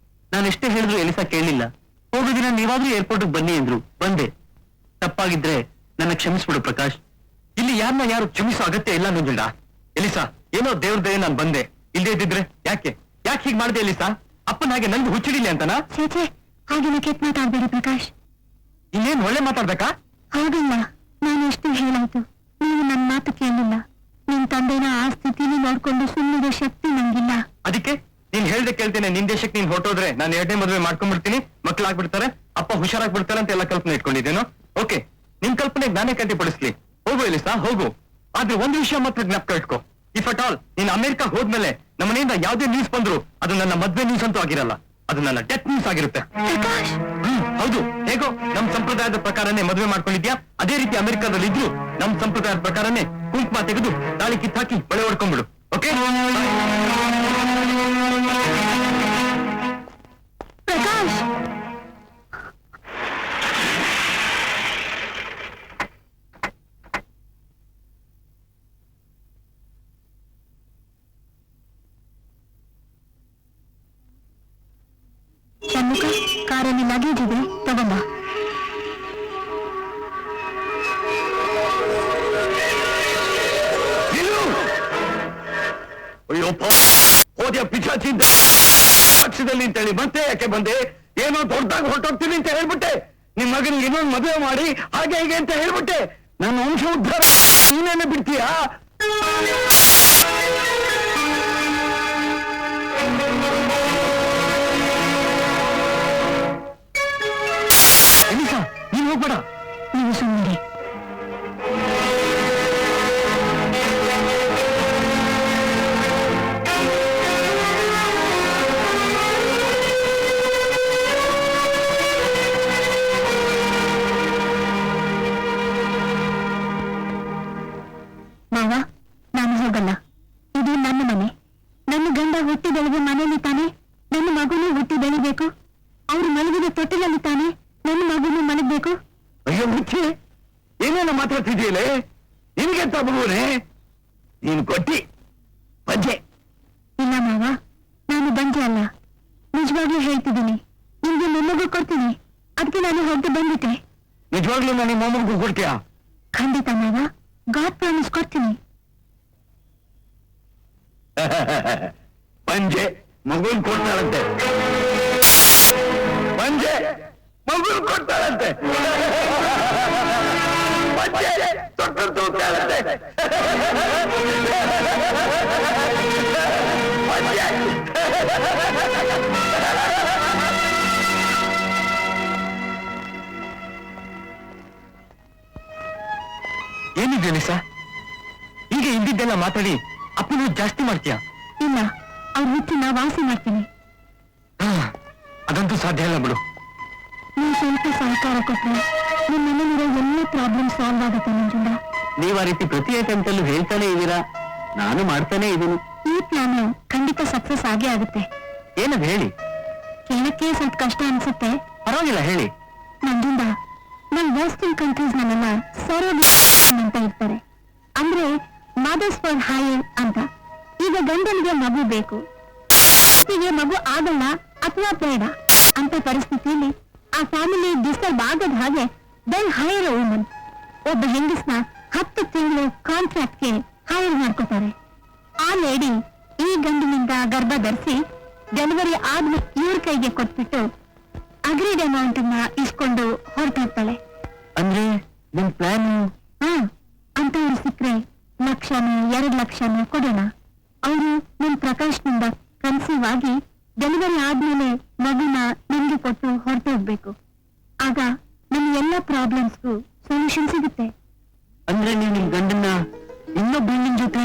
[SPEAKER 1] ನಾನು ಎಷ್ಟೇ ಹೇಳಿದ್ರು ಎಲಿಸಾ ಕೇಳಲಿಲ್ಲ. ಹೋಗೋ ದಿನ ನೀವಾದ್ರೂ ಏರ್ಪೋರ್ಟ್ಗೆ ಬನ್ನಿ ಎಂದ್ರು, ಬಂದೆ. ತಪ್ಪಾಗಿದ್ರೆ ನನ್ನ ಕ್ಷಮಿಸ್ಬಿಡು ಪ್ರಕಾಶ್.
[SPEAKER 3] ಇಲ್ಲಿ ಯಾರನ್ನ ಯಾರು ಕ್ಷಮಿಸೋ ಅಗತ್ಯ ಇಲ್ಲ ನಂಜುಂಡ. ಎಲಿಸಾ, ಏನೋ ದೇವ್ರ ದಯೆ ನಾನು ಬಂದೆ. ಇಲ್ಲದೆ ಇದ್ದಿದ್ರೆ ಯಾಕೆ ಹೀಗ್ ಮಾಡಿದೆ ಎಲಿಸಾ? ಅಪ್ಪನ ಹಾಗೆ ನಂದು ಹುಚ್ಚಿಡಿಲಿ ಅಂತನಾ?
[SPEAKER 2] ಚೇಚೆ, ಹಾಗೆಲ್ಲ ಕೆಟ್ಟ ಮಾತಾಡ್ಬೇಡಿ ಪ್ರಕಾಶ್.
[SPEAKER 3] ಇನ್ನೇನ್ ಒಳ್ಳೆ ಮಾತಾಡ್ಬೇಕಾ?
[SPEAKER 2] ಹಾಗಲ್ಲ, ನಾನು ಎಷ್ಟು ಹೇಳಾಯ್ತು, ನೀವು ನನ್ನ ಮಾತು ಕೇಳಲಿಲ್ಲ. ನಿಮ್ ತಂದೆನ ಆ ಸ್ಥಿತಿಲಿ ನೋಡ್ಕೊಂಡು ಸುಮ್ಮನೆ ಶಕ್ತಿ ನಂಗಿಲ್ಲ.
[SPEAKER 3] ಅದಕ್ಕೆ ನೀನ್ ಹೇಳ್ದೆ ಕೇಳ್ತೇನೆ, ನಿನ್ ದೇಶಕ್ಕೆ ನೀನ್ ಹೊರಟೋದ್ರೆ ನಾನು 2ನೇ ಮದುವೆ ಮಾಡ್ಕೊಂಡ್ಬಿಡ್ತೀನಿ, ಮಕ್ಳಾಗ್ಬಿಡ್ತಾರೆ, ಅಪ್ಪ ಹುಷಾರಾಗ್ಬಿಡ್ತಾರೆ ಅಂತ ಎಲ್ಲ ಕಲ್ಪನೆ ಇಟ್ಕೊಂಡಿದ್ದೇನೋ. ಓಕೆ, ನಿನ್ ಕಲ್ಪನೆಗೆ ನಾನೇ ಕಟ್ಟಿಪಡಿಸ್ಲಿ. ಹೋಗು ಎಲಿಸಾ, ಹೋಗು. ಆದ್ರೆ ಒಂದು ವಿಷಯ ಮಾತ್ರ ಜ್ಞಾಪಕ ಇಟ್ಕೋ. ಇಫ್ ಅಟ್ ಆಲ್ ನೀನ್ ಅಮೆರಿಕ ಹೋದ್ಮೇಲೆ ನಮ್ಮ ಮನೆಯಿಂದ ಯಾವ್ದೇ ನ್ಯೂಸ್ ಬಂದ್ರು ಅದು ನನ್ನ ಮದ್ವೆ ನ್ಯೂಸ್ ಅಂತೂ ಆಗಿರಲ್ಲ, ಅದು ನನ್ನ ಡೆತ್ ನ್ಯೂಸ್ ಆಗಿರುತ್ತೆ.
[SPEAKER 2] ಪ್ರಕಾಶ್,
[SPEAKER 3] ಹೌದು. ಹೇಗೋ ನಮ್ ಸಂಪ್ರದಾಯದ ಪ್ರಕಾರನೇ ಮದುವೆ ಮಾಡ್ಕೊಂಡಿದ್ಯಾ, ಅದೇ ರೀತಿ ಅಮೆರಿಕದಲ್ಲಿ ಇದ್ರು ನಮ್ ಸಂಪ್ರದಾಯದ ಪ್ರಕಾರನೇ ಕುಂಕುಮ ತೆಗೆದು ತಾಳಿ ಕಿತ್ತಾಕಿ ಬಳೆ ಹೊಡ್ಕೊಂಡ್ಬಿಡು. ಓಕೆ?
[SPEAKER 2] ಪ್ರಕಾಶ್, ಷಣ್ಮುಖ, ಕಾರಲ್ಲಿ ಲಗೇಜ್ ಇದೆ, ತಗೊಂಬ.
[SPEAKER 4] ಅಯ್ಯೋ ಹೋದ್ಯ ಪಿಶಾಚಿಂದ ಪಕ್ಷದಲ್ಲಿ ಅಂತೇಳಿ ಮತ್ತೆ ಯಾಕೆ ಬಂದೆ? ಏನೋ ದೊಡ್ಡದಾಗಿ ಹೊರಟೋಗ್ತೀನಿ ಅಂತ ಹೇಳ್ಬಿಟ್ಟೆ. ನಿಮ್ ಮಗನಿಗೆ ಇನ್ನೊಂದು ಮದುವೆ ಮಾಡಿ ಹಾಗೆ ಹೀಗೆ ಅಂತ ಹೇಳ್ಬಿಟ್ಟೆ. ನನ್ನ ವಂಶ ಉದ್ಧಾರ ನೀನೇನೆ ಬಿಡ್ತೀಯಾ?
[SPEAKER 3] ಎಲಿಸಾ, ನೀನ್ ಹೋಗ್ಬೇಡ.
[SPEAKER 2] ನೀವು ಸುಮ್ಮನೆ. ಮಾವ, ನಾನು ಹೋಗಲ್ಲ. ಇದು ನನ್ನ ಮನೆ. ನನ್ನ ಗಂಡ ಹುಟ್ಟಿ ಬೆಳೆದ ಮನೆಯಲ್ಲಿ ತಾನೆ ನನ್ನ ಮಗುನು ಹುಟ್ಟಿ ಬೆಳಿಬೇಕು. ಅವ್ರು ಮಲಗಿದ ತೊಟ್ಟಿಲಲ್ಲಿ ತಾನೆ ನನ್ನ ಮಗುನು ಮಲಗಬೇಕು.
[SPEAKER 4] ಅಯ್ಯೋ ಮುಚ್ಚಿ, ಏನೇನ ಮಾತಾಡ್ತಿದ್ದೀಯಲೇ? ನಿನ್ಗೆ ತಗೋನೆ ನೀನು ಕೊಟ್ಟಿ ಪಂಚೆ.
[SPEAKER 2] ಇಲ್ಲ ಮಾವ, ನಾನು ಬಂಜೆ ಅಲ್ಲ, ನಿಜವಾಗ್ಲೂ ಹೇಳ್ತಿದ್ದೀನಿ. ನಿಮ್ಗೆ ಮೊಮ್ಮಗು ಕೊಡ್ತೀನಿ, ಅದಕ್ಕೆ ನಾನು ಹೊರಟು ಬಂದ್ಬಿಟ್ಟೆ.
[SPEAKER 4] ನಿಜವಾಗ್ಲೂ ನಾನು ನಿಮ್ಮ ಮೊಮ್ಮಗೂ ಕೊಡ್ತೀಯಾ?
[SPEAKER 2] ಖಂಡಿತ ಮಾವ, ಗಾಡ್ ಪ್ರಾಮಿಸ್ ಕೊಡ್ತೀನಿ.
[SPEAKER 4] ಪಂಜೆ ಮಗುನ್ ಕೊಡ್ತಾಳಂತೆ, ಪಂಜೆ ಮಗುನ್ ಕೊಡ್ತಾಳಂತೆ, ಪಂಜೆ ತೊಟ್ಟು ತೂಗ್ತಾಳಂತೆ. ಪಂಜೆ
[SPEAKER 3] ಏನಿದೆ ಎಲಿಸಾ? ಈಗ ಇದ್ದಿದ್ದೆಲ್ಲ ಮಾತಾಡಿ ಅಪ್ಪನ ಜಾಸ್ತಿ ಮಾಡ್ತೀಯಾ?
[SPEAKER 2] ಇಲ್ಲ, ಅವ್ರ ಹುಟ್ಟಿನ ವಾಸಿ ಮಾಡ್ತೀನಿ.
[SPEAKER 3] ಅದಂತೂ ಸಾಧ್ಯ ಇಲ್ಲ ಬಿಡು.
[SPEAKER 2] ನೀವು ಸ್ವಲ್ಪ ಸಹಕಾರ ಕೊಟ್ರೆ ನಿಮ್ಮ ಮನೇಲಿರೋ ಎಲ್ಲ ಪ್ರಾಬ್ಲಮ್ ಸಾಲ್ವ್ ಆಗುತ್ತೆ ನಂಜುಂಡ.
[SPEAKER 1] ನೀವ್ ಆ ರೀತಿ ಪ್ರತಿ ಐಟಮ್ಸಲ್ಲೂ ಹೇಳ್ತಾನೆ ಇದ್ದೀರಾ, ನಾನು ಮಾಡ್ತಾನೆ ಇದ್ದೀನಿ.
[SPEAKER 2] ಈ ಪ್ಲಾನ್ ಖಂಡಿತ ಸಕ್ಸಸ್ ಆಗೇ ಆಗುತ್ತೆ.
[SPEAKER 1] ಏನದು ಹೇಳಿ?
[SPEAKER 2] ಕೇಳಕ್ಕೆ ಸ್ವಲ್ಪ ಕಷ್ಟ ಅನ್ಸುತ್ತೆ.
[SPEAKER 1] ಪರವಾಗಿಲ್ಲ, ಹೇಳಿ.
[SPEAKER 2] ನಂಜುಂಡ, ನಮ್ ವೆಸ್ಟರ್ನ್ ಕಂಟ್ರೀಸ್ ನನ್ನೆಲ್ಲ ಸರೋಗೇಷನ್ ಅಂತ ಇರ್ತಾರೆ. ಅಂದ್ರೆ ಮದರ್ಸ್ ಫಾರ್ ಹೈಯರ್ ಅಂತ. ಈಗ ಗಂಡನಿಗೆ ಮಗು ಬೇಕು, ಹೀಗೆ ಮಗು ಆಗಲ್ಲ ಅಥವಾ ಬೇಡ ಅಂತ ಪರಿಸ್ಥಿತಿಯಲ್ಲಿ ಆ ಫ್ಯಾಮಿಲಿ ಡಿಸ್ಟರ್ಬ್ ಆಗದ ಹಾಗೆ ದೆನ್ ಹೈಯರ್ ಅ ವುಮನ್. ಒಬ್ಬ ಹೆಂಗಸ್ನ 10 ತಿಂಗಳು ಕಾಂಟ್ರಾಕ್ಟ್ಗೆ ಹೈಯರ್ ಮಾಡ್ಕೋತಾರೆ. ಆ ಲೇಡಿ ಈ ಗಂಡಿನಿಂದ ಗರ್ಭ ಧರಿಸಿ ಡೆಲಿವರಿ ಆದ್ಮೇಲೆ ಇವ್ರ ಕೈಗೆ ಕೊಟ್ಬಿಟ್ಟು ಅಗ್ರೀಡ್ ಅಮೌಂಟ್ ಅನ್ನ ಇಸ್ಕೊಂಡು ಹೊರಟೋಗ್ತಾಳೆ.
[SPEAKER 1] ಅಂದ್ರೆ ನಿಮ್ ಪ್ಲಾನ್?
[SPEAKER 2] ಅಂತವ್ರು ಸಿಕ್ಕ್ರೆ 1 ಲಕ್ಷನೋ 2 ಲಕ್ಷನೋ ಕೊಡೋಣ. ಅವರು ನಿಮ್ ಪ್ರಕಾಶ್ನಿಂದ ಕನ್ಸೀವ್ ಆಗಿ ಡೆಲಿವರಿ ಆದ್ಮೇಲೆ ಮಗುನ ನಿಮ್ಗೆ ಕೊಟ್ಟು ಹೊರಟೋಗ್ಬೇಕು. ಆಗ ನಿಮ್ ಎಲ್ಲ ಪ್ರಾಬ್ಲಮ್ಸ್ಗೂ ಸೊಲ್ಯೂಷನ್ ಸಿಗುತ್ತೆ.
[SPEAKER 1] ಅಂದ್ರೆ ನೀವು ನಿಮ್ ಗಂಡನ್ನ ಇನ್ನೊಬ್ಬ ಹೆಣ್ಣಿನ ಜೊತೆ?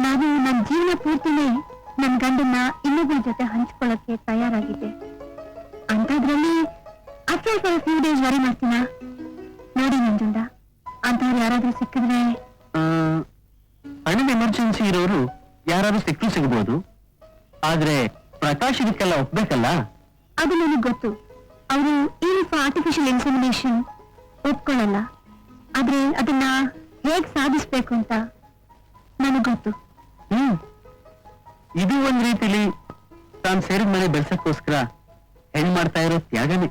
[SPEAKER 2] ನಾನು ನನ್ನ ಜೀವನ ಪೂರ್ತಿನೇ ನನ್ ಗಂಡನ್ನ ಇನ್ನೊಬ್ಬರ ಜೊತೆ ಹಂಚ್ಕೊಳ್ಳೋಕೆ ತಯಾರಾಗಿದ್ದೆ. ಅಂತದ್ರಲ್ಲಿ ಅಷ್ಟೇ ಫಾರ್ ಫ್ಯೂ ಡೇಸ್ ವರಿ ಮಾಡ್ತೀನಾ? ನೋಡಿ ನಂಜುಂಡ, ಇದ್ದವ್ರು ಯಾರಾದ್ರೂ ಸಿಕ್ಕಿದ್ರೆ
[SPEAKER 1] ಹಣದ ಎಮರ್ಜೆನ್ಸಿ ಇರೋರು ಯಾರಾದ್ರೂ ಸಿಕ್ಕೂ ಸಿಗ್ಬೋದು. ಆದ್ರೆ ಪ್ರಕಾಶ್ ಇದಕ್ಕೆಲ್ಲ ಒಪ್ಬೇಕಲ್ಲ.
[SPEAKER 2] ಅದು ನನಗೆ ಗೊತ್ತು. ಅವರು ಈ ಆರ್ಟಿಫಿಷಿಯಲ್ ಇನ್ಸೆಮಿನೇಷನ್ ಒಪ್ಕೊಳ್ಳಲ್ಲ. ಆದ್ರೆ ಅದನ್ನ ಹೇಗ್ ಸಾಧಿಸ್ಬೇಕು ಅಂತ ನನಗ್ ಗೊತ್ತು.
[SPEAKER 1] ಇದು ಒಂದ್ ರೀತಿಲಿ ತಾನು ಸೇರಿದ ಮನೆ ಬೆಳ್ಸಕ್ಕೋಸ್ಕರ ಹೆಣ್ ಮಾಡ್ತಾ ಇರೋ ತ್ಯಾಗನೇ.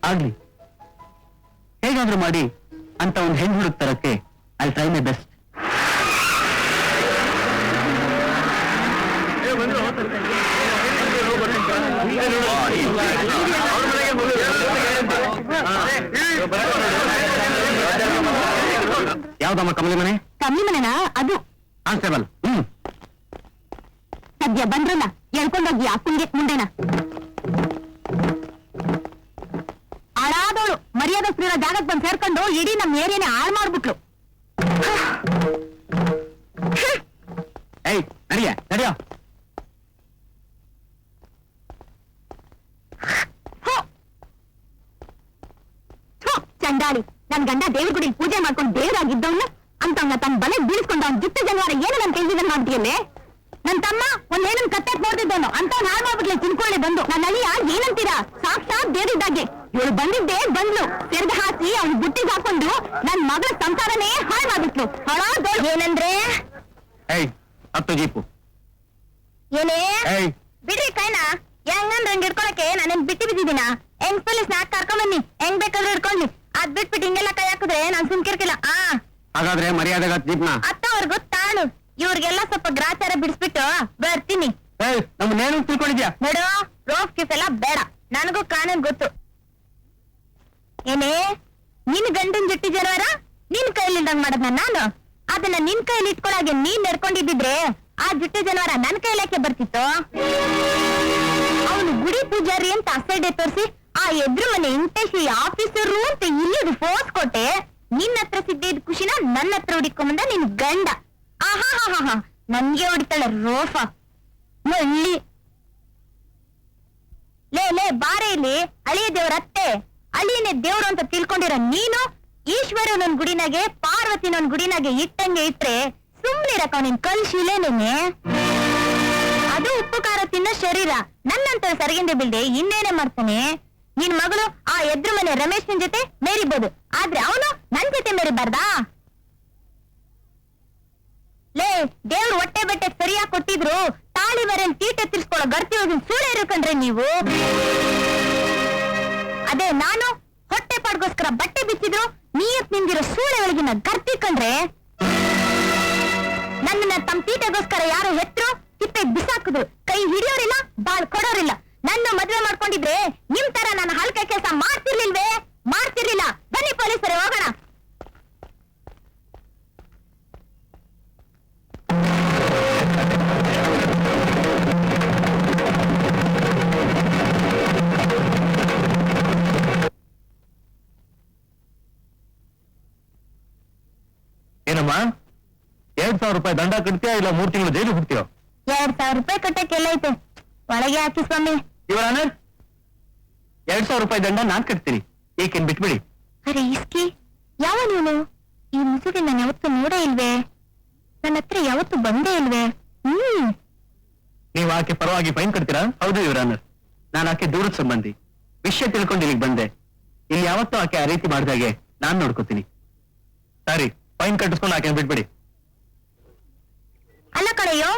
[SPEAKER 1] ಆಗ್ಲಿ, ಹೇಗಾದ್ರೂ ಮಾಡಿ ಅಂತ ಒಂದ್ ಹೆಣ್ ಹುಡುಕ್ ತರಕ್ಕೆ ಐ ಟ್ರೈ ಮೈ ಬೆಸ್ಟ್. ಯಾವ್ದಮ್ಮ ಕಮಲಿ ಮನೆ?
[SPEAKER 2] ಕಮ್ಮಿ ಮನೆನಾ? ಅದು
[SPEAKER 1] ಕಾನ್ಸ್ಟೇಬಲ್.
[SPEAKER 2] ಸದ್ಯ ಬಂದ್ರಲ್ಲ, ಎಳ್ಕೊಂಡೋಗಿ ಅಕ್ಕಂಗೆ ಮುಂದೆನ. ಹಾಳಾದವಳು ಮರ್ಯಾದಸ್ತ್ರೀರ ಜಾಗಕ್ಕೆ ಬಂದು ಸೇರ್ಕೊಂಡು ಇಡೀ ನಮ್ ಏರಿಯಾನೇ ಹಾಳು ಮಾಡ್ಬಿಟ್ಲು.
[SPEAKER 1] ಏಯ್ ನಡಿಯ ನಡಿಯೋ.
[SPEAKER 2] ಚಂಡಾಳಿ, ನನ್ ಗಂಡ ದೇವ್ರ ಗುಡಿ ಪೂಜೆ ಮಾಡ್ಕೊಂಡು ದೇವರಾಗಿದ್ದವನ್ನ ಅಂತವ್ನ ತನ್ನ ಬಲೆ ಬೀಳಿಸ್ಕೊಂಡು ಅವ್ನ ಜುಟ್ಟು ಜನವಾರ ಏನು ನನ್ ಕೈಸಿದ ಮಾಡ್ತೀಯಲ್ಲೇ. ನನ್ ತಮ್ಮ ಒಂದ್ ಏನನ್ ಕತ್ತಕ್ ನೋಡ್ತಿದ್ದವನು ಅಂತವ್ನ ಹಾಳು ಮಾಡ್ಬಿಟ್ಲೆ ತಿನ್ಕೊಳ್ಳಿ ಬಂದು. ನನ್ನ ಅಳಿಯ ಏನಂತೀರಾ, ಸಾಕ್ಷಾತ್ ದೇವ್ರಿದ್ದಾಗೆ. ಇವಳು ಬಂದಿದ್ದೆ ಬಂದ್ಲು, ತೆರೆದು ಹಾಕಿ ಅವ್ನ ಬುಟ್ಟಿಗೆ ಹಾಕೊಂಡು ನನ್ ಮಗಳ ಸಂಸಾರನೇ ಹಾಳು ಮಾಡ್ಬಿಟ್ಲು. ಹಾಳಾದೋಳು. ಏನಂದ್ರೆ
[SPEAKER 1] ಏಯ್ ಹತ್ತು ಜೀಪು.
[SPEAKER 2] ಏನೇ
[SPEAKER 1] ಏಯ್
[SPEAKER 2] ಬಿಡ್ರಿ ಕೈನಾ, ಹೆಂಗಂದ್ರೆ ಹಂಗ್ ಹಿಡ್ಕೊಳಕ್ಕೆ ನಾನೇನ್ ಬಿಟ್ಟು ಬಿದ್ದಿದ್ದೀನ? ಹೆಂಗ್ ಪೊಲೀಸ್ ನಾಕ್ ಕರ್ಕೊಂಡ್ ಬನ್ನಿ, ಹೆಂಗ್ ಬೇಕಾದ್ರೂ ಹಿಡ್ಕೊಂಡ್ಲಿ. ಅದ್ ಬಿಟ್ಬಿಟ್ಟು ಹಿಂಗೆಲ್ಲ ಕೈ ಹಾಕಿದ್ರೆ ನಾನ್ ಸುಮ್ಕಿರ್ಕಿಲ್ಲ.
[SPEAKER 1] ಹಾಗಾದ್ರೆ ಮರ್ಯಾದೆಗ ಜೀಪ್ನ
[SPEAKER 2] ಅತ್ತವ್ರಿಗೂ ತಾಳು. ಇವ್ರಿಗೆಲ್ಲ ಸ್ವಲ್ಪ ಗ್ರಾಚಾರ ಬಿಡಿಸ್ಬಿಟ್ಟು ಬರ್ತೀನಿ.
[SPEAKER 1] ಏಯ್ ನಮ್ಮನ್ನೇನು ತಿಳ್ಕೊಂಡಿದ್ಯಾ?
[SPEAKER 2] ನೋಡು, ರೋಫ್ ಕಿಫ್ ಎಲ್ಲ ಬೇಡ, ನನಗೂ ಕಾನೂನ್ ಗೊತ್ತು. ಏನೇ ನಿನ್ ಗಂಡನ್ ಜುಟ್ಟಿ ಜನವಾರ ನಿನ್ ಕೈಲಿಲ್ದಂಗ್ ಮಾಡದ್ನ ನಾನು. ಅದನ್ನ ನಿನ್ ಕೈಲಿ ಇಟ್ಕೊಳಗೆ ನೀನ್ ನಡ್ಕೊಂಡಿದ್ದಿದ್ರೆ ಆ ಜುಟ್ಟಿ ಜನವಾರ ನನ್ ಕೈಲಾಕೆ ಬರ್ತಿತ್ತು. ಅವನು ಗುಡಿ ಪೂಜಾರಿ ಅಂತ ಅಸೈಡೆ ತೋರಿಸಿ ಆ ಎದ್ರು ಮನೆ ಇಂಟೆಸಿ ಆಫೀಸರು ಅಂತ ಇಲ್ಲಿ ಫೋರ್ಸ್ ಕೊಟ್ಟೆ. ನಿನ್ನ ಹತ್ರ ಸಿದ್ದಿದ್ ಖುಷಿನ ನನ್ನ ಹತ್ರ ಹುಡಿಕೊಂಬಂದ ನಿನ್ ಗಂಡ. ಆಹಾ ನನ್ಗೆ ಹೊಡಿತಾಳೆ ರೋಫ ಮಳ್ಳಿ. ಲೇ ಬಾರೆ ಇಲ್ಲಿ, ಅಳಿಯ ದೇವ್ರ ಅತ್ತೆ. ಅಳಿಯನೇ ದೇವ್ರು ಅಂತ ತಿಳ್ಕೊಂಡಿರೋ ನೀನು ಈಶ್ವರನೊಂದ್ ಗುಡಿನಾಗೆ ಪಾರ್ವತಿನೊಂದ್ ಗುಡಿನಾಗೆ ಇಟ್ಟಂಗೆ ಇಟ್ರೆ ಸುಮ್ನಿರಕ್ಕ ನಿನ್ ಕಲ್ಶಿಲೇನೇನೆ. ಅದು ಉಪ್ಪು ಖಾರ ತಿನ್ನೋ ಶರೀರ. ನನ್ನಂತ ಸರಿಗಿಂದೆ ಬಿಲ್ದೆ ಇನ್ನೇನೆ ಮಾಡ್ತಾನೆ. ನಿನ್ ಮಗಳು ಆ ಎದ್ರು ಮನೆ ರಮೇಶ್ ನಿನ್ ಜೊತೆ ಮೇರಿಬಹುದು, ಆದ್ರೆ ಅವನು ನನ್ ಜೊತೆ ಮೇರಿಬಾರ್ದಾ? ಲೇ ದೇವ್ರು ಹೊಟ್ಟೆ ಬಟ್ಟೆ ಸರಿಯಾಗಿ ಕೊಟ್ಟಿದ್ರು ತಾಳಿ ಮರೇನ್ ತೀಟೆ ತಿರ್ಸ್ಕೊಳ್ಳೋ ಗರ್ತಿ ಹೋಗಿ ಸೂಳೆ ಇರ್ಕಂಡ್ರೆ ನೀವು. ಅದೇ ನಾನು ಹೊಟ್ಟೆ ಪಾಡ್ಗೋಸ್ಕರ ಬಟ್ಟೆ ಬಿಚ್ಚಿದ್ರು ನೀಯತ್ ನಿಂದಿರೋ ಸೂಳೆ ಒಳಗಿನ ಗರ್ತಿ ಕಂಡ್ರೆ. ನನ್ನನ್ನ ತಮ್ಮ ತೀಟೆಗೋಸ್ಕರ ಯಾರು ಹೆತ್ರು ತಿಪ್ಪೆ ಬಿಸಾಕಿದ್ರು ಕೈ ಹಿಡಿಯೋರಿಲ್ಲ, ಬಾಳ್ ಕೊಡೋರಿಲ್ಲ. ನನ್ನ ಮದ್ವೆ ಮಾಡ್ಕೊಂಡಿದ್ರೆ ನಿಮ್ ತರ ನಾನು ಹಲ್ಕೆ ಕೆಲಸ ಮಾಡ್ತಿರ್ಲಿಲ್ವೇ? ಮಾಡ್ತಿರ್ಲಿಲ್ಲ. ಬನ್ನಿ ಪೊಲೀಸರೇ ಹೋಗೋಣ.
[SPEAKER 1] ಏನಮ್ಮ 2,000 ರೂಪಾಯಿ ದಂಡ ಕಟ್ತೀಯಾ ಇಲ್ಲ 3 ತಿಂಗಳು ಜೈಲು ಹೋಗ್ತೀಯೋ?
[SPEAKER 2] 2,000 ರೂಪಾಯಿ ಕಟ್ಟಕ್ಕೆಲ್ಲ ಐತೆ, ಒಳಗೆ ಹಾಕಿ ಸ್ವಾಮಿ.
[SPEAKER 1] ಇವರ 2,000 ರೂಪಾಯಿ ದಂಡ ನಾನ್ ಕಟ್ತೀನಿ, ಏಕೆನ್ ಬಿಟ್ಬಿಡಿ.
[SPEAKER 2] ಅರೆ ಇಸ್ಕಿ, ಯಾವ ನೀನು? ಈ ಮುಸುಡಿ ನಾನು ಯಾವತ್ತೂ ನೋಡೇ ಇಲ್ವೇ? ನನ್ನ ಹತ್ರ ಯಾವತ್ತೂ ಬಂದೇ ಇಲ್ವೇ?
[SPEAKER 1] ನೀವು ಆಕೆ ಪರವಾಗಿ ಫೈನ್ ಕಟ್ತೀರಾ? ಹೌದು ಇವರ ನಾನು ಆಕೆ ದೂರದ ಸಂಬಂಧಿ, ವಿಷಯ ತಿಳ್ಕೊಂಡು ಇಲ್ಲಿಗೆ ಬಂದೆ. ಇಲ್ಲಿ ಯಾವತ್ತೂ ಆಕೆ ಆ ರೀತಿ ಮಾಡಿದಾಗೆ ನಾನ್ ನೋಡ್ಕೋತೀನಿ. ಸರಿ, ಫೈನ್ ಕಟ್ಟಿಸ್ಕೊಂಡು ಆಕೆ ಬಿಟ್ಬಿಡಿ.
[SPEAKER 2] ಅಲ್ಲ ಕಡೆಯೋ,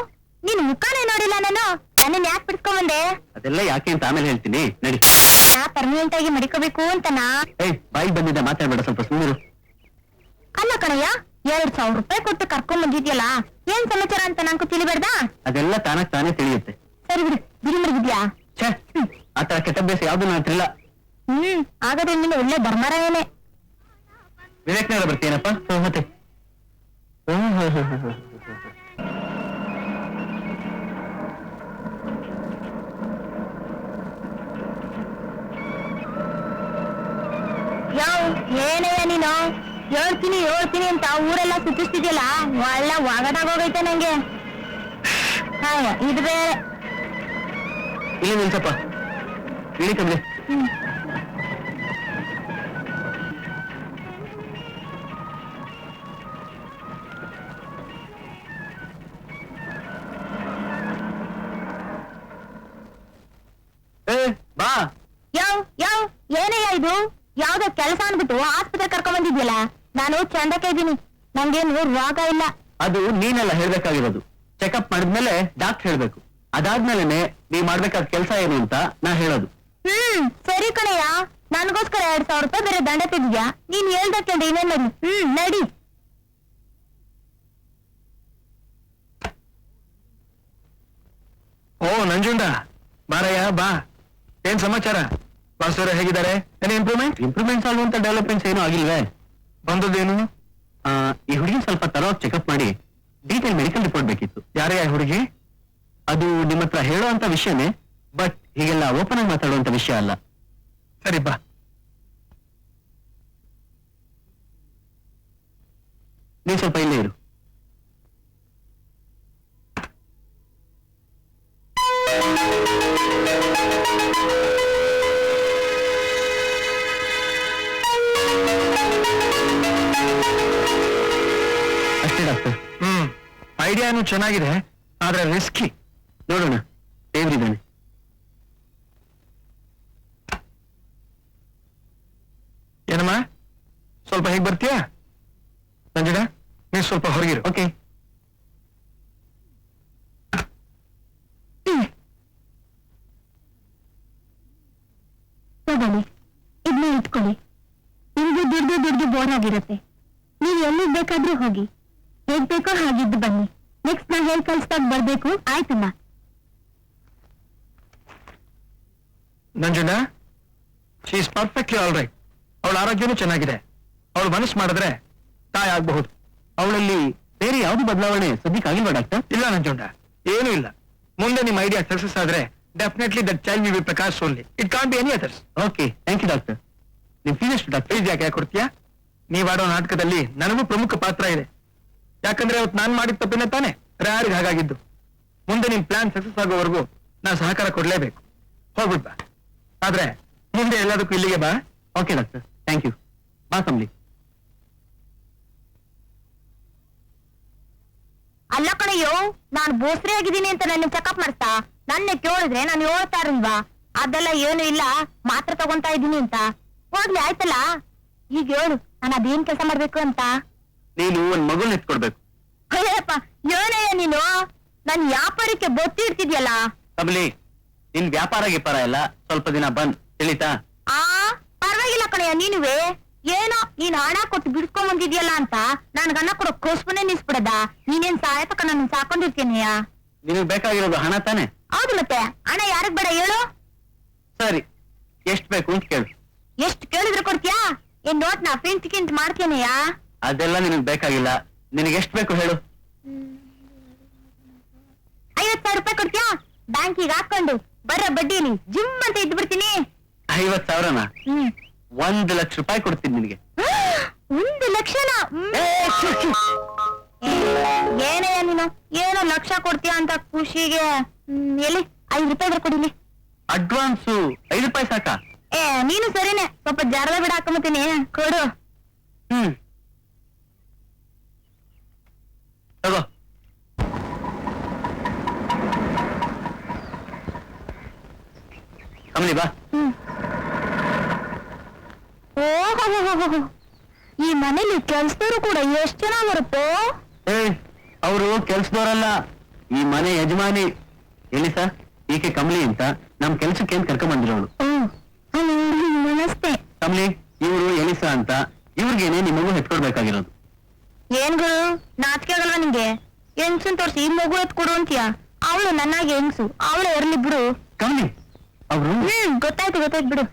[SPEAKER 2] ನೀನ್ ಮುಖಾನೇ ನೋಡಿಲ್ಲ ನಾನು. ನನ್ನನ್ನು ಯಾಕೆ ಬಿಡ್ಸ್ಕೊಂಬಂದೆ?
[SPEAKER 1] ಅದೆಲ್ಲ ಯಾಕೆ ಅಂತ ಆಮೇಲೆ ಹೇಳ್ತೀನಿ, ನಡಿ.
[SPEAKER 2] ನಾ ಪರ್ಮನೆಂಟ್ ಆಗಿ ಮಡಿಕೋಬೇಕು ಅಂತನಾ?
[SPEAKER 1] ಏಯ್ ಬಾಯಿ ಬಂದಿದ್ದ ಮಾತಾಡ್ಬೇಡ, ಸ್ವಲ್ಪ ಸುಮ್ಮರು.
[SPEAKER 2] ಅಲ್ಲ ಕಣಯ್ಯ, 2,000 ರೂಪಾಯಿ ಕೊಟ್ಟು ಕರ್ಕೊಂಡ್ ಬಂದಿದ್ಯಲ್ಲ, ಏನ್ ಸಮಾಚಾರ ಅಂತ ನಂಗೂ ತಿಳಿಬೇಡ್ದಾ?
[SPEAKER 1] ಅದೆಲ್ಲ ತಾನಾಗ್ ತಾನೇ ತಿಳಿಯುತ್ತೆ.
[SPEAKER 2] ಸರಿ ಬಿಡು, ಬಿಡಿ ಮಡಗಿದ್ಯಾ?
[SPEAKER 1] ಛೇ, ಆತರ ಕೆಟ್ಟ ಅಭ್ಯಾಸ ಯಾವ್ದು ನನ್ನ ಹತ್ರ ಇಲ್ಲ.
[SPEAKER 2] ಹಾಗಾದ್ರೆ ನೀನು ಒಳ್ಳೆ ಬರ್ಮರವೇನೆ.
[SPEAKER 1] ವಿವೇಕ್ನಗರ ಬರ್ತೀನಪ್ಪ. ಮತ್ತೆ
[SPEAKER 2] ಏನಯ್ಯ ನೀನು ಹೇಳ್ತೀನಿ ಅಂತ ಊರೆಲ್ಲ ಸುತ್ತಿಸ್ತಿದ್ಯಲ್ಲ, ಒಳ್ಳೆ ಒಗದಾಗೋಗೈತೆ ನಂಗೆ. ಇದು ಬೇರೆ.
[SPEAKER 1] ಇಲ್ಲಿ ನಿಲ್ಸಪ್ಪ, ಇಳಿ ಕಮ್ಮಿ.
[SPEAKER 2] ಯಾವ್ದೋ ಕೆಲಸ ಅನ್ಬಿಟ್ಟು ಆಸ್ಪತ್ರೆ ಕರ್ಕೊಂಡ್ ಬಂದಿದ್ಯಲ್ಲ. ನಾನು ಚಂದಕ್ಕೆ ಇದ್ದೀನಿ, ನಂಗೇನು ರೋಗ ಇಲ್ಲ.
[SPEAKER 1] ಅದು ನೀನೆಲ್ಲ ಹೇಳ್ಬೇಕಾಗಿರೋದು. ಚೆಕಪ್ ಮಾಡಿದ್ಮೇಲೆ ಡಾಕ್ಟರ್ ಹೇಳ್ಬೇಕು. ಅದಾದ್ಮೇಲೆ ನೀವ್ ಮಾಡ್ಬೇಕಾದ ಕೆಲಸ ಏನು ಅಂತ ನಾ ಹೇಳೋದು.
[SPEAKER 2] ಸರಿ ಕಣಯ್ಯ, ನನ್ಗೋಸ್ಕರ 2000 ರೂಪಾಯಿ ಬೇರೆ ದಂಡ ತೆಗಿದ್ಯಾ? ನೀನ್ ಹೇಳ್ದಕ್ಕೆ ಇನ್ನೇನ್ ನಡಿ.
[SPEAKER 3] ಓ ನಂಜುಂಡ, ಬಾರಯ್ಯ ಬಾ. ಏನ್ ಸಮಾಚಾರ? ವಾಸುರ ಹೇಗಿದ್ದಾರೆ? ಏನೇ
[SPEAKER 1] ಇಂಪ್ರೂವ್ಮೆಂಟ್ಸ್ ಆಗುವಂತ ಡೆವಲಪ್ಮೆಂಟ್ಸ್ ಏನೂ ಆಗಿಲ್ವೇ?
[SPEAKER 3] ಬಂದದ್ದೇನು?
[SPEAKER 1] ಈ ಹುಡುಗಿ ಸ್ವಲ್ಪ ತರವಾಗಿ ಚೆಕಪ್ ಮಾಡಿ ಡೀಟೇಲ್ ಮೆಡಿಕಲ್ ರಿಪೋರ್ಟ್ ಬೇಕಿತ್ತು.
[SPEAKER 3] ಯಾರಯ್ಯ ಹುಡುಗಿ?
[SPEAKER 1] ಅದು ನಿಮ್ಮ ಹತ್ರ ಹೇಳುವಂತ ವಿಷಯನೇ, ಬಟ್ ಹೀಗೆಲ್ಲ ಓಪನ್ ಆಗಿ ಮಾತಾಡುವಂತ ವಿಷಯ ಅಲ್ಲ.
[SPEAKER 3] ಸರಿ ಬಾ.
[SPEAKER 1] ನೀವ್ ಸ್ವಲ್ಪ ಇಲ್ಲೇ ಇರು. ಅಷ್ಟೇ ಡಾಕ್ಟರ್.
[SPEAKER 3] ಐಡಿಯಾನು ಚೆನ್ನಾಗಿದೆ, ಆದ್ರೆ ರಿಸ್ಕಿ.
[SPEAKER 1] ನೋಡೋಣ, ದೇವ್ರಿದ್ದಾನೆ.
[SPEAKER 3] ಏನಮ್ಮ, ಸ್ವಲ್ಪ ಹೇಗ್ ಬರ್ತೀಯಾ? ನಂಜುಂಡ, ನೀನ್ ಸ್ವಲ್ಪ ಹೊರಗಿರು.
[SPEAKER 1] ಓಕೆ.
[SPEAKER 2] ತಗೊಳ್ಳಿ, ಇದನ್ನ ಇಟ್ಕೊಳ್ಳಿ. ನಿಮ್ಗೆ ದುಡ್ದು ಬೋರ್ ಆಗಿರುತ್ತೆ. ನೀವು ಎಲ್ಲಿಗ್ ಬೇಕಾದ್ರೂ ಹೋಗಿ, ಹೇಗ್ ಬೇಕೋ ಹಾಗಿದ್ದು ಬನ್ನಿ. ನೆಕ್ಸ್ಟ್ ನಾ ಹೇಳಿ ಕಳ್ಸ್ದಾಗ ಬರ್ಬೇಕು. ಆಯ್ತಮ್ಮ.
[SPEAKER 3] Nanjunda, she is perfectly all right. ಅವಳ ಆರೋಗ್ಯನೂ ಚೆನ್ನಾಗಿದೆ. ಅವಳು ಮನಸ್ಸು ಮಾಡಿದ್ರೆ ತಾಯಿ ಆಗಬಹುದು.
[SPEAKER 1] ಅವಳಲ್ಲಿ ಬೇರೆ ಯಾವ್ದು ಬದಲಾವಣೆ ಸದ್ಯಕ್ಕೆ ಆಗಿಲ್ವಾ ಡಾಕ್ಟರ್?
[SPEAKER 3] ಇಲ್ಲ ನಂಜುಂಡ, ಏನೂ ಇಲ್ಲ. ಮುಂದೆ ನಿಮ್ಮ ಐಡಿಯಾ ಸಕ್ಸಸ್ ಆದ್ರೆ definitely that child will be Prakash only. It can't be any others.
[SPEAKER 1] Okay, thank you doctor. ನಿಮ್ ಫೀಸ್ ಎಷ್ಟು ಡಾಕ್ಟರ್?
[SPEAKER 3] ಫೀಸ್ ಯಾಕೆ ಕೊಡ್ತೀಯಾ? ನೀವಾಡೋ ನಾಟಕದಲ್ಲಿ ನನಗೂ ಪ್ರಮುಖ ಪಾತ್ರ ಇದೆ. ಯಾಕಂದ್ರೆ ಅವತ್ತು ನಾನ್ ಮಾಡಿದ ತಪ್ಪಿನ ತಾನೆ ಯಾರಿಗೆ ಹಾಗಾಗಿದ್ದು. ಮುಂದೆ ನಿಮ್ ಪ್ಲಾನ್ ಸಕ್ಸಸ್ ಆಗೋವರೆಗೂ ನಾ ಸಹಕಾರ ಕೊಡ್ಲೇಬೇಕು. ಹೋಗ್ಬಿಟ್ ಬಾ. ಆದ್ರೆ ಮುಂದೆ ಎಲ್ಲದಕ್ಕೂ ಇಲ್ಲಿಗೆ ಬಾ.
[SPEAKER 1] Okay doctor, thank you. ಬಾ ಸಂಬ್ಲಿ.
[SPEAKER 2] ಅಲ್ಲ ಕಣಯ್ಯೋ, ನಾನ್ ಬೋಸ್ರಿ ಆಗಿದ್ದೀನಿ ಅಂತ ನನ್ನ ಚೆಕಪ್ ಮಾಡ್ತಾ ನನ್ನ ಕೇಳಿದ್ರೆ ನಾನು ಹೇಳ್ತಾ ಇರಲ್ವಾ? ಅದೆಲ್ಲ ಏನು ಇಲ್ಲ, ಮಾತ್ರ ತಗೊಂತಾ ಇದ್ದೀನಿ ಅಂತ. ಹೋಗ್ಲಿ ಆಯ್ತಲ್ಲ, ಈಗ ಹೇಳು, ನಾನು ಅದೇನ್ ಕೆಲಸ ಮಾಡ್ಬೇಕು ಅಂತ.
[SPEAKER 1] ನೀನು ಒಂದ್ ಮಗುನ್ ಎತ್ಕೊಡ್ಬೇಕು.
[SPEAKER 2] ಅಯ್ಯಪ್ಪ, ಏನಯ್ಯ ನೀನು ನನ್ ವ್ಯಾಪಾರಕ್ಕೆ ಬೊತ್ತಿ ಇಡ್ತಿದ್ಯಲ್ಲ.
[SPEAKER 1] ಸಂಬ್ಲಿ, ನಿನ್ ವ್ಯಾಪಾರ ಗಿಪಾರ ಎಲ್ಲ ಸ್ವಲ್ಪ ದಿನ ಬಂದ್ ತಿಳಿತಾ?
[SPEAKER 2] ಪರವಾಗಿಲ್ಲ ಕಣಯ್ಯ, ನೀನುವೆ ಏನೋ ನೀನ್ ಹಣ ಕೊಟ್ಟು ಬಿಡ್ಸ್ಕೊಂಡ್ ಬಂದಿದ್ಯಲ್ಲ ಅಂತ ನನ್ ಗಣ್ಣ ಕೊಡೋ ಕೋಸ್ಮನೆ ನಿಲ್ಸ್ಬಿಡದ. ನೀನೇನ್ ಸಾಯತಕ್ಕ ನಾನು ಸಾಕೊಂಡಿರ್ತೀನಿಯ.
[SPEAKER 1] ನಿನಗ್ ಬೇಕಾಗಿರೋದು ಹಣ ತಾನೆ?
[SPEAKER 2] ಹೌದು, ಮತ್ತೆ ಹಣ ಯಾರಿಗ್ ಬೇಡ ಹೇಳು?
[SPEAKER 1] ಸರಿ, ಎಷ್ಟ್ ಬೇಕು ಅಂತ ಕೇಳು.
[SPEAKER 2] ಎಷ್ಟು ಕೇಳಿದ್ರೆ ಕೊಡ್ತೀಯಾ? ಏನ್ ನೋಟ್ ನಾ ಪ್ರಿಂಟ್ ಕಿಂಟ್ ಮಾಡ್ತೇನೆಯ?
[SPEAKER 1] ಅದೆಲ್ಲ ನಿನಗ್ ಬೇಕಾಗಿಲ್ಲ. ನಿನಗೆ ಎಷ್ಟ್ ಬೇಕು ಹೇಳು.
[SPEAKER 2] 50,000 ರೂಪಾಯಿ ಕೊಡ್ತೀಯಾ? ಬ್ಯಾಂಕಿಗೆ ಹಾಕೊಂಡು ಬರ ಬಡ್ಡಿಲಿ ಜಿಮ್ ಅಂತ ಇದ್ದು ಬಿಡ್ತೀನಿ.
[SPEAKER 1] 50,000ನಾ? 1 ಲಕ್ಷ ರೂಪಾಯಿ ಕೊಡ್ತೀನಿ ನಿನಗೆ.
[SPEAKER 2] 1 ಲಕ್ಷನಾ? ಏನಯ್ಯ ನೀನು, ಏನೋ ಲಕ್ಷ ಕೊಡ್ತೀಯ ಅಂತ ಖುಷಿಗೆ. ಎಲ್ಲಿ 5 ರೂಪಾಯಿ ಇದ್ರೆ ಕೊಡಿಲಿ.
[SPEAKER 1] ಅಡ್ವಾನ್ಸು 5 ರೂಪಾಯಿ ಸಾಕಾ?
[SPEAKER 2] ನೀನು ಸರಿನೇ, ಸ್ವಲ್ಪ ಜಾರದ ಬಿಡ ಹಾಕೊಂಬತ್ತೀನಿ, ಕೊಡು.
[SPEAKER 1] ತಗೋ. ಕಮಲಿ ಬಾ.
[SPEAKER 2] ಓಹೋ, ಈ ಮನೇಲಿ ಕೆಲ್ಸದವರು ಕೂಡ ಎಷ್ಟು ಜನ ಬರುತ್ತೋ?
[SPEAKER 1] ಅವರು ಕೆಲ್ಸದವರಲ್ಲ, ಈ ಮನೆ ಯಜಮಾನಿ. ಎಲ್ಲಿ ಸರ್, ಈಕೆ ಕಮಲಿ ಅಂತ ನಮ್ ಕೆಲ್ಸಕ್ಕೆ ಏನ್ ಕರ್ಕೊಂಡ್ ಬಂದಿರೋಳು.
[SPEAKER 2] ನಮಸ್ತೆ.
[SPEAKER 1] ಕಮಲಿ, ಇವರು ಎಲಿಸಾ ಅಂತ. ಇವ್ರಿಗೇನೆ ನಿಮ್ ಮಗು ಹೆತ್ಕೊಡ್ಬೇಕಾಗಿರೋದು.
[SPEAKER 2] ಏನ್ ಗುರು, ನಾಚಿಕೆ ಆಗಲ್ವಾ ನಿಂಗೆ? ಹೆಂಗ್ಸನ್ ತೋರ್ಸಿ ಮಗು ಎತ್ಕೊಡು ಅಂತೀಯ? ಅವಳು ನನ್ನಾಗೆ ಹೆಂಗ್ಸು, ಅವಳು ಇರ್ಲಿ ಬಿಡು.
[SPEAKER 1] ಕಮಲಿ ಅವರು.
[SPEAKER 2] ಗೊತ್ತಾಯ್ತು ಬಿಡು.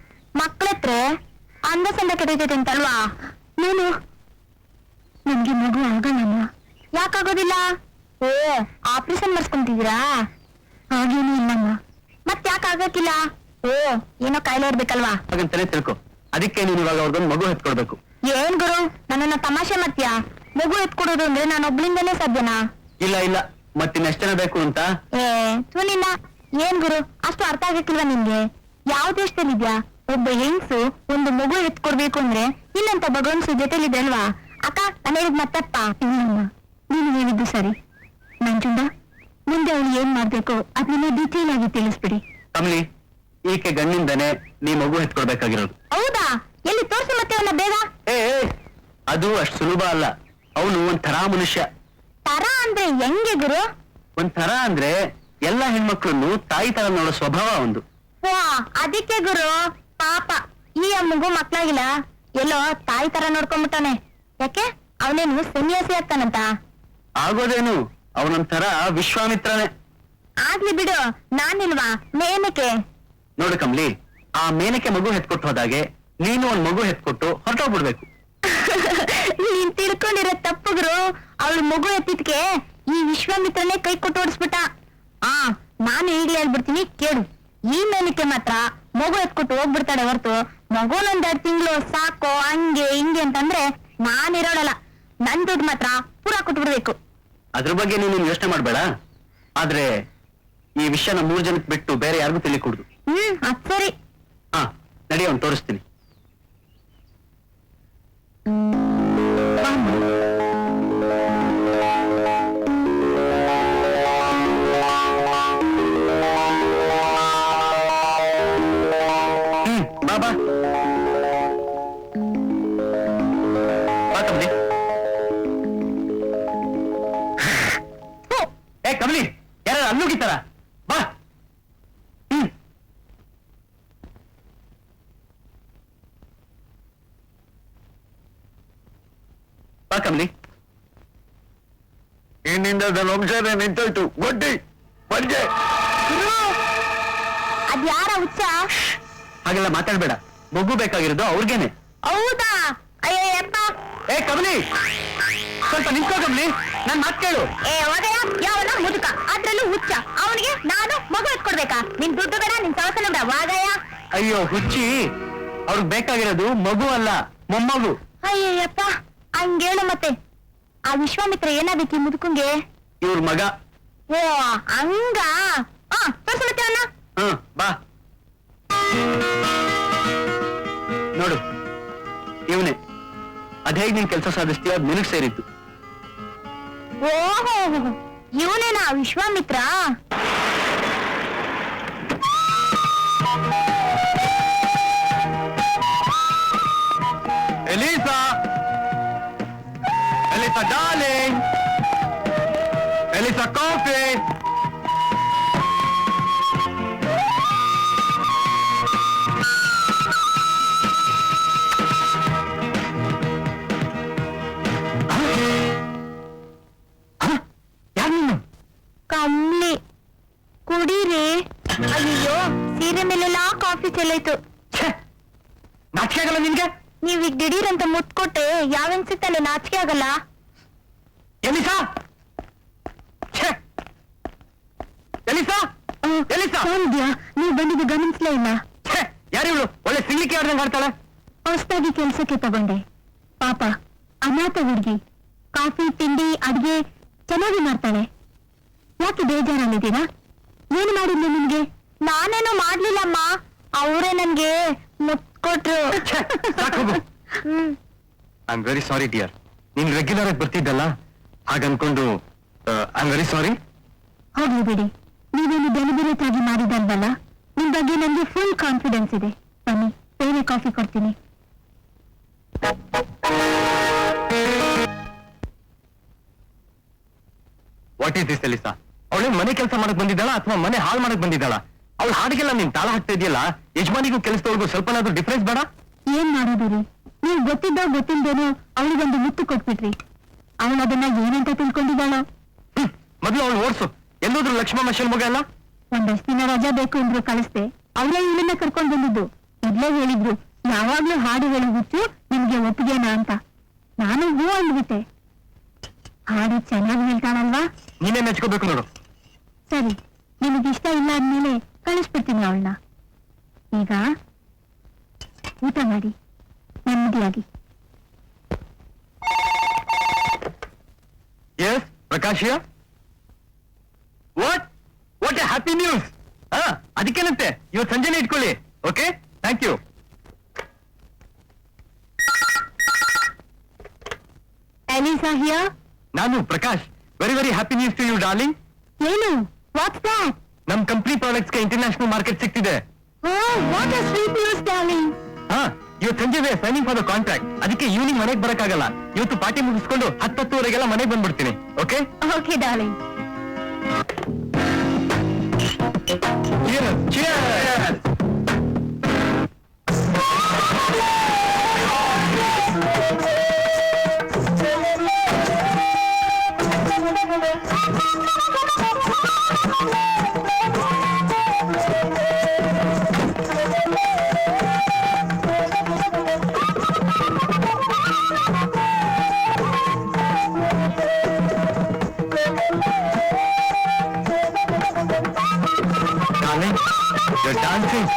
[SPEAKER 2] ಮಕ್ಳತ್ರ ಅಂದ ಸಂದ ಕೆಟ್ಟೈತೆ ಅಂತಲ್ವಾ? ನನ್ಗೆ ಮಗು ಆಗಲ್ಲ. ಯಾಕಾಗೋದಿಲ್ಲ? ಓ, ಆಪರೇಷನ್ ಮಾಡಿಸ್ಕೊಂತಿದ್ದೀರಾ? ಹಾಗೇನು ಇಲ್ಲಮ್ಮ. ಮತ್ ಯಾಕೆ ಆಗಕ್ಕಿಲ್ಲ? ಓ, ಏನೋ ಕಾಯಿಲೆ ಇರ್ಬೇಕಲ್ವಾ?
[SPEAKER 1] ಹಾಗಂತಾನೆ ತಿಳ್ಕೊ. ಅದಕ್ಕೆ ನೀನು ಇವಾಗ ಅವ್ರದೊಂದು ಮಗು ಹೆತ್ಕೊಡ್ಬೇಕು.
[SPEAKER 2] ಏನ್ ಗುರು, ನನ್ನನ್ನ ತಮಾಷೆ ಮಾಡ್ತೀಯಾ? ಮಗು ಎತ್ಕೊಡೋದು ಅಂದ್ರೆ ನಾನು ಒಬ್ಳಿಂದನೇ ಸಾಧ್ಯನಾ?
[SPEAKER 1] ಇಲ್ಲ, ಮತ್ತಿನ್ನೆಷ್ಟು ಜನ ಬೇಕು ಅಂತ?
[SPEAKER 2] ಸುನಿಲ್ಲ. ಏನ್ ಗುರು, ಅಷ್ಟು ಅರ್ಥ ಆಗಕ್ಕಿಲ್ವಾ ನಿನ್ಗೆ? ಯಾವ ದೇಶದಲ್ಲಿದ್ಯಾ? ಒಬ್ಬ ಹೆಂಗ್ಸು ಒಂದು ಮಗು ಎತ್ಕೊಡ್ಬೇಕು ಅಂದ್ರೆ ಇಲ್ಲಂತ ಭಗವಂತ ಜೊತೆಲಿದೆ ಅಲ್ವಾ? ಅಕ್ಕ, ನಾನು ಹೇಳಿದ್ ಮತ್ತಪ್ಪ? ಇಲ್ಲಮ್ಮ, ನೀನು ಹೇಳಿದ್ದು ಸರಿ. ನಂಜುಂಡ, ಮುಂದೆ ಅವಳು ಏನ್ ಮಾಡ್ಬೇಕು ಅದನ್ನ ಡೀಟೇಲ್ ಆಗಿ ತಿಳಿಸ್ಬಿಡಿ.
[SPEAKER 1] ಕಮಲಿ, ಈಕೆ ಗಣ್ಣಿಂದನೇ ನೀ ಮಗು ಹೆತ್ಕೊಡ್ಬೇಕಾಗಿರೋದು.
[SPEAKER 2] ಹೌದಾ? ಎಲ್ಲಿ ತೋರ್ಸು ಮತ್ತೆ ಅವನ್ನ ಬೇಗ.
[SPEAKER 1] ಏ ಅದು ಅಷ್ಟು ಸುಲಭ ಅಲ್ಲ. ಅವನು ಒಂಥರ ಮನುಷ್ಯ.
[SPEAKER 2] ತರ ಅಂದ್ರೆ ಹೆಂಗೆ ಗುರು?
[SPEAKER 1] ಒಂಥರ ಅಂದ್ರೆ ಎಲ್ಲ ಹೆಣ್ಮಕ್ಳನ್ನು ತಾಯಿ ತರ ನೋಡೋ ಸ್ವಭಾವ ಒಂದು.
[SPEAKER 2] ವಾ ಅದಕ್ಕೆ ಗುರು ಪಾಪ ಈ ಅಮ್ಮಗೂ ಮಕ್ಳಾಗಿಲ್ಲ, ಎಲ್ಲೋ ತಾಯಿ ತರ ನೋಡ್ಕೊಂಡ್ಬಿಟ್ಟಾನೆ. ಯಾಕೆ ಅವನೇನು ಸನ್ಯಾಸಿ ಆಗ್ತಾನಂತ?
[SPEAKER 1] ಆಗೋದೇನು, ಅವನೊಂಥರ ವಿಶ್ವಾಮಿತ್ರನೇ.
[SPEAKER 2] ಆಗ್ಲಿ ಬಿಡು, ನಾನಿಲ್ವಾ ಮೇನಕ್ಕೆ?
[SPEAKER 1] ನೋಡು ಕಮ್ಲಿ, ಆ ಮೇನಕ್ಕೆ ಮಗು ಹೆತ್ಕೊಟ್ಟು ಹೋದಾಗೆ ನೀನು ಒಂದ್ ಮಗು ಹೆತ್ಕೊಟ್ಟು ಹೊರಟೋಗ್ಬಿಡ್ಬೇಕು.
[SPEAKER 2] ನೀನ್ ತಿಳ್ಕೊಂಡಿರೋ ತಪ್ಪು ಗುರು. ಅವಳು ಮಗು ಎತ್ತಿದ್ಕೆ ಈ ವಿಶ್ವಾಮಿತ್ರನೇ ಕೈ ಕೊಟ್ಟು ಓಡಿಸ್ಬಿಟ್ಟ. ನಾನು ಈಗ್ಲೇ ಹೇಳ್ಬಿಡ್ತೀನಿ ಕೇಳು. ಈ ಮೇನಕ್ಕೆ ಮಾತ್ರ ಮಗು ಎತ್ಕೊಟ್ಟು ಹೋಗ್ಬಿಡ್ತಾಳೆ ಹೊರತು ಮಗುನೊಂದ್ 2 ತಿಂಗಳು ಸಾಕು ಹಂಗೆ ಹಿಂಗೆ ಅಂತಂದ್ರೆ ನಾನಿರೋಳಲ್ಲ. ನನ್ ದುಡ್ಡು ಮಾತ್ರ ಪೂರಾ ಕೊಟ್ಬಿಡ್ಬೇಕು.
[SPEAKER 1] ಅದ್ರ ಬಗ್ಗೆ ನೀನು ಯೋಚನೆ ಮಾಡ್ಬೇಡ. ಆದ್ರೆ ಈ ವಿಷಯನ 3 ಜನಕ್ಕೆ ಬಿಟ್ಟು ಬೇರೆ ಯಾರಿಗೂ ತಿಳಿಕೂಡ್ದು.
[SPEAKER 2] ಅದ್ ಸರಿ.
[SPEAKER 1] ನಡಿ, ಅವ್ನು ತೋರಿಸ್ತೀನಿ. ಬಾ ಕಮಲಿ. ಏ ಕಮಲಿ, ಯಾರು ಅಲ್ಲುಗಿತಾರ? ಬಾ. ಬಾ ಕಮಲಿ.
[SPEAKER 4] ಇನ್ನಿಂದ ನನ್ನ ವಂಶನೇ ನಿಂತೋಯ್ತು. ಗೊಡ್ಡಿ ಬಂಜೆ.
[SPEAKER 2] ಅದ್ಯಾರ ಹುಚ್ಚ?
[SPEAKER 1] ಹಾಗೆಲ್ಲ ಮಾತಾಡ್ಬೇಡ. ಮಗು ಬೇಕಾಗಿರೋದು ಅವ್ರಿಗೇನೆ.
[SPEAKER 2] ಹೌದಾ? ಅಯ್ಯಪ್ಪ.
[SPEAKER 1] ಏ ಕಮಲಿ, ಸ್ವಲ್ಪ ನಿಂತ್ಕೋ ಕಮಲಿ, ನನ್ ಮಾತ್ ಕೇಳು.
[SPEAKER 2] ಹೋಗಯ್ಯ, ಯಾವನ ಮುದುಕ, ಅದ್ರಲ್ಲೂ ಹುಚ್ಚ. ಅವನಿಗೆ ನಾನು ಮಗು ಎತ್ಕೊಡ್ಬೇಕಾ? ನಿನ್ ದುಡ್ಡು ಬೇಡ, ನಿನ್ ಸವಸನ ಬೇಡ, ವಾಗಯ್ಯ.
[SPEAKER 1] ಅಯ್ಯೋ ಹುಚ್ಚಿ, ಅವ್ರಿಗೆ ಬೇಕಾಗಿರೋದು ಮಗು ಅಲ್ಲ, ಮೊಮ್ಮಗು.
[SPEAKER 2] ಅಯ್ಯಯ್ಯಪ್ಪ, ಹಂಗೇಳು ಮತ್ತೆ. ಆ ವಿಶ್ವಾಮಿತ್ರ ಏನಾಗಬೇಕು ಈ ಮುದುಕಂಗೆ?
[SPEAKER 1] ಇವ್ರ ಮಗ.
[SPEAKER 2] ಓ ಹಂಗ. ತೋರ್ಸು ಮತ್ತೆ ಅಣ್ಣ.
[SPEAKER 1] ಬಾ ನೋಡು, ಇವನೇ. ಅದೇಗ್ ನೀನ್ ಕೆಲಸ ಸಾಧಿಸ್ತೀಯ, ಅದ್ ನಿನಗ್ ಸೇರಿತ್ತು.
[SPEAKER 2] ಓಹೋ, ಇವನೇನಾ Vishwamitra?
[SPEAKER 3] Elisa, Elisa darling, Elisa coffee.
[SPEAKER 2] Kamli ಕುಡೀರಿ. ಅಯ್ಯೋ, ಸೀರೆ ಮೇಲೆಲ್ಲ ಕಾಫಿ ಚೆಲ್ಲೈತು.
[SPEAKER 1] ನಾಚಿಕೆ ಆಗಲ್ಲ ನಿನ್ಗೆ?
[SPEAKER 2] ನೀವೀಗ ದಿಢೀರಂತ ಮುತ್ಕೊಟ್ಟೆ ಯಾವನ್ ಸಿಗ್ತಾನೆ, ನಾಚಿಕೆ ಆಗಲ್ಲ?
[SPEAKER 1] ಎಲಿಸಾ, ಎಲಿಸಾ, ಎಲಿಸಾ,
[SPEAKER 2] ನೀವು ಬಂದಿದ್ದು ಗಮನಿಸ್ಲೇ ಇಲ್ಲ.
[SPEAKER 1] ಯಾರಿವಳು? ಒಳ್ಳೆ ಸಿಗ್ಲಿಕ್ಕೆ ಆಡ್ದಂಗ್ ಆಡ್ತಾಳೆ.
[SPEAKER 2] ಹೊಸದಾಗಿ ಕೆಲ್ಸಕ್ಕೆ ತಗೊಂಡೆ. ಪಾಪ ಅನಾಥ ಹುಡುಗಿ, ಕಾಫಿ ತಿಂಡಿ ಅಡ್ಗೆ ಚೆನ್ನಾಗಿ ಮಾಡ್ತಾಳೆ. ಯಾಕೆ ಬೇಜಾರಲ್ಲಿದ್ದೀರಾ? ಏನು ಮಾಡಿದ್ಲು ನಿಮ್ಗೆ? ನಾನೇನು ಮಾಡ್ಲಿಲ್ಲಮ್ಮ, ಅವರೇ ನನ್ಗೆ ಮುತ್ಕೊಟ್ರು.
[SPEAKER 3] I am very sorry dear. ನೀನ್ ರೆಗ್ಯುಲರ್ ಆಗಿ ಬರ್ತಿದ್ದಲ್ಲ, ಹಾಗನ್ಕೊಂಡು ಐ ಆಮ್ ವೆರಿ ಸಾರಿ.
[SPEAKER 2] ಹೋಗ್ಲಿ ಬಿಡಿ, ನೀವೇನು ಡೆಲಿಬರೇಟ್ ಆಗಿ ಮಾಡಿದಲ್ವಲ್ಲ, ನಿಮ್ ಬಗ್ಗೆ ನನ್ಗೆ ಫುಲ್ ಕಾನ್ಫಿಡೆನ್ಸ್ ಇದೆ. ಬನ್ನಿ, ಬೇರೆ ಕಾಫಿ ಕೊಡ್ತೀನಿ.
[SPEAKER 3] What is this ELISA? ಅವಳೇ ಮನೆ ಕೆಲಸ ಮಾಡಕ್ ಬಂದಿದ್ದಾಳ ಅಥವಾ ಮನೆ ಹಾಳು ಮಾಡಕ್ ಬಂದಿದ್ದಾಳ? ಅವಳು ಹಾಡಿಗೆಲ್ಲ ನೀನ್ ತಾಳ ಹಾಕ್ತಾ ಇದೆಯಲ್ಲ, ಯಜಮಾನಿಗೂ ಕೆಲಸದವ್ರಿಗೂ ಸ್ವಲ್ಪನಾದ್ರೂ ಡಿಫ್ರೆನ್ಸ್ ಬೇಡ?
[SPEAKER 2] ಏನ್ ಮಾಡೋದು ರೀ, ನೀವು ಗೊತ್ತಿದ್ದೋ ಗೊತ್ತಿಲ್ದೇನೋ ಅವಳಿಗೊಂದು ಮುತ್ತು ಕೊಟ್ಬಿಟ್ರಿ. ಅವಳು ಅದನ್ನ ಏನಂತ ತಿಳ್ಕೊಂಡಿದ್ದಾಳೋ.
[SPEAKER 3] ಮೊದ್ಲು ಅವಳು ಓಡ್ಸು. ಎಲ್ಲೋದ್ರು ಲಕ್ಷ್ಮಮ್ಮ ಶಿಲ್ಮೊಗ್ಗ ಅಲ್ಲ?
[SPEAKER 2] ಒಂದಷ್ಟು ದಿನ ರಜಾ ಬೇಕು ಅಂದ್ರು ಕಳಿಸ್ದೆ. ಅವರೇ ಇವಳನ್ನ ಕರ್ಕೊಂಡ್ ಬಂದಿದ್ದು. ಮೊದ್ಲೇ ಹೇಳಿದ್ರು, ಯಾವಾಗ್ಲೂ ಹಾಡು ಹೇಳಿ ಹುಚ್ಚು, ನಿಮ್ಗೆ ಒಪ್ಪಿಗೆನಾ ಅಂತ. ನಾನು ಹೂ ಅಂದ್ಬಿಟ್ಟೆ. ಹಾಡು ಚೆನ್ನಾಗಿ ಹೇಳ್ತಾಳಲ್ವಾ?
[SPEAKER 3] ನೀನೇ ಮೆಚ್ಕೋಬೇಕು ನೋಡು.
[SPEAKER 2] ಸರಿ, ನಿಮಗಿಷ್ಟ ಇಲ್ಲ ಅಂದ್ಮೇಲೆ ಕಳಿಸ್ಬಿಡ್ತೀನಿ ಅವಳನ್ನ. ಈಗ ಊಟ ಮಾಡಿ ನೆಮ್ಮದಿಯಾಗಿ.
[SPEAKER 3] ಎಸ್ ಪ್ರಕಾಶಿಯ, ವಾಟ್ ಎ ಹ್ಯಾಪಿ ನ್ಯೂಸ್. ಅದಕ್ಕೇನಂತೆ, ಇವತ್ತು ಸಂಜೆನೆ ಇಟ್ಕೊಳ್ಳಿ. Okay, thank you.
[SPEAKER 2] Elisa here.
[SPEAKER 3] ನಾನು Prakash. Very very happy news to you darling.
[SPEAKER 2] ಏನು? What's that?
[SPEAKER 3] ನಮ್ ಕಂಪ್ನಿ ಪ್ರಾಡಕ್ಟ್ಸ್ಗೆ ಇಂಟರ್ನ್ಯಾಷನಲ್ ಮಾರ್ಕೆಟ್ ಸಿಗ್ತಿದೆ.
[SPEAKER 2] What a sweet news darling.
[SPEAKER 3] ಇವತ್ತು ಸಂಜೆ ಸೈನಿಂಗ್ ಫಾರ್ ದ ಕಾಂಟ್ರಾಕ್ಟ್. ಅದಕ್ಕೆ ಈವ್ನಿಂಗ್ ಮನೆಗೆ ಬರಕ್ಕಾಗಲ್ಲ. ಇವತ್ತು ಪಾರ್ಟಿ ಮುಗಿಸ್ಕೊಂಡು 10-10:30 ಮನೆಗೆ ಬಂದ್ಬಿಡ್ತೀನಿ. Okay
[SPEAKER 2] okay darling.
[SPEAKER 3] You're dancing.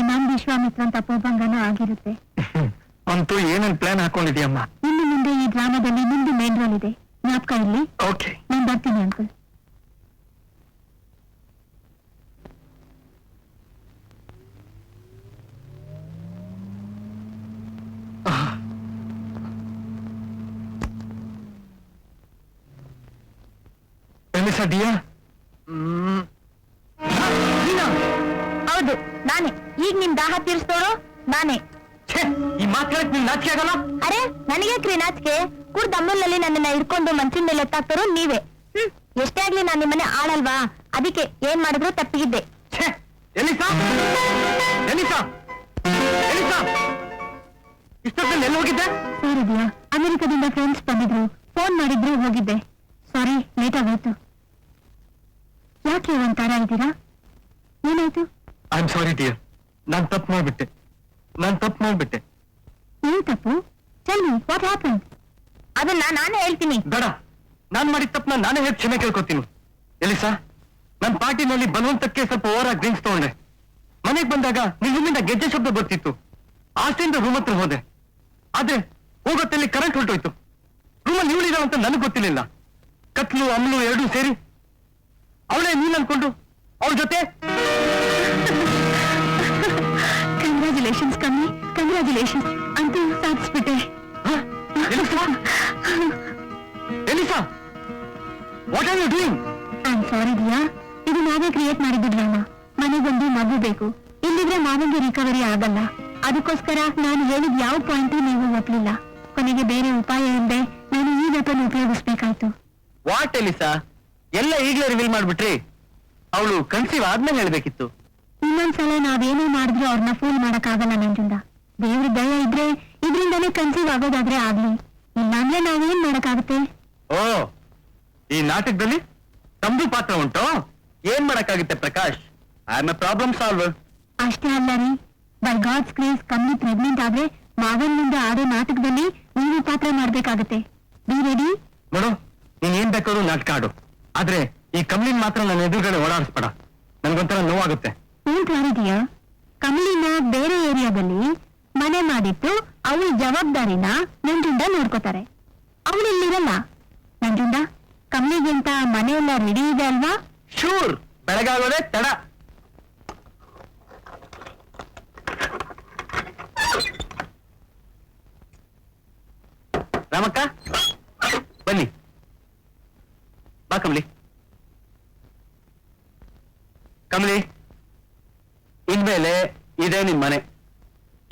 [SPEAKER 2] ನಾನ್ ವಿಶ್ವಾಮಿತ್ರ ಅಂತ ಅಪೋಭಂಗನೂ ಆಗಿರುತ್ತೆ.
[SPEAKER 3] ಅಂತೂ ಏನೇನ್ ಪ್ಲಾನ್ ಹಾಕೊಂಡಿದ್ಯಮ್ಮ?
[SPEAKER 2] ಇನ್ನು ಮುಂದೆ ಈ ಡ್ರಾಮಾದಲ್ಲಿ ನಿಮ್ದು ಮೇನ್ ರೋಲ್ ಇದೆ, ಜ್ಞಾಪಕ ಇಲ್ಲಿ.
[SPEAKER 3] ಓಕೆ,
[SPEAKER 2] ನಾನು ಬರ್ತೀನಿ ಅಂಕಲ್.
[SPEAKER 3] ಡಿಯಾ?
[SPEAKER 2] ಹೌದು, ನಾನೇ. ಈಗ ನಿಮ್ ದಾಹ ತೀರಿಸ್ತೋರು ನಾನೇ.
[SPEAKER 3] ಈ ಮಾತಾಡಕ್ ನಿನ್ ನಾಚಿಕೆ ಆಗಲ್ಲ?
[SPEAKER 2] ಅರೆ, ನನಗೆ ಕ್ರೀ ನಾಚಿಕೆ. ಕುರ್ದ ಅಮ್ಮನಲ್ಲಿ ನನ್ನನ್ನ ಹಿಡ್ಕೊಂಡು ಮಂಚಿನ ಮೇಲೆ ಎತ್ತಾಕ್ತಾರೋ ನೀವೇ. ಎಷ್ಟೇ ಆಗ್ಲಿ ನಾನು ನಿಮ್ಮನೆ ಆಳಲ್ವಾ, ಅದಕ್ಕೆ ಏನ್ ಮಾಡಿದ್ರು ತಪ್ಪಿಗಿದ್ದೆ.
[SPEAKER 3] ಇಷ್ಟೊತ್ತಲ್ಲಿ ಎಲ್ಲಿ ಹೋಗಿದ್ದೆ?
[SPEAKER 2] ಸರ್ ಇದೆಯಾ, ಅಮೆರಿಕದಿಂದ ಫ್ರೆಂಡ್ಸ್ ಬಂದಿದ್ರು, ಫೋನ್ ಮಾಡಿದ್ರು, ಹೋಗಿದ್ದೆ. ಸಾರಿ, ಲೇಟ್ ಆಗೋಯ್ತು. ಯಾಕೆ ಒಂಥರ ಇದ್ದೀರಾ? ಏನಾಯ್ತು?
[SPEAKER 3] ಐ ಆಮ್ ಸಾರಿ ಡಿಯರ್, ನಾನ್ ತಪ್ಪು ಮಾಡ್ಬಿಟ್ಟೆ.
[SPEAKER 2] ಏನ್ ತಪ್ಪು? Tell me what happen. ಅದನ್ನ ನಾನೇ ಹೇಳ್ತೀನಿ.
[SPEAKER 3] ಬೇಡ, ನಾನ್ ಮಾಡಿದ ತಪ್ಪನ್ನ ನಾನೇ ಹೇಳಿ ಕ್ಷಮೆ ಕೇಳ್ಕೊತೀನಿ. ಎಲಿಸಾ, ನನ್ ಪಾರ್ಟಿನಲ್ಲಿ ಬಲವಂತಕ್ಕೆ ಸ್ವಲ್ಪ ಓವರ್ ಆಗಿ ಡ್ರಿಂಕ್ಸ್ ತಗೊಂಡೆ. ಮನೆಗೆ ಬಂದಾಗ ನಿನ್ ರೂಮಿಂದ ಗೆಜ್ಜೆ ಶಬ್ದ ಬರ್ತಿತ್ತು. ಆಸೆಯಿಂದ ರೂಮ್ ಹತ್ರ ಹೋದೆ. ಆದ್ರೆ ಹೋಗೋತ್ತಲ್ಲಿ ಕರೆಂಟ್ ಹೊರಟೋಯ್ತು. ರೂಮಲ್ಲಿ ಇವಳಿರೋ ಅಂತ ನನಗೆ ಗೊತ್ತಿರಲಿಲ್ಲ. ಕತ್ಲು ಅಮ್ಲು ಎರಡೂ ಸೇರಿ ಅವಳೇ ನೀನ್ ಅನ್ಕೊಂಡು ಅವಳ ಜೊತೆ.
[SPEAKER 2] ಕಂಗ್ರಾಚುಲೇಷನ್ಸ್ ಕಮ್ಮಿ, ಕಂಗ್ರಾಚುಲೇಷನ್ಸ್ ಅಂತೂ ಸಾಧಿಸ್ಬಿಟ್ಟೆ.
[SPEAKER 3] Elisa, what are you doing?
[SPEAKER 2] I am sorry Diya, ಇದು ನಾವೇ ಕ್ರಿಯೇಟ್ ಮಾಡಿದ್ದು ಡ್ರಾಮಾ. ಮನೆಗೊಂದು ಮಗು ಬೇಕು, ಇಲ್ಲಿದ್ರೆ ಮಾವನಿಗೆ ರಿಕವರಿ ಆಗಲ್ಲ. ಅದಕ್ಕೋಸ್ಕರ ನಾನು ಹೇಳಿದ ಯಾವ ಪಾಯಿಂಟು ನೀವು ಒಪ್ಲಿಲ್ಲ. ಕೊನೆಗೆ ಬೇರೆ ಉಪಾಯ ಇಲ್ಲದೆ ನಾನು ಈ ವೆಪನ್ ಉಪಯೋಗಿಸ್ಬೇಕಾಯ್ತು.
[SPEAKER 3] ವಾಟ್ ಎಲಿಸಾ, ಎಲ್ಲ ಈಗಲೇ ರಿವೀಲ್ ಮಾಡ್ಬಿಟ್ರಿ? ಅವಳು ಕನ್ಸೀವ್ ಆದ್ಮೇಲೆ ಹೇಳ್ಬೇಕಿತ್ತು.
[SPEAKER 2] ಇನ್ನೊಂದ್ಸಲ ನಾವೇನೇ ಮಾಡಿದ್ರು ಅವ್ರನ್ನ ಫೂಲ್ ಮಾಡಕ್ಕಾಗಲ್ಲ ನಂಜುಂಡ. ದೇವ್ರ ದಯ ಇದ್ರೆ ಇದ್ರಿಂದಾನೇ ಕನ್ಸೀವ್ ಆಗೋದಾದ್ರೆ ಆಗ್ಲಿ, ಇಲ್ಲಾಂದ್ರೆ ನಾವೇನ್ ಮಾಡಕ್ಕಾಗುತ್ತೆ?
[SPEAKER 3] ಓ, ಈ ನಾಟಕದಲ್ಲಿ ತಮ್ದು ಪಾತ್ರ ಉಂಟು? ಏನ್ ಮಾಡಕ್ಕಾಗುತ್ತೆ Prakash? I am a problem solver.
[SPEAKER 2] ಅಷ್ಟೇ ಅಲ್ಲ ರೀ, by God's grace Kammi pregnant ಆದ್ರೆ ಮಾವನ್ ಮುಂದೆ ಆಡೋ ನಾಟಕದಲ್ಲಿ ನೀವು ಪಾತ್ರ ಮಾಡ್ಬೇಕಾಗತ್ತೆ. Be ready?
[SPEAKER 3] ನೋಡು, ನೀನ್ ಏನ್ ಬೇಕಾದ್ರೂ ನಾಟಕ ಆಡು, ಆದ್ರೆ ಈ ಕಮ್ಲಿನ್ ಮಾತ್ರ ನನ್ನ ಎದುರುಗಡೆ ಓಡಾಡಿಸ್ಬೇಡ. ನನ್ಗೊಂಥರ ನೋವಾಗುತ್ತೆ.
[SPEAKER 2] ಏನ್ ಕ್ಲಾರಿಟಿಯಾ? ಕಮಲಿನ ಬೇರೆ ಏರಿಯಾದಲ್ಲಿ ಮನೆ ಮಾಡಿಟ್ಟು ಅವಳ ಜವಾಬ್ದಾರಿನ ನಂಜುಂಡ ನೋಡ್ಕೋತಾರೆ. ಅವಳು ಇಲ್ಲಿರಲ್ಲ. ನಂಜುಂಡ, ಕಮಲಿಗಿಂತ ಮನೆಯೆಲ್ಲ ರೆಡಿ ಇದೆ ಅಲ್ವಾ?
[SPEAKER 3] ಶೂರ್, ಬೆಳಗಾಗೋದೇ ತಡ. ರಾಮಕ್ಕ, ಬನ್ನಿ. ಬಾ ಕಮಲಿ. ಕಮಲಿ, ಇನ್ಮೇಲೆ ಇದೇ ನಿಮ್ ಮನೆ.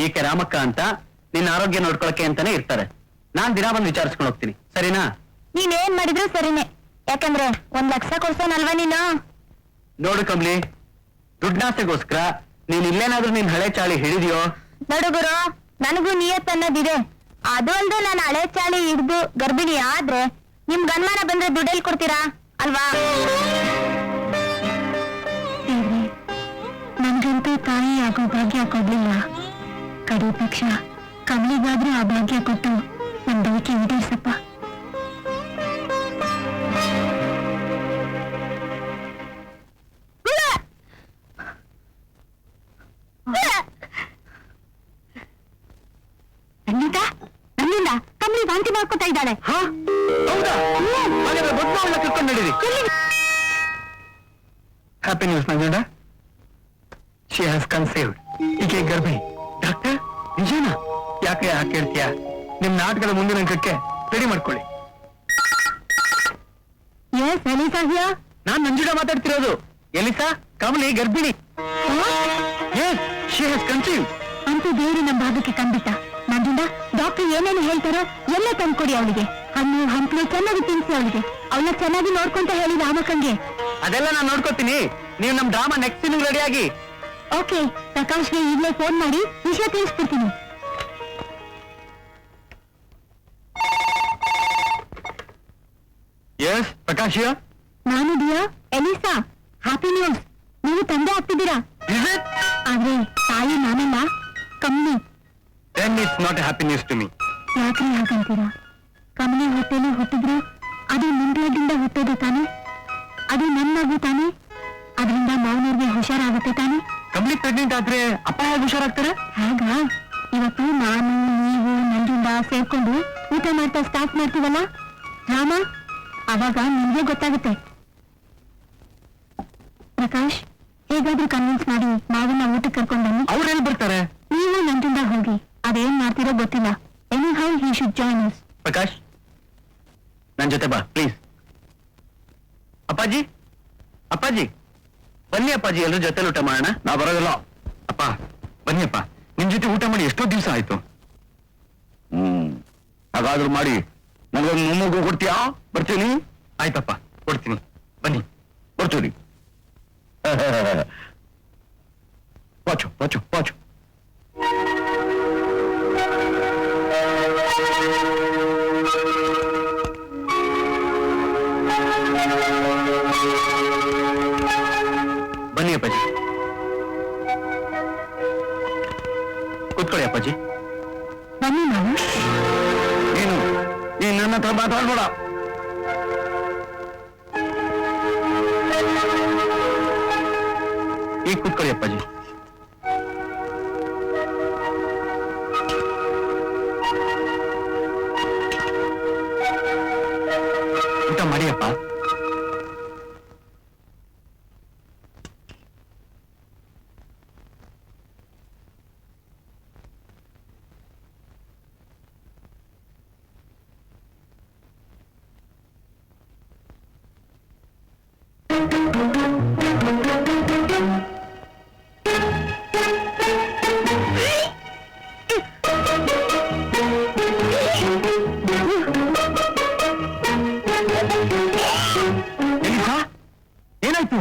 [SPEAKER 3] ಈಕೆ ರಾಮಕ್ಕ ಅಂತ ನಿನ್ನ ಆರೋಗ್ಯ ನೋಡ್ಕೊಳಕ್ಕೆ ಅಂತಾನೆ ಇರ್ತಾರೆ. ನಾನ್ ದಿನ ಬಂದು ವಿಚಾರಿಸ್ಕೊಂಡು ಹೋಗ್ತೀನಿ, ಸರಿನಾ?
[SPEAKER 2] ನೀನೇನ್ ಮಾಡಿದ್ರು ಸರಿನೇ, ಯಾಕಂದ್ರೆ 1 ಲಕ್ಷ ಕೊಡ್ಸೋನಲ್ವಾ ನೀನು?
[SPEAKER 3] ನೋಡು ಕಮಲಿ, ದುಡ್ಡಾಸೆಗೋಸ್ಕರ ನೀನ್ ಇಲ್ಲೇನಾದ್ರೂ ನಿನ್ ಹಳೆ ಚಾಳಿ ಹಿಡಿದ್ಯೋ?
[SPEAKER 2] ನಡುಗುರು, ನನಗೂ ನಿಯತ್ ಅನ್ನೋದಿದೆ. ಅದು ಅಲ್ದೆ ನಾನು ಹಳೆ ಚಾಳಿ ಹಿಡ್ದು ಗರ್ಭಿಣಿ ಆದ್ರೆ ನಿಮ್ ಗನ್ಮಾನ ಬಂದ್ರೆ ದುಡ್ಡೆಲ್ ಕೊಡ್ತೀರಾ ಅಲ್ವಾ? ನನಗಂತೂ ತಾಯಿ ಆಗೋ ಭಾಗ್ಯ ಕೊಡ್ಲಿಲ್ಲ. ಕಡಿ ಪಕ್ಷ ಕಮಲಿಗಾದ್ರೂ ಆ ಭಾಗ್ಯ ಕೊಟ್ಟು ನನ್ನ ಬಯಕೆ ಈಡೇರ್ಸಪ್ಪ. ನನ್ನಿಂದ ಕಮಲಿ ವಾಂತಿ ಮಾಡ್ಕೊತಾ ಇದ್ದಾಳೆ.
[SPEAKER 1] ಹೌದಾ? ಹಾಗಾದ್ರೆ ಮೊದಲು ಅವಳ ಕರ್ಕೊಂಡು ನಡೀರಿ. Happy news Nanjunda, she has conceived. ಈಕೆ ಗರ್ಭಿಣಿ. ಡಾಕ್ಟರ್, ನಿಜನಾ? ಯಾಕೆ ಯಾಕೆ ಹೇಳ್ತೀಯಾ? ನಿಮ್ ನಾಟಕದ ಮುಂದಿನ ಅಂಕಕ್ಕೆ ರೆಡಿ ಮಾಡ್ಕೊಳ್ಳಿ.
[SPEAKER 2] Yes Elisa here.
[SPEAKER 1] ನಾನ್ ನಂಜುಂಡ ಮಾತಾಡ್ತಿರೋದು. ಎಲಿಸಾ, ಕಮಲಿ ಗರ್ಭಿಣಿ. Yes, she has conceived.
[SPEAKER 2] ಅಂತೂ ದೇವರು ನಮ್ಮ ಭಾಗಕ್ಕೆ ಕಂಡಿತ. ನಂಜುಂಡ, ಡಾಕ್ಟರ್ ಏನೇನು ಹೇಳ್ತಾರೋ ಎಲ್ಲ ತಂದ್ಕೊಡಿ ಅವಳಿಗೆ. ಹಣ್ಣು ಹಂಪಲು ಚೆನ್ನಾಗಿ ತಿನ್ಸಿ ಅವಳಿಗೆ. ಅವಳನ್ನ ಚೆನ್ನಾಗಿ ನೋಡ್ಕೊಂತ ಹೇಳಿ ರಾಮಕ್ಕಂಗೆ.
[SPEAKER 1] ಅದೆಲ್ಲ ನಾನ್ ನೋಡ್ಕೋತೀನಿ. ನೀವು ನಮ್ ಡ್ರಾಮಾ ನೆಕ್ಸ್ಟ್ ಸೀನ್ ರೆಡಿ ಆಗಿ.
[SPEAKER 2] ಓಕೆ, ಪ್ರಕಾಶ್ಗೆ ಈಗಲೇ ಫೋನ್ ಮಾಡಿ ವಿಷಯ ತಿಳಿಸ್ಬಿಡ್ತೀನಿ.
[SPEAKER 1] ಎಸ್, ಪ್ರಕಾಶ್.
[SPEAKER 2] ನಾನು ದಿಯಾ, ಎಲಿಸಾ. ಹ್ಯಾಪಿ ನ್ಯೂಸ್, ನೀವು ತಂದೆ ಆಗ್ತಿದ್ದೀರಾ.
[SPEAKER 1] Is it?
[SPEAKER 2] ಆದ್ರೆ ತಾಯಿ ನಾನಲ್ಲ, ಕಮ್ಮಿ.
[SPEAKER 3] Then it's not a happy news to me.
[SPEAKER 2] ಯಾಕ್ರಿ ಹಾಗಂತೀರಾ? ಕಮಲಿ ಹೊಟ್ಟೆಲಿ ಹುಟ್ಟಿದ್ರು ಅದು ನಿಂದ್ರದಿಂದ ಹುಟ್ಟೋದು ತಾನೆ. ಅದು ನನ್ನಾಗೂ ತಾನೆ. ಅದರಿಂದ ಮಾವನವ್ರಿಗೆ ಹುಷಾರಾಗುತ್ತೆ ತಾನೆ.
[SPEAKER 1] ಕಂಪ್ಲೀಟ್ ಪ್ರೆಗ್ನೆಂಟ್ ಆದ್ರೆ ಅಪ್ಪ ಹೇಗೆ ಹುಷಾರಾಗ್ತಾರೆ?
[SPEAKER 2] ಹಾಗ ಇವತ್ತು ನಾನು, ನೀವು, ನಂಜುಂಡ ಸೇರ್ಕೊಂಡು ಊಟ ಮಾಡ್ತಾ ಸ್ಟಾರ್ಟ್ ಮಾಡ್ತೀವಲ್ಲ ರಾಮ, ಅವಾಗ ನಿಮ್ಗೆ ಗೊತ್ತಾಗುತ್ತೆ. ಪ್ರಕಾಶ್, ಹೇಗಾದ್ರೂ ಕನ್ವಿನ್ಸ್ ಮಾಡಿ ಮಾವನ್ನ ಊಟಕ್ಕೆ ಕರ್ಕೊಂಡು ಬನ್ನಿ.
[SPEAKER 1] ಅವ್ರು ಎಲ್ಲಿ ಬರ್ತಾರೆ?
[SPEAKER 2] ನೀವು ನಂಜುಂಡ ಹೋಗಿ. ಅದೇನ್ ಮಾಡ್ತೀರೋ ಗೊತ್ತಿಲ್ಲ. Any how he should join us.
[SPEAKER 1] Prakash, ನನ್ ಜೊತೆ ಬಾ ಪ್ಲೀಸ್. ಅಪ್ಪಾಜಿ, ಅಪ್ಪಾಜಿ ಬನ್ನಿ. ಅಪ್ಪಾಜಿ, ಎಲ್ಲರ ಜೊತೆ ಊಟ ಮಾಡೋಣ.
[SPEAKER 3] ನಾ ಬರೋದಿಲ್ಲ. ಅಪ್ಪ ಬನ್ನಿಯಪ್ಪ, ನಿಮ್ ಜೊತೆ ಊಟ ಮಾಡಿ ಎಷ್ಟೋ ದಿವಸ ಆಯ್ತು.
[SPEAKER 4] ಹಾಗಾದ್ರೂ ಮಾಡಿ ನನಗೊಂದು ಮೊಮ್ಮಗು ಕೊಡ್ತೀಯಾ? ಬರ್ತೀನಿ.
[SPEAKER 3] ಆಯ್ತಪ್ಪ, ಕೊಡ್ತೀನಿ. ಬನ್ನಿ.
[SPEAKER 4] ಬರ್ತೀನಿ. Watch watch watch.
[SPEAKER 1] ಬನ್ನಿ ಅಪ್ಪಾಜಿ, ಕೂತ್ಕೊಳ್ಳಿ. ಅಪ್ಪಾಜಿ,
[SPEAKER 2] ಬನ್ನಿ ಮಾವ.
[SPEAKER 4] ನೀನು ನನ್ನ ಹತ್ರ ಮಾತಾಡ್ಬೇಡ.
[SPEAKER 1] ಈಗ ಕೂತ್ಕೊಳ್ಳಿ ಅಪ್ಪಾಜಿ. ಊಟ ಮಾಡಿಯಪ್ಪ. ಏನಾಯ್ತು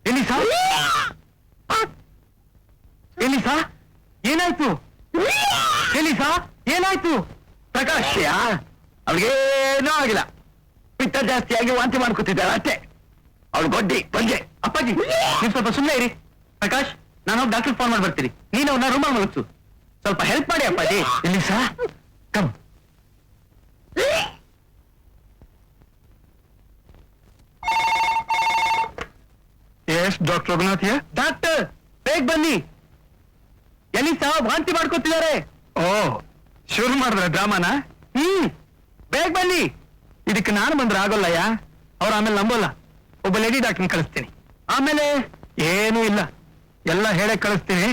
[SPEAKER 1] ಎಲಿಸಾ? ಎಲಿಸಾ, ಏನಾಯ್ತು? ಎಲಿಸಾ, ಏನಾಯ್ತು?
[SPEAKER 4] ಪ್ರಕಾಶ್, ಅವಳಿಗೇನೂ ಆಗಿಲ್ಲ. ಪಿತ್ತ ಜಾಸ್ತಿಯಾಗಿ ವಾಂತಿ ಮಾಡ್ಕೊತಿದ್ದಾಳೆ ಅಷ್ಟೇ. ಅವಳು ಗೊಡ್ಡಿ ಬಂದೆ.
[SPEAKER 1] ಅಪ್ಪಾಜಿ, ನೀವು ಸ್ವಲ್ಪ ಸುಮ್ಮನೆ ಇರಿ. ಪ್ರಕಾಶ್, ನಾನು ಹೋಗಿ ಡಾಕ್ಟರ್ ಫೋನ್ ಮಾಡಿ ಬರ್ತೀನಿ. ನೀನು ಅವ್ರನ್ನ ರೂಮಲ್ಲಿ ಮಲಗಿಸು. ಸ್ವಲ್ಪ ಹೆಲ್ಪ್ ಮಾಡಿ ಅಪ್ಪಾಜಿ.
[SPEAKER 3] Elisa, come.
[SPEAKER 1] Yes doctor Raghunath. Doctor, ಬೇಗ ಬನ್ನಿ. ಎಲಿಸಾ ವಾಂತಿ ಮಾಡ್ಕೊತಿದ್ದಾರೆ. ಓ, ಶುರು ಮಾಡಿದ್ರೆ ಡ್ರಾಮಾನ? ಬೇಗ ಬನ್ನಿ. ಇದಕ್ಕೆ ನಾನು ಬಂದ್ರೆ ಆಗೋಲ್ಲಯ್ಯ. ಅವ್ರು ಆಮೇಲೆ ನಂಬೋಲ್ಲ. ಒಬ್ಬ ಲೇಡಿ ಡಾಕ್ಟರ್ ಕಳಿಸ್ತೀನಿ. ಆಮೇಲೆ ಏನೂ ಇಲ್ಲ, ಎಲ್ಲ ಹೇಳೇ ಕಳಿಸ್ತೀನಿ.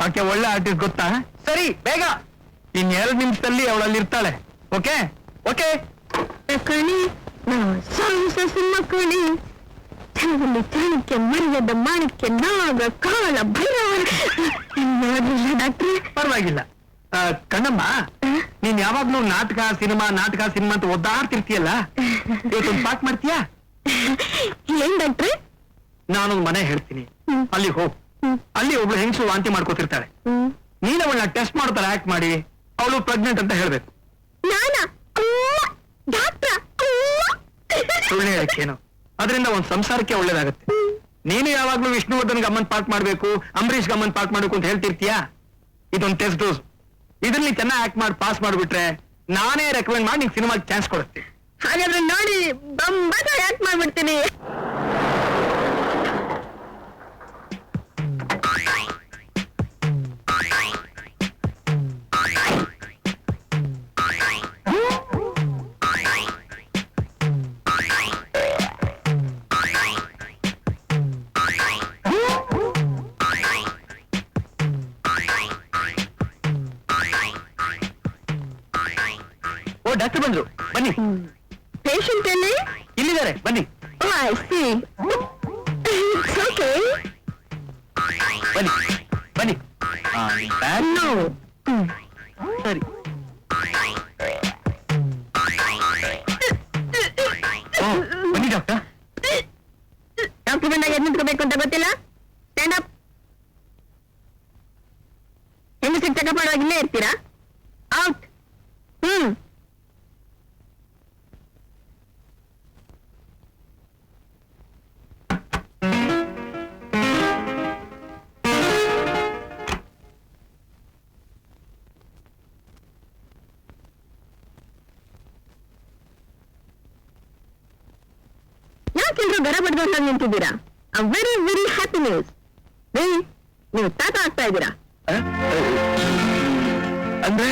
[SPEAKER 1] ಆಕೆ ಒಳ್ಳೆ ಆರ್ಟಿಸ್ಟ್ ಗೊತ್ತಾ? ಸರಿ, ಬೇಗ. ಇನ್ 2 ನಿಮಿಷದಲ್ಲಿ ಅವಳಲ್ಲಿ ಇರ್ತಾಳೆ. Okay okay.
[SPEAKER 2] ಕಣಿ ಮಕ್ಕಳಿ ಚಾಣಕ್ಯ ಮರ್ಯದ ಮಾಣಿಕ್ಯ ನಾಗ ಕಾಲ ಭೈರವ. ಡಾಕ್ಟ್ರೆ,
[SPEAKER 1] ಪರವಾಗಿಲ್ಲ. ಕಣ್ಣಮ್ಮ, ನೀನ್ ಯಾವಾಗ್ಲೂ ನಾಟಕ ಸಿನಿಮಾ ಅಂತ ಒದ್ದಾಡ್ತಿರ್ತೀಯಲ್ಲ, ಇವತ್ತೊಂದು ಪಾಠ ಮಾಡ್ತೀಯಾ?
[SPEAKER 2] ಏನ್ ಡಾಕ್ಟ್ರೆ?
[SPEAKER 1] ನಾನೊಂದು ಮನೆ ಹೇಳ್ತೀನಿ, ಅಲ್ಲಿ ಹೋಗ್. ಅಲ್ಲಿ ಒಬ್ಳು ಹೆಂಗಸು ವಾಂತಿ ಮಾಡ್ಕೋತಿರ್ತಾಳೆ. ನೀನ್ ಅವಳನ್ನ ಟೆಸ್ಟ್ ಮಾಡ್ತಾರೆ ಆಕ್ಟ್ ಮಾಡಿ ಅವಳು ಪ್ರೆಗ್ನೆಂಟ್ ಅಂತ ಹೇಳ್ಬೇಕು.
[SPEAKER 2] ಡಾಕ್ಟ್ರ
[SPEAKER 1] ಸುಳ್ಳು ಹೇಳಕ್ಕೇನು, ಅದರಿಂದ ಒಂದ್ ಸಂಸಾರಕ್ಕೆ ಒಳ್ಳೇದಾಗತ್ತೆ.
[SPEAKER 4] ನೀನು ಯಾವಾಗ್ಲೂ ವಿಷ್ಣುವರ್ಧನ್ ಗಮನ್ ಪಾಠ ಮಾಡ್ಬೇಕು, ಅಂಬರೀಷ್ ಗಮನ್ ಪಾಠ ಮಾಡ್ಬೇಕು ಅಂತ ಹೇಳ್ತಿರ್ತೀಯಾ? ಇದೊಂದು ಟೆಸ್ಟ್ ಡೋಸ್. ಇದ್ರಲ್ಲಿ ಚೆನ್ನಾಗಿ ಆಕ್ಟ್ ಮಾಡಿ ಪಾಸ್ ಮಾಡ್ಬಿಟ್ರೆ ನಾನೇ ರೆಕಮೆಂಡ್ ಮಾಡಿ ನಿಂಗೆ ಸಿನಿಮಾಗೆ ಚಾನ್ಸ್ ಕೊಡುತ್ತೆ.
[SPEAKER 2] ಹಾಗಾದ್ರೆ ನೋಡಿ ಬಂಬಾಟ ಯಾಕೆ ಮಾಡ್ಬಿಡ್ತೀನಿ.
[SPEAKER 1] ಓ ಡಾಕ್ಟರ್ ಬಂದ್ರು, ಬನ್ನಿ.
[SPEAKER 2] ಪೇಷಂಟ್ ಎಲ್ಲಿ?
[SPEAKER 1] ಇಲ್ಲಿದ್ದಾರೆ, ಬನ್ನಿ
[SPEAKER 2] I see. It's okay.
[SPEAKER 1] ಬನ್ನಿ ಬನ್ನಿ.
[SPEAKER 2] No.
[SPEAKER 1] ಸರಿ. ಓ, ಬನ್ನಿ ಡಾಕ್ಟರ್.
[SPEAKER 2] ಡಾಕ್ಟರ್ ಬಂದಾಗ ಎದ್ದು ನಿಂತ್ಕೋಬೇಕು ಅಂತ ಗೊತ್ತಿಲ್ಲ. Stand up. ಹೆಂಗಸಿಗೆ ಚೆಕಪ್ ಮಾಡುವಾಗ ಇಲ್ಲೇ ಇರ್ತೀರಾ? ಔಟ್. ಯಾಕೆಲ್ರು ಗರ ಬಡ್ಕೊಂಡು ನಿಂತಿದ್ದೀರಾ? Very very happy news. ನೀವು ತಾತ ಆಗ್ತಾ ಇದ್ದೀರಾ.
[SPEAKER 4] ಅಂದ್ರೆ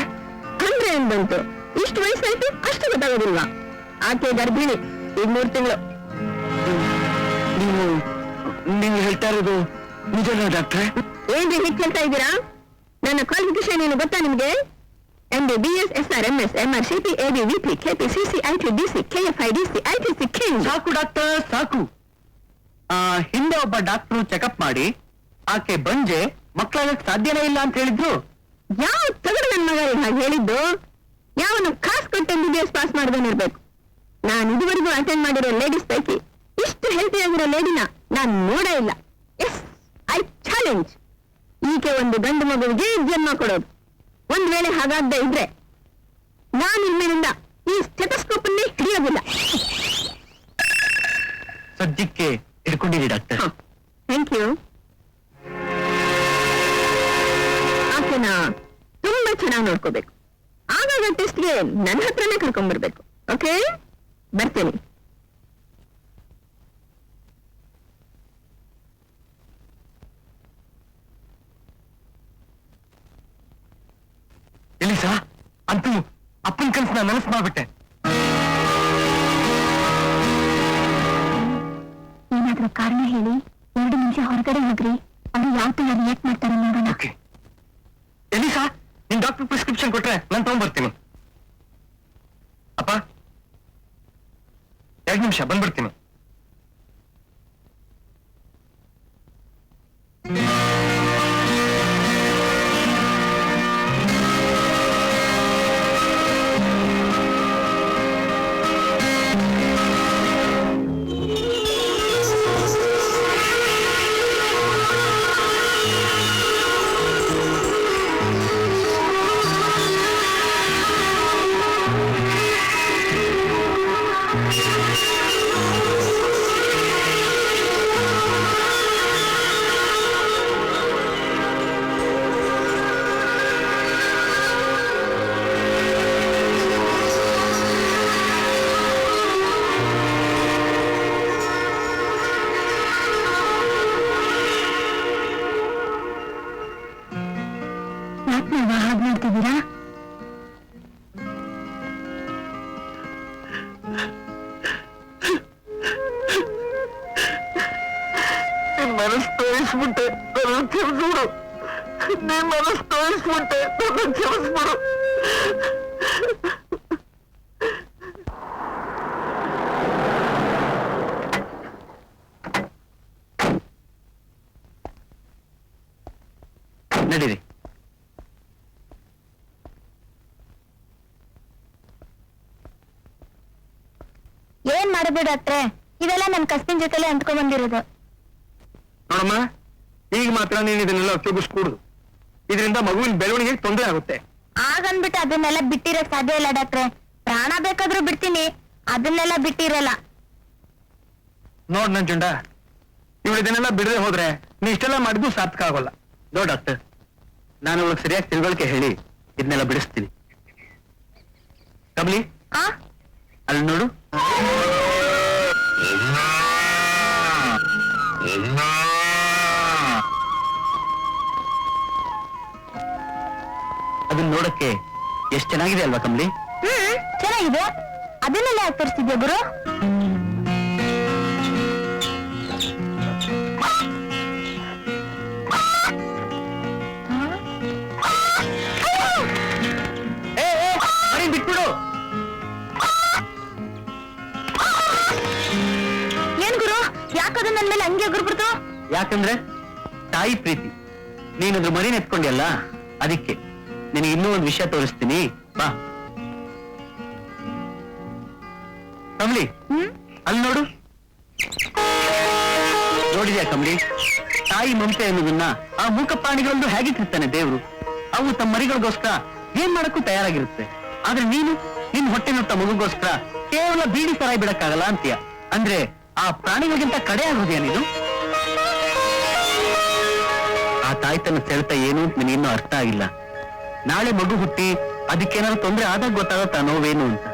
[SPEAKER 2] ಅಂದ್ರೆ ಏನ್ ಬಂತು? ಇಷ್ಟು ವಯಸ್ಸಾಯ್ತು ಅಷ್ಟು ಗೊತ್ತಾಗೋದಿಲ್ವಾ? ಆಕೆ ಗರ್ಭಿಣಿ, ಈಗ 3 ತಿಂಗಳು.
[SPEAKER 4] ನೀವು ಹೇಳ್ತಾ ಇರೋದು ನಿಜನಾ ಡಾಕ್ಟ್ರೆ?
[SPEAKER 2] ಏನ್ರಿ ಹೀಗೆ ಕೇಳ್ತಾ ಇದ್ದೀರಾ? ನನ್ನ ಕ್ವಾಲಿಫಿಕೇಶನ್ ಏನು ಗೊತ್ತಾ ನಿಮ್ಗೆ? MBBS, SR, MS, MR, CP, AB, VP, KP, CC, IT, DC, KFI, DC, ITC, King.
[SPEAKER 1] ಸಾಕು ಡಾಕ್ಟರ್, ಸಾಕು. ಹಿಂದೆ ಒಬ್ಬ ಡಾಕ್ಟರ್ ಚೆಕಪ್ ಮಾಡಿ ಆಕೆ ಬಂಜೆ, ಮಕ್ಕಳಾಗಕ್ಕೆ ಸಾಧ್ಯನೇ ಇಲ್ಲ ಅಂತ ಹೇಳಿದ್ರು.
[SPEAKER 2] ಯಾವ ತಗಡು ನನ್ನ ಮಗ ಹಾಗೆ ಹೇಳಿದ್ದು? ಯಾವನು ಕಾಸು ಕೊಟ್ಟು MBBS ಪಾಸ್ ಮಾಡ್ದನಿರ್ಬೇಕು. ನಾನು ಇದುವರೆಗೂ ಅಟೆಂಡ್ ಮಾಡಿರೋ ಲೇಡೀಸ್ ಪೈಕಿ ಇಷ್ಟು ಹೆಲ್ತಿ ಆಗಿರೋ ಲೇಡಿನ ನಾನು ನೋಡೇ ಇಲ್ಲ. Yes, I challenge. ಈಕೆ ಒಂದು ಗಂಡು ಮಗುವಿಗೆ ಜನ್ಮ ಕೊಡೋದು. ಒಂದ್ ವೇಳೆ ಹಾಗಾಗದೆ ಇದ್ರೆ ನಾನು ಇನ್ಮೇಲಿಂದ ಈ ಸ್ಟೆಥೋಸ್ಕೋಪ್ ಅನ್ನೇ ಹಿಡಿಯೋದಿಲ್ಲ.
[SPEAKER 1] ಸದ್ಯಕ್ಕೆ ಹಿಡ್ಕೊಂಡಿರಿ ಡಾಕ್ಟರ್.
[SPEAKER 2] Thank you. ಆಕೆನ ತುಂಬಾ ಚೆನ್ನಾಗಿ ನೋಡ್ಕೋಬೇಕು. ಆಗಾಗ ಟೆಸ್ಟ್ಗೆ ನನ್ನ ಹತ್ರನೇ ಕರ್ಕೊಂಡ್ಬರ್ಬೇಕು. ಓಕೆ, ಬರ್ತೇನೆ.
[SPEAKER 1] ಎಲಿಸಾ, ಅಂತೂ ಅಪ್ಪನ ಕನಸನ್ನ ನನಸು ಮಾಡ್ಬಿಟ್ಟೆ.
[SPEAKER 2] ಏನಾದ್ರೂ ಕಾರಣ ಹೇಳಿ 2 ನಿಮಿಷ ಹೊರಗಡೆ ಹೋಗ್ರಿ. ಅವ್ರು ಯಾವ ತರ ರಿಯಾಕ್ಟ್ ಮಾಡ್ತಾರೆ ನೋಡೋಣ.
[SPEAKER 1] ಓಕೆ ಎಲಿಸಾ, ನಿನ್ ಡಾಕ್ಟರ್ ಪ್ರಿಸ್ಕ್ರಿಪ್ಷನ್ ಕೊಟ್ರೆ ನಾನು ತಗೊಂಡ್ಬರ್ತೀನಿ. ಅಪ್ಪ 2 ನಿಮಿಷ ಬಂದ್ಬಿಡ್ತೀನಿ.
[SPEAKER 2] ಹಾಗೆ ಮಾಡ್ತಿದ್ದೀರಾ?
[SPEAKER 4] ಮನಸ್ಸು ತೋರಿಸ್ಬಿಟ್ಟೆ, ನನ್ನ ಕ್ಷಮಿಸ್ಬಿಡು. ನೀ ಮನಸ್ಸು ತೋರಿಸ್ಬಿಟ್ಟೆ, ನನ್ನ ಕ್ಷಮಿಸ್ಬಿಡು.
[SPEAKER 1] ನಡೀರಿ.
[SPEAKER 2] ಏನ್ ಮಾಡಬೇಡ ಡಾಕ್ಟ್ರೆ, ಇವೆಲ್ಲ ನನ್ ಕಸ್ಬಿನ ಜೊತೆಲೆ ಅಂತ್ಕೊಂಡ್ ಬಂದಿರೋದು.
[SPEAKER 4] ನೋಡಮ್ಮ, ಈಗ ಮಾತ್ರ ನೀನು ಇದನ್ನೆಲ್ಲ ಉಪಯೋಗಿಸ್ಕೂಡುದು. ಇದರಿಂದ ಮಗುವಿನ ಬೆಳವಣಿಗೆ ತೊಂದರೆ ಆಗುತ್ತೆ.
[SPEAKER 2] ಆಗನ್ಬಿಟ್ಟು ಅದನ್ನೆಲ್ಲ ಬಿಟ್ಟಿರಕ್ ಸಾಧ್ಯ ಇಲ್ಲ ಡಾಕ್ಟ್ರೆ. ಪ್ರಾಣ ಬೇಕಾದ್ರೂ ಬಿಡ್ತೀನಿ, ಅದನ್ನೆಲ್ಲ ಬಿಟ್ಟಿರಲ್ಲ.
[SPEAKER 1] ನೋಡ್ ನಂಜುಂಡ,
[SPEAKER 4] ಇವಳು ಇದನ್ನೆಲ್ಲ ಬಿಡದೆ ಹೋದ್ರೆ ನೀ ಇಷ್ಟೆಲ್ಲ ಮಾಡಿದ್ದು ಸಾರ್ಥಕ ಆಗೋಲ್ಲ.
[SPEAKER 1] ನೋ ಡಾಕ್ಟರ್, ನಾನು ಅವಳಿಗೆ ಸರಿಯಾಗಿ ತಿಳುವಳಿಕೆ ಹೇಳಿ ಇದನ್ನೆಲ್ಲ ಬಿಡಿಸ್ತೀನಿ. ಕಮಲಿ,
[SPEAKER 2] ಆ
[SPEAKER 1] ಅಲ್ಲಿ ನೋಡು. ಅದನ್ನ ನೋಡಕ್ಕೆ ಎಷ್ಟು ಚೆನ್ನಾಗಿದೆ ಅಲ್ವಾ ಕಮಲಿ?
[SPEAKER 2] ಚೆನ್ನಾಗಿದೆ. ಅದನ್ನೆಲ್ಲ ಯಾಕೆ ತೋರಿಸ್ತಿದ್ಯಾ ಗುರು?
[SPEAKER 1] ಬಿಟ್ಬಿಡು.
[SPEAKER 2] ಏನ್ ಗುರು, ಯಾಕದು ನನ್ ಮೇಲೆ ಹಂಗೆ ಗುರುಬಿಡ್ತು?
[SPEAKER 1] ಯಾಕಂದ್ರೆ ತಾಯಿ ಪ್ರೀತಿ. ನೀನದ್ರ ಮರಿನ ಎತ್ಕೊಂಡ್ಯಲ್ಲ, ಅದಕ್ಕೆ ನಿನಗೆ ಇನ್ನೂ ಒಂದು ವಿಷಯ ತೋರಿಸ್ತೀನಿ, ಬಾ. ಕಮಲಿ, ಅಲ್ಲಿ ನೋಡು. ನೋಡಿದ್ಯಾ ಕಮಲಿ, ತಾಯಿ ಮಮತೆ ಅನ್ನೋದನ್ನ ಆ ಮೂಕ ಪ್ರಾಣಿಗಳಲ್ಲೂ ಹೇಗಿಟ್ಟಿರ್ತಾನೆ ದೇವ್ರು. ಅವು ತಮ್ಮ ಮರಿಗಳಿಗೋಸ್ಕರ ಏನ್ ಮಾಡಕ್ಕೂ ತಯಾರಾಗಿರುತ್ತೆ. ಆದ್ರೆ ನೀನು ನಿನ್ ಹೊಟ್ಟೆ ನುಟ್ಟ ಮಗುಗೋಸ್ಕರ ಕೇವಲ ಬೀಡಿ ಸರಾಯಿ ಬಿಡಕ್ಕಾಗಲ್ಲ ಅಂತೀಯ. ಅಂದ್ರೆ ಆ ಪ್ರಾಣಿಗಳಿಗಿಂತ ಕಡೆ ಆಗೋದ್ಯಾ ನೀನು? ಆ ತಾಯ್ತನ ಸೆಳೆತ ಏನು ಅಂತ ನಿನಗಿನ್ನೂ ಅರ್ಥ ಆಗಿಲ್ಲ. ನಾಳೆ ಮಗು ಹುಟ್ಟಿ ಅದಕ್ಕೇನಾದ್ರು ತೊಂದರೆ ಆದಾಗ ಗೊತ್ತಾಗತ್ತ ನೋವೇನು ಅಂತ.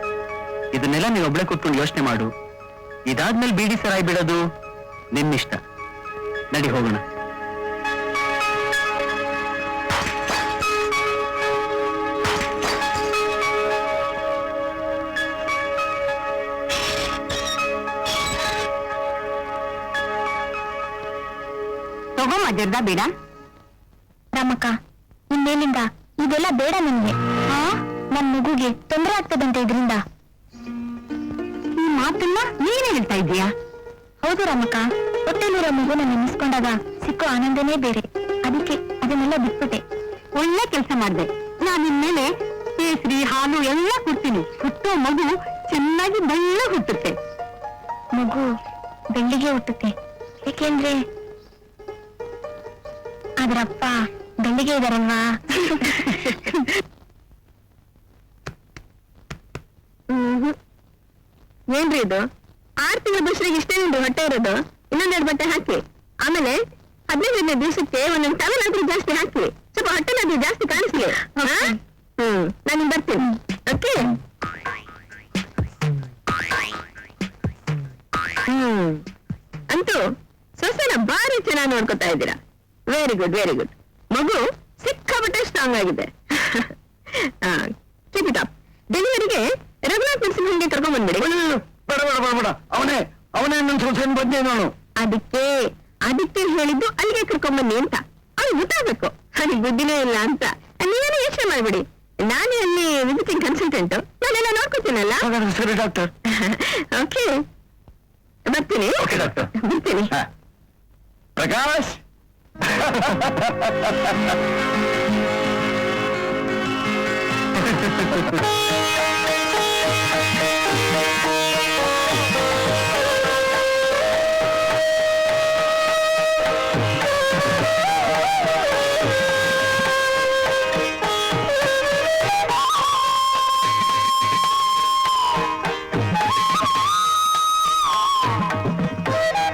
[SPEAKER 1] ಇದನ್ನೆಲ್ಲ ನೀನು ಒಬ್ಳೆ ಕೂತ್ಕೊಂಡು ಯೋಚನೆ ಮಾಡು. ಇದಾದ್ಮೇಲೆ ಬೀಡಿ ಸರಾಯಿ ಬಿಡೋದು ನಿನ್ನಿಷ್ಟ. ನಡಿ ಹೋಗೋಣ.
[SPEAKER 2] ತಗೋಮ್ಮ ಜರ್ದ ಬೇಡ. ರಾಮಕ್ಕ, ಇನ್ನೇನಿಂದ ಇದೆಲ್ಲ ಬೇಡ ನನ್ಗೆ. ನನ್ ಮಗುಗೆ ತೊಂದರೆ ಆಗ್ತದಂತೆ ಇದರಿಂದ. ಈ ಮಾತನ್ನ ನೀನೇ ಹೇಳ್ತಾ ಇದೀಯಾ? ಹೌದು ರಾಮಕ್ಕ, ಹೊಟ್ಟೆಲಿರೋ ಮಗುನ ನೆನೆಸ್ಕೊಂಡಾಗ ಸಿಕ್ಕೋ ಆನಂದನೇ ಬೇರೆ. ಅದಕ್ಕೆ ಅದನ್ನೆಲ್ಲ ಬಿಟ್ಬಿಟ್ಟೆ. ಒಳ್ಳೆ ಕೆಲಸ ಮಾಡ್ದೆ. ನಾನು ಇನ್ಮೇಲೆ ಕೇಸರಿ ಹಾಲು ಎಲ್ಲ ಕೊಡ್ತೀನಿ. ಹುಟ್ಟೋ ಮಗು ಚೆನ್ನಾಗಿ ಬೆಳ್ಳ ಹುಟ್ಟುತ್ತೆ. ಮಗು ಬೆಳ್ಳಿಗೆ ಹುಟ್ಟುತ್ತೆ, ಯಾಕೆಂದ್ರೆ ಅದ್ರಪ್ಪ ಬೆಳ್ಳಿಗೆ ಇದಾರಲ್ವಾ. ಏನ್ರಿ ಇದು? 6 ತಿಂಗಳ ಬಸ್ರಿಗೆ ಇಷ್ಟೇನ್ರಿ ಹೊಟ್ಟೆ ಇರೋದು? ಇನ್ನೊಂದೆರಡು ಬಟ್ಟೆ ಹಾಕಿ. ಆಮೇಲೆ 15ನೇ ದಿವಸಕ್ಕೆ ಒಂದೊಂದು ಟವಲ್ ಆದ್ರೂ ಜಾಸ್ತಿ ಹಾಕಿ. ಸ್ವಲ್ಪ ಹೊಟ್ಟೆನಾದ್ರೂ ಜಾಸ್ತಿ ಕಾಣಿಸ್ಲಿ. ನಾನು ಬರ್ತೀನಿ. ಓಕೆ? ಅಂತೂ ಸೊಸೆನ ಬಾರಿ ಚೆನ್ನಾಗಿ ನೋಡ್ಕೊತಾ ಇದ್ದೀರಾ. Very good, very good. ಮಗು ಸಿಕ್ಕಾಪಟ್ಟೆ ಸ್ಟ್ರಾಂಗ್ ಆಗಿದೆ. Keep it up. ಡೆಲಿವರಿಗೆ ರಘುನಾಥ್ ನರ್ಸಿಂಗ್ ಹೋಮ್ಗೆ ಕರ್ಕೊಂಡ್ ಬಂದ್ಬಿಡಿ.
[SPEAKER 4] ಬೇಡ ಬೇಡ ಬೇಡ ಬೇಡ, ಅವನೇ ನನ್ನ ಸೊಸೆನ್ ಬಂದೆ ನಾನು.
[SPEAKER 2] ಅದಕ್ಕೆ ಹೇಳಿದ್ದು ಅಲ್ಲಿಗೆ ಕರ್ಕೊಂಡ್ ಬನ್ನಿ ಅಂತ. ಅವ್ನು ಗೊತ್ತಾಗಬೇಕು ನನಗೆ ಬುದ್ಧಿನೇ ಇಲ್ಲ ಅಂತ. ನೀವೇನು ಯೋಚನೆ ಮಾಡ್ಬಿಡಿ. ನಾನೇ ಅಲ್ಲಿ ವಿಸಿಟಿಂಗ್ ಕನ್ಸಲ್ಟೆಂಟ್, ನಾನೆಲ್ಲ ನೋಡ್ಕೊತೀನಲ್ಲ.
[SPEAKER 4] ಸರಿ ಡಾಕ್ಟರ್.
[SPEAKER 2] ಓಕೆ, ಬರ್ತೀನಿ.
[SPEAKER 4] Okay doctor.
[SPEAKER 2] ಬರ್ತೀನಿ.
[SPEAKER 4] ಪ್ರಕಾಶ್,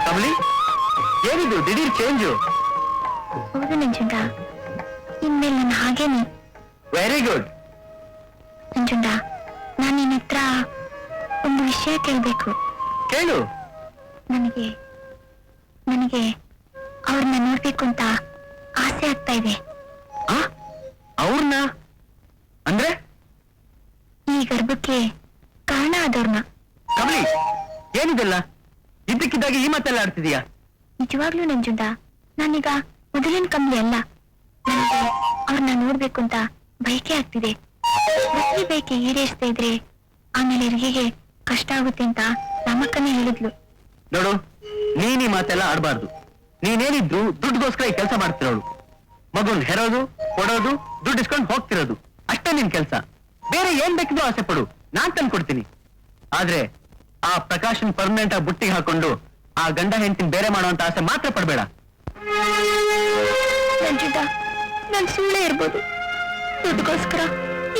[SPEAKER 1] ಕಮಲಿ, ಏನಿದು ದಿಢೀರ್ ಚೇಂಜು?
[SPEAKER 2] ಹೌದು ನಂಜುಂಡ, ಇನ್ಮೇಲೆ ನಾನು ಹಾಗೇನೆ.
[SPEAKER 1] Very good.
[SPEAKER 2] ನಂಜುಂಡ, ನಾನು ನಿನ್ನ ಹತ್ರ ಒಂದು ವಿಷಯ ಕೇಳ್ಬೇಕು.
[SPEAKER 1] ಕೇಳು.
[SPEAKER 2] ನನಗೆ ಅವ್ರನ್ನ ನೋಡ್ಬೇಕು ಅಂತ ಆಸೆ ಆಗ್ತಾ ಇದೆ.
[SPEAKER 1] ಅವ್ರನ್ನ ಅಂದ್ರೆ?
[SPEAKER 2] ಈ ಗರ್ಭಕ್ಕೆ ಕಾರಣ ಆದವ್ರನ್ನ.
[SPEAKER 1] ಕಮಲಿ, ಏನಿದೆಲ್ಲ? ಇದ್ದಕ್ಕಿದ್ದಾಗೆ ಈ ಮಾತೆಲ್ಲ ಆಡ್ತಿದೀಯಾ?
[SPEAKER 2] ನಿಜವಾಗ್ಲೂ ನಂಜುಂಡ, ನಾನೀಗ ಮೊದಲಿನ ಕಮ್ಮಿ ಅಲ್ಲ. ನನಗೆ ಅವ್ರನ್ನ ನೋಡ್ಬೇಕು ಅಂತ ಬಯಕೆ ಆಗ್ತಿದೆ. ಪ್ರತಿ ಬಯಕೆ ಈಡೇರಿಸ್ತಾ ಇದ್ರೆ ಆಮೇಲೆ ಹೆರಿಗೆಗೆ ಕಷ್ಟ ಆಗುತ್ತೆ ಅಂತ ನಮ್ಮಕ್ಕನೇ ಹೇಳಿದ್ಲು.
[SPEAKER 1] ನೋಡು, ನೀನ್ ಈ ಮಾತೆಲ್ಲ ಆಡ್ಬಾರ್ದು. ನೀನೇನಿದ್ರು ದುಡ್ಡುಗೋಸ್ಕರ ಈ ಕೆಲಸ ಮಾಡ್ತಿರೋಳು. ಮಗುನ್ ಹೆರೋದು, ಕೊಡೋದು, ದುಡ್ಡು ಇಸ್ಕೊಂಡು ಹೋಗ್ತಿರೋದು ಅಷ್ಟೇ ನಿನ್ ಕೆಲಸ. ಬೇರೆ ಏನ್ ಬೇಕಿದ್ರು ಆಸೆ ಪಡು, ನಾನ್ ತಂದ್ಕೊಡ್ತೀನಿ. ಆದ್ರೆ ಆ ಪ್ರಕಾಶನ್ ಪರ್ಮನೆಂಟ್ ಆಗಿ ಬುಟ್ಟಿಗೆ ಹಾಕೊಂಡು ಆ ಗಂಡ ಹೆಂಡತಿನ ಬೇರೆ ಮಾಡುವಂತ ಆಸೆ ಮಾತ್ರ ಪಡ್ಬೇಡ.
[SPEAKER 2] ನಂಜುಂಡ, ನಾನ್ ಸುಳ್ಳೇ ಇರ್ಬೋದು, ದುಡ್ಡುಗೋಸ್ಕರ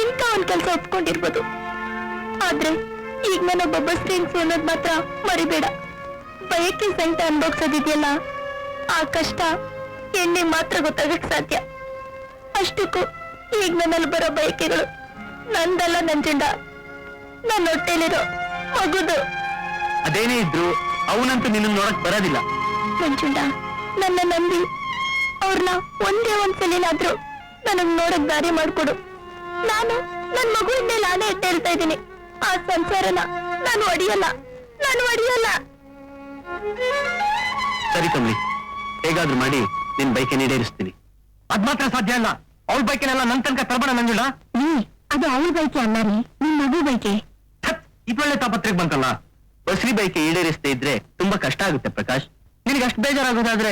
[SPEAKER 2] ಇಂಥ ಒಂದ್ ಕೆಲಸ ಒಪ್ಕೊಂಡಿರ್ಬೋದು. ಆದ್ರೆ ಈಗ ನಾನೊಬ್ಬ ಬಸ್ ಫ್ರೆಂಡ್ಸ್ ಅನ್ನೋದ್ ಮಾತ್ರ ಮರಿಬೇಡ. ಬಯಕೆ ಸಂಕಟ ಅನ್ಭೋಗ್ಸೋದಿದೆಯಲ್ಲ, ಆ ಕಷ್ಟ ಹೆಣ್ಣಿಗೆ ಮಾತ್ರ ಗೊತ್ತಾಗಕ್ ಸಾಧ್ಯ. ಅಷ್ಟಕ್ಕೂ ಈಗ ನನ್ನಲ್ಲಿ ಬರೋ ಬಯಕೆಗಳು ನಂದಲ್ಲ ನಂಜುಂಡ, ನನ್ನ ಹೊಟ್ಟೆಲಿರೋ ಮಗುದು.
[SPEAKER 1] ಅದೇನೇ ಇದ್ರು ಅವನಂತೂ ನಿನ್ನ ನೋಡಕ್ ಬರೋದಿಲ್ಲ.
[SPEAKER 2] ನಂಜುಂಡ, ನನ್ನ ನಂಬಿ ಅವ್ರನ್ನ ಒಂದೇ ಒಂದ್ಸಲಿನಾದ್ರೂ ನನಗ್ ನೋಡಕ್ ದಾರಿ ಮಾಡ್ಕೊಡು. ನಾನು ನನ್ ಮಗುವಿನ ಮೇಲೆ ಆನೆ ಇಟ್ಟು ಹೇಳ್ತಾ ಇದ್ದೀನಿ, ಆ ಸಂಸಾರನ ನಾನು ಒಡೆಯಲ್ಲ.
[SPEAKER 1] ಸರಿ ಕಮ್ಲಿ, ಹೇಗಾದ್ರೂ ಮಾಡಿ ನಿನ್ ಬೈಕೆ ಈಡೇರಿಸ್ತೀನಿ.
[SPEAKER 3] ಅದ್ ಮಾತ್ರ ಸಾಧ್ಯ ಅಲ್ಲ. ಅವಳ ಬೈಕಿನೆಲ್ಲ ನನ್ ತನಕ ತರಬೇಡ ನಂಜುಂಡ.
[SPEAKER 2] ಅದು ಅವಳ ಬೈಕೆ ಅಲ್ಲ ರೀ, ನಿನ್ ಮಗು ಬೈಕೆ.
[SPEAKER 3] ಇದೊಳ್ಳೆ ತಾಪತ್ರೆಗೆ ಬಂತಲ್ಲ.
[SPEAKER 1] ಬಸ್ರಿ ಬೈಕೆ ಈಡೇರಿಸದೇ ಇದ್ರೆ ತುಂಬಾ ಕಷ್ಟ ಆಗುತ್ತೆ ಪ್ರಕಾಶ್. ನಿನಗೆ ಅಷ್ಟು ಬೇಜಾರಾಗೋದಾದ್ರೆ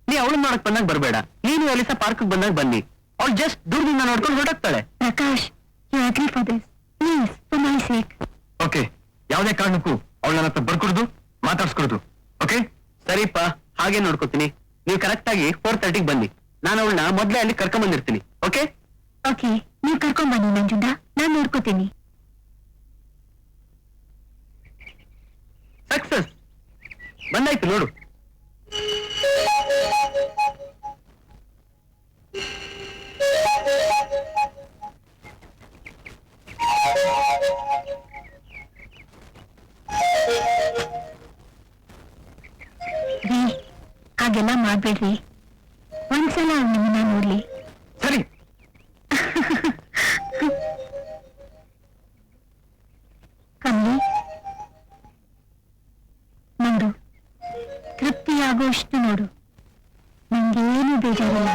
[SPEAKER 1] ನೀ ಅವಳನ್ನ ನೋಡಕ್ ಬಂದಾಗ ಬರಬೇಡ. ನೀನು ಎಲಿಸ ಪಾರ್ಕ್ ಬಂದಾಗ ಬನ್ನಿ. ಅವಳು ಜಸ್ಟ್ ದೂರದಿಂದ ನೋಡ್ಕೊಂಡು ಹೊರಟಾಗ್ತಾಳೆ.
[SPEAKER 2] Prakash, you agree for this please, for my sake.
[SPEAKER 3] Okay, ಯಾವುದೇ ಕಾರಣಕ್ಕೂ ಅವಳ ನನ್ನ ಹತ್ರ ಬರ್ಕೊಡ್ದು ಮಾತಾಡ್ಸ್ಕೊಡ್ದು. ಓಕೆ
[SPEAKER 1] ಸರಿಪ್ಪ, ಹಾಗೆ ನೋಡ್ಕೋತೀನಿ. ನೀವು ಕರೆಕ್ಟ್ ಆಗಿ 4:30 ಬನ್ನಿ. ನಾನು ಅವಳನ್ನ ಮೊದ್ಲೇ ಅಲ್ಲಿ ಕರ್ಕೊಂಡ್ ಬಂದಿರ್ತೀನಿ. ಓಕೆ
[SPEAKER 2] ಓಕೆ, ನೀವು ಕರ್ಕೊಂಡ್ ಬನ್ನಿ ನಂಜುಂಡ, ನಾನ್ ನೋಡ್ಕೋತೀನಿ.
[SPEAKER 1] ಸಕ್ಸಸ್ ಬಂದಾಯ್ತು ನೋಡು.
[SPEAKER 2] ರೀ, ಹಾಗೆಲ್ಲ ಮಾಡ್ಬೇಡ್ರಿ. ಒಂದ್ಸಲ ನಿಮ್ಮನ್ನ ನೋಡ್ಲಿ.
[SPEAKER 3] ಸರಿ.
[SPEAKER 2] ಕಮ್ಮಿ ನೋಡು, ತೃಪ್ತಿಯಾಗೋಷ್ಟು ನೋಡು, ನಂಗೇನು ಬೇಜಾರಿಲ್ಲ.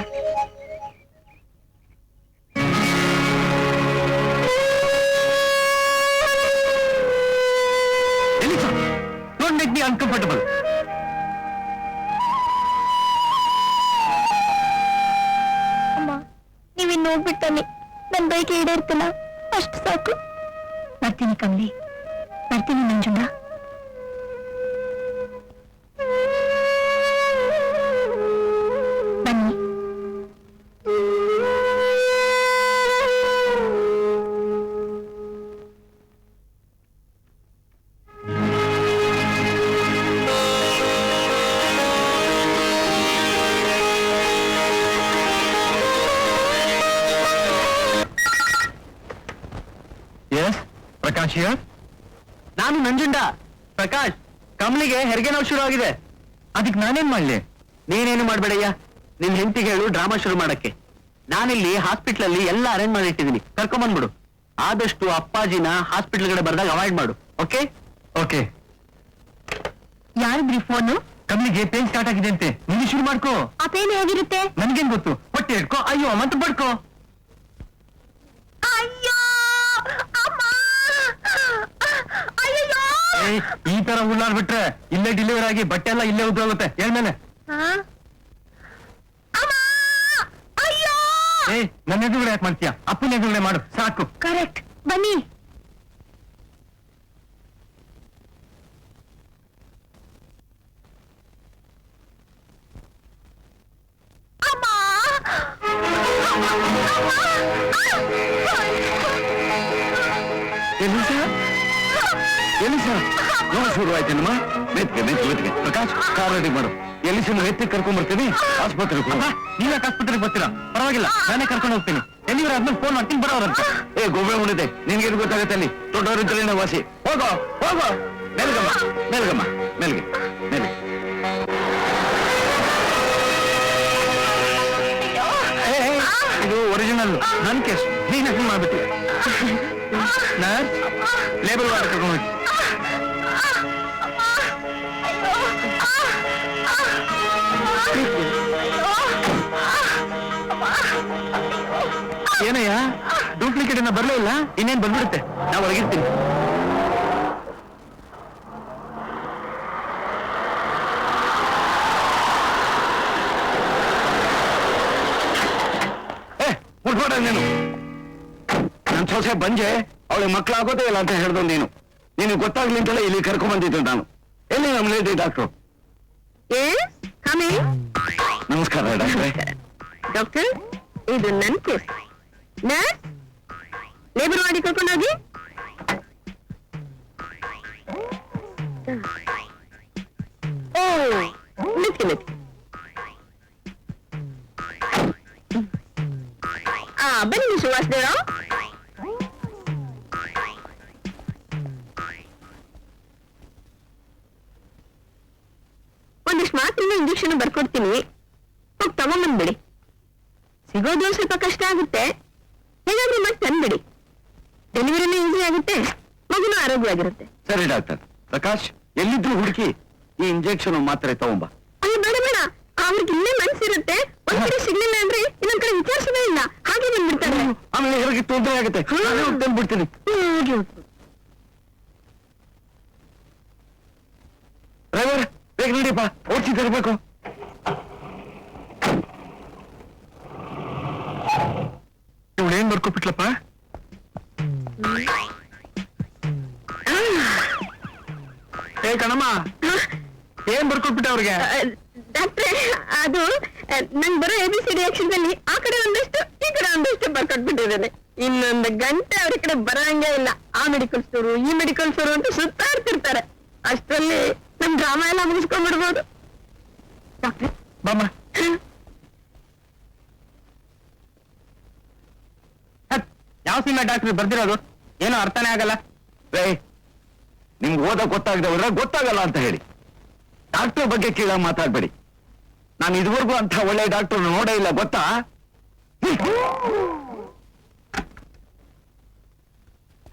[SPEAKER 3] Don't make me uncomfortable.
[SPEAKER 2] ಅಮ್ಮ, ನೀವಿನ್ ನೋಡ್ಬಿಟ್ಟನಿ ನನ್ ಬೈಕ್ ಈಡೇರ್ತಿಲ್ಲ, ಅಷ್ಟು ಸಾಕು. ಬರ್ತೀನಿ ಕಮ್ಲಿ, ಬರ್ತೀನಿ ನಂಜುಂಡ. ಬನ್ನಿ.
[SPEAKER 3] Yes, Prakash here.
[SPEAKER 1] ನಾನು ನಂಜುಂಡ. ಪ್ರಕಾಶ್, ಕಮಲಿಗೆ ಹೆರಿಗೆ ನೋವು ಶುರು ಆಗಿದೆ.
[SPEAKER 3] ಅದಕ್ಕೆ ನಾನೇನ್ ಮಾಡ್ಲಿ?
[SPEAKER 1] ನೀನೇನು ಮಾಡ್ಬೇಡಯ್ಯ. ನಿನ್ ಹೆಂಡತಿಗೆ ಹೇಳು ಡ್ರಾಮಾ ಶುರು ಮಾಡಕ್ಕೆ. ನಾನಿಲ್ಲಿ ಹಾಸ್ಪಿಟ್ಲ್ ಅಲ್ಲಿ ಎಲ್ಲ ಅರೇಂಜ್ ಮಾಡಿಟ್ಟಿದ್ದೀನಿ, ಕರ್ಕೊಂಬಂದ್ಬಿಡು. ಆದಷ್ಟು ಅಪ್ಪಾಜಿನ ಹಾಸ್ಪಿಟ್ಲ್ ಕಡೆ ಬರ್ದಾಗ ಅವಾಯ್ಡ್ ಮಾಡು. Okay
[SPEAKER 3] okay.
[SPEAKER 2] ಯಾರಿದ್ರಿ ಫೋನು?
[SPEAKER 3] ಕಮ್ಮಿಗೆ ಪೇನ್ ಸ್ಟಾರ್ಟ್ ಆಗಿದೆ ಅಂತೆ, ನೀನು ಶುರು ಮಾಡ್ಕೋ.
[SPEAKER 2] ಆ ಪೇನ್ ಹೇಗಿರುತ್ತೆ?
[SPEAKER 3] ನನ್ಗೇನ್ ಗೊತ್ತು. ಹೊಟ್ಟೆ ಇಟ್ಕೋ, ಅಯ್ಯೋ ಮಂತ್ರ ಪಡ್ಕೋ.
[SPEAKER 2] ಅಯ್ಯೋ ಅಮ್ಮ, ಅಯ್ಯೋ.
[SPEAKER 3] ಈ ತರ ಉಳ್ಳಾಡ್ಬಿಟ್ರೆ ಇಲ್ಲೇ ಡೆಲಿವರಿ ಆಗಿ ಬಟ್ಟೆ ಎಲ್ಲ ಇಲ್ಲೇ ಉದ್ರೋಗುತ್ತೆ. ಹೇಳ್ಮೇಲೆ ನನ್ನ ಎದುರುಗಡೆ ಯಾಕೆ ಮಾಡ್ತೀಯ? ಅಪ್ಪನ ಎದುರುಗಡೆ ಮಾಡು ಸಾಕು.
[SPEAKER 2] ಕರೆಕ್ಟ್, ಬನ್ನಿ.
[SPEAKER 4] ಎಲಿಸಾ ನೋವು ಶುರು ಆಯ್ತೇನಮ್ಮ? ಮೆತ್ಗೆ ಪ್ರಕಾಶ್, ಕಾರ್ ರೆಡಿ ಮಾಡು. ಎಲಿಸನ್ನು ಎತ್ತಿ ಕರ್ಕೊಂಡ್ ಬರ್ತೀನಿ ಆಸ್ಪತ್ರೆಗೆ.
[SPEAKER 3] ನೀವೇ ಆಸ್ಪತ್ರೆಗೆ ಬರ್ತೀರಾ? ಪರವಾಗಿಲ್ಲ, ನಾನೇ ಕರ್ಕೊಂಡು ಹೋಗ್ತೀನಿ. ಎಲ್ಲಿವರೆ ಆದ್ಮೇಲೆ ಫೋನ್ ಮಾಡ್ತೀನಿ, ಬರೋರಂತೆ.
[SPEAKER 4] ಗೋಬೆ ಉಳಿದೆ, ನಿನ್ಗೇನು ಗೊತ್ತಾಗತ್ತೆ? ಅಲ್ಲಿ ದೊಡ್ಡವರಿದ್ರೆ ವಾಸಿ. ಹೋಗೋ ಹೋಗೋ, ಮೇಲ್ಗಮ್ಮ ಮೇಲ್ಗಮ್ಮ, ಮೇಲ್ಗೆ ಮೇಲ್ಗೆ.
[SPEAKER 3] ಇದು ಒರಿಜಿನಲ್ ನನ್ ಕೇಸ್. ನೀನ್ ಹೆಸರು ಮಾಡ್ಬಿಟ್ಟು ನರ್ಸ್ ಲೇಬಲ್ ಮಾಡಿ ಕರ್ಕೊಂಡು ಹೋಗಿ. ಏನಯ್ಯ, ಡೂಪ್ಲಿಕೇಟ್ ಇನ್ನ ಬರ್ಲೇ ಇಲ್ಲ? ಇನ್ನೇನ್ ಬಂದ್ಬಿಡುತ್ತೆ, ನಾ ಒಳಗಿರ್ತೀನಿ.
[SPEAKER 4] ಮುಟ್ಬೇಡ ನೀನು. ನನ್ ಸೊಸೆ ಬಂಜೆ, ಅವಳಿಗೆ ಮಕ್ಕಳಾಗೋದೇ ಇಲ್ಲ ಅಂತ ಹೇಳ್ದು ನೀನು. ನೀನು ಗೊತ್ತಾಗ್ಲಿ ಅಂತಲೇ ಇಲ್ಲಿ ಕರ್ಕೊಂಡ್ ಬಂದಿದ್ದು ನಾನು. ಎಲ್ಲಿ ನಮ್ಮ ಲೇಡಿ ಡಾಕ್ಟ್ರು? ನಮಸ್ಕಾರ ಡಾಕ್ಟ್ರೆ.
[SPEAKER 2] ಡಾಕ್ಟರ್, ಇದು ನನ್ ಕೇಸ್. ನರ್ಸ್, ಲೇಬರ್ ಮಾಡಿ ಕರ್ಕೊಂಡೋಗಿ. ಓ, ಮೆತ್ತಿ ಮೆತ್ತಿ. ಬನ್ನಿ ಸುವಾಸದೇವ್. ಒಂದಿಷ್ಟು ಮಾತಿನ ಇಂಜೆಕ್ಷನ್ ಬರ್ಕೊಡ್ತೀನಿ, ಹೋಗಿ ತಗೊಂಡ್ಬಂದ್ಬಿಡಿ. ಸಿಗೋದು ಸ್ವಲ್ಪ ಕಷ್ಟ ಆಗುತ್ತೆ, ಹೇಗಾದ್ರೂ ಮತ್ತೆ ತಂದ್ಬಿಡಿ. ಡೆಲಿವರಿನೂ ಈಸಿ ಆಗುತ್ತೆ, ಮಗುನು ಆರೋಗ್ಯವಾಗಿರುತ್ತೆ.
[SPEAKER 4] ಸರಿ ಡಾಕ್ಟರ್. ಪ್ರಕಾಶ್, ಎಲ್ಲಿದ್ರು ಹುಡುಕಿ ಈ ಇಂಜೆಕ್ಷನ್ ಮಾತ್ರೆ ತಗೊಂಬ.
[SPEAKER 2] ಅಯ್ಯೋ ಬೇಡ ಬೇಡ, ಅವ್ರಿಗೆ ಇಲ್ಲೇ ಮನ್ಸಿರುತ್ತೆ. ಒಂದ್ ಕಡೆ ಸಿಗ್ಲಿಲ್ಲ ಅಂದ್ರೆ ಇನ್ನೊಂದ್ ಕಡೆ ವಿಚಾರಿಸೋದೇ ಇಲ್ಲ, ಹಾಗೆ ಬಂದ್ಬಿಡ್ತಾರೆ.
[SPEAKER 4] ಆಮೇಲೆ ಹೊರಗೆ ತೊಂದರೆ ಆಗುತ್ತೆ. ತಂದ್ಬಿಡ್ತೀನಿ. ಡ್ರೈವರ್, ಬೇಗ ನಡೀಪ, ಓಡಿಸಿ ತರಬೇಕು.
[SPEAKER 3] ಇವಳೇನ್ ಬರ್ಕೊಬಿಟ್ಲಪ್ಪ? ಏ ಕಣಮ್ಮ, ಏನ್ ಬರ್ಕೊಟ್ಬಿಟ್ಟೆ ಅವ್ರಿಗೆ?
[SPEAKER 2] ಡಾಕ್ಟ್ರೆ, ಅದು ನಂಗೆ ಬರೋ ABCD ಅಕ್ಷರದಲ್ಲಿ ಆ ಕಡೆ ಒಂದಷ್ಟು ಈ ಕಡೆ ಒಂದಷ್ಟು ಬರ್ಕೊಟ್ಬಿಟ್ಟಿದ್ದೇನೆ. ಇನ್ನೊಂದು ಗಂಟೆ ಅವ್ರ ಕಡೆ ಬರಂಗೇ ಇಲ್ಲ. ಆ ಮೆಡಿಕಲ್ ಸ್ಟೋರು ಈ ಮೆಡಿಕಲ್ ಸ್ಟೋರು ಅಂತ ಸುತ್ತಾಡ್ತಿರ್ತಾರೆ. ಅಷ್ಟರಲ್ಲಿ ನಮ್ ಡ್ರಾಮಾ ಎಲ್ಲ ಮುಗಿಸ್ಕೊಂಡ್ಬಿಡ್ಬೋದು. ಡಾಕ್ಟ್ರೆ
[SPEAKER 3] ಬಾಮ್ಮ. ಯಾವ ಸಿನಿಮಾ ಡಾಕ್ಟರ್ ಬರ್ದಿರೋದು? ಏನೋ ಅರ್ಥನೇ ಆಗಲ್ಲ.
[SPEAKER 4] ರೇ, ನಿಮ್ಗೆ ಓದ ಗೊತ್ತಾಗದವ್ರ ಗೊತ್ತಾಗಲ್ಲ ಅಂತ ಹೇಳಿ ಡಾಕ್ಟರ್ ಬಗ್ಗೆ ಕೀಳ ಮಾತಾಡ್ಬೇಡಿ. ನಾನು ಇದುವರೆಗೂ ಅಂತ ಒಳ್ಳೆ ಡಾಕ್ಟರ್ ನೋಡೇ ಇಲ್ಲ, ಗೊತ್ತಾ?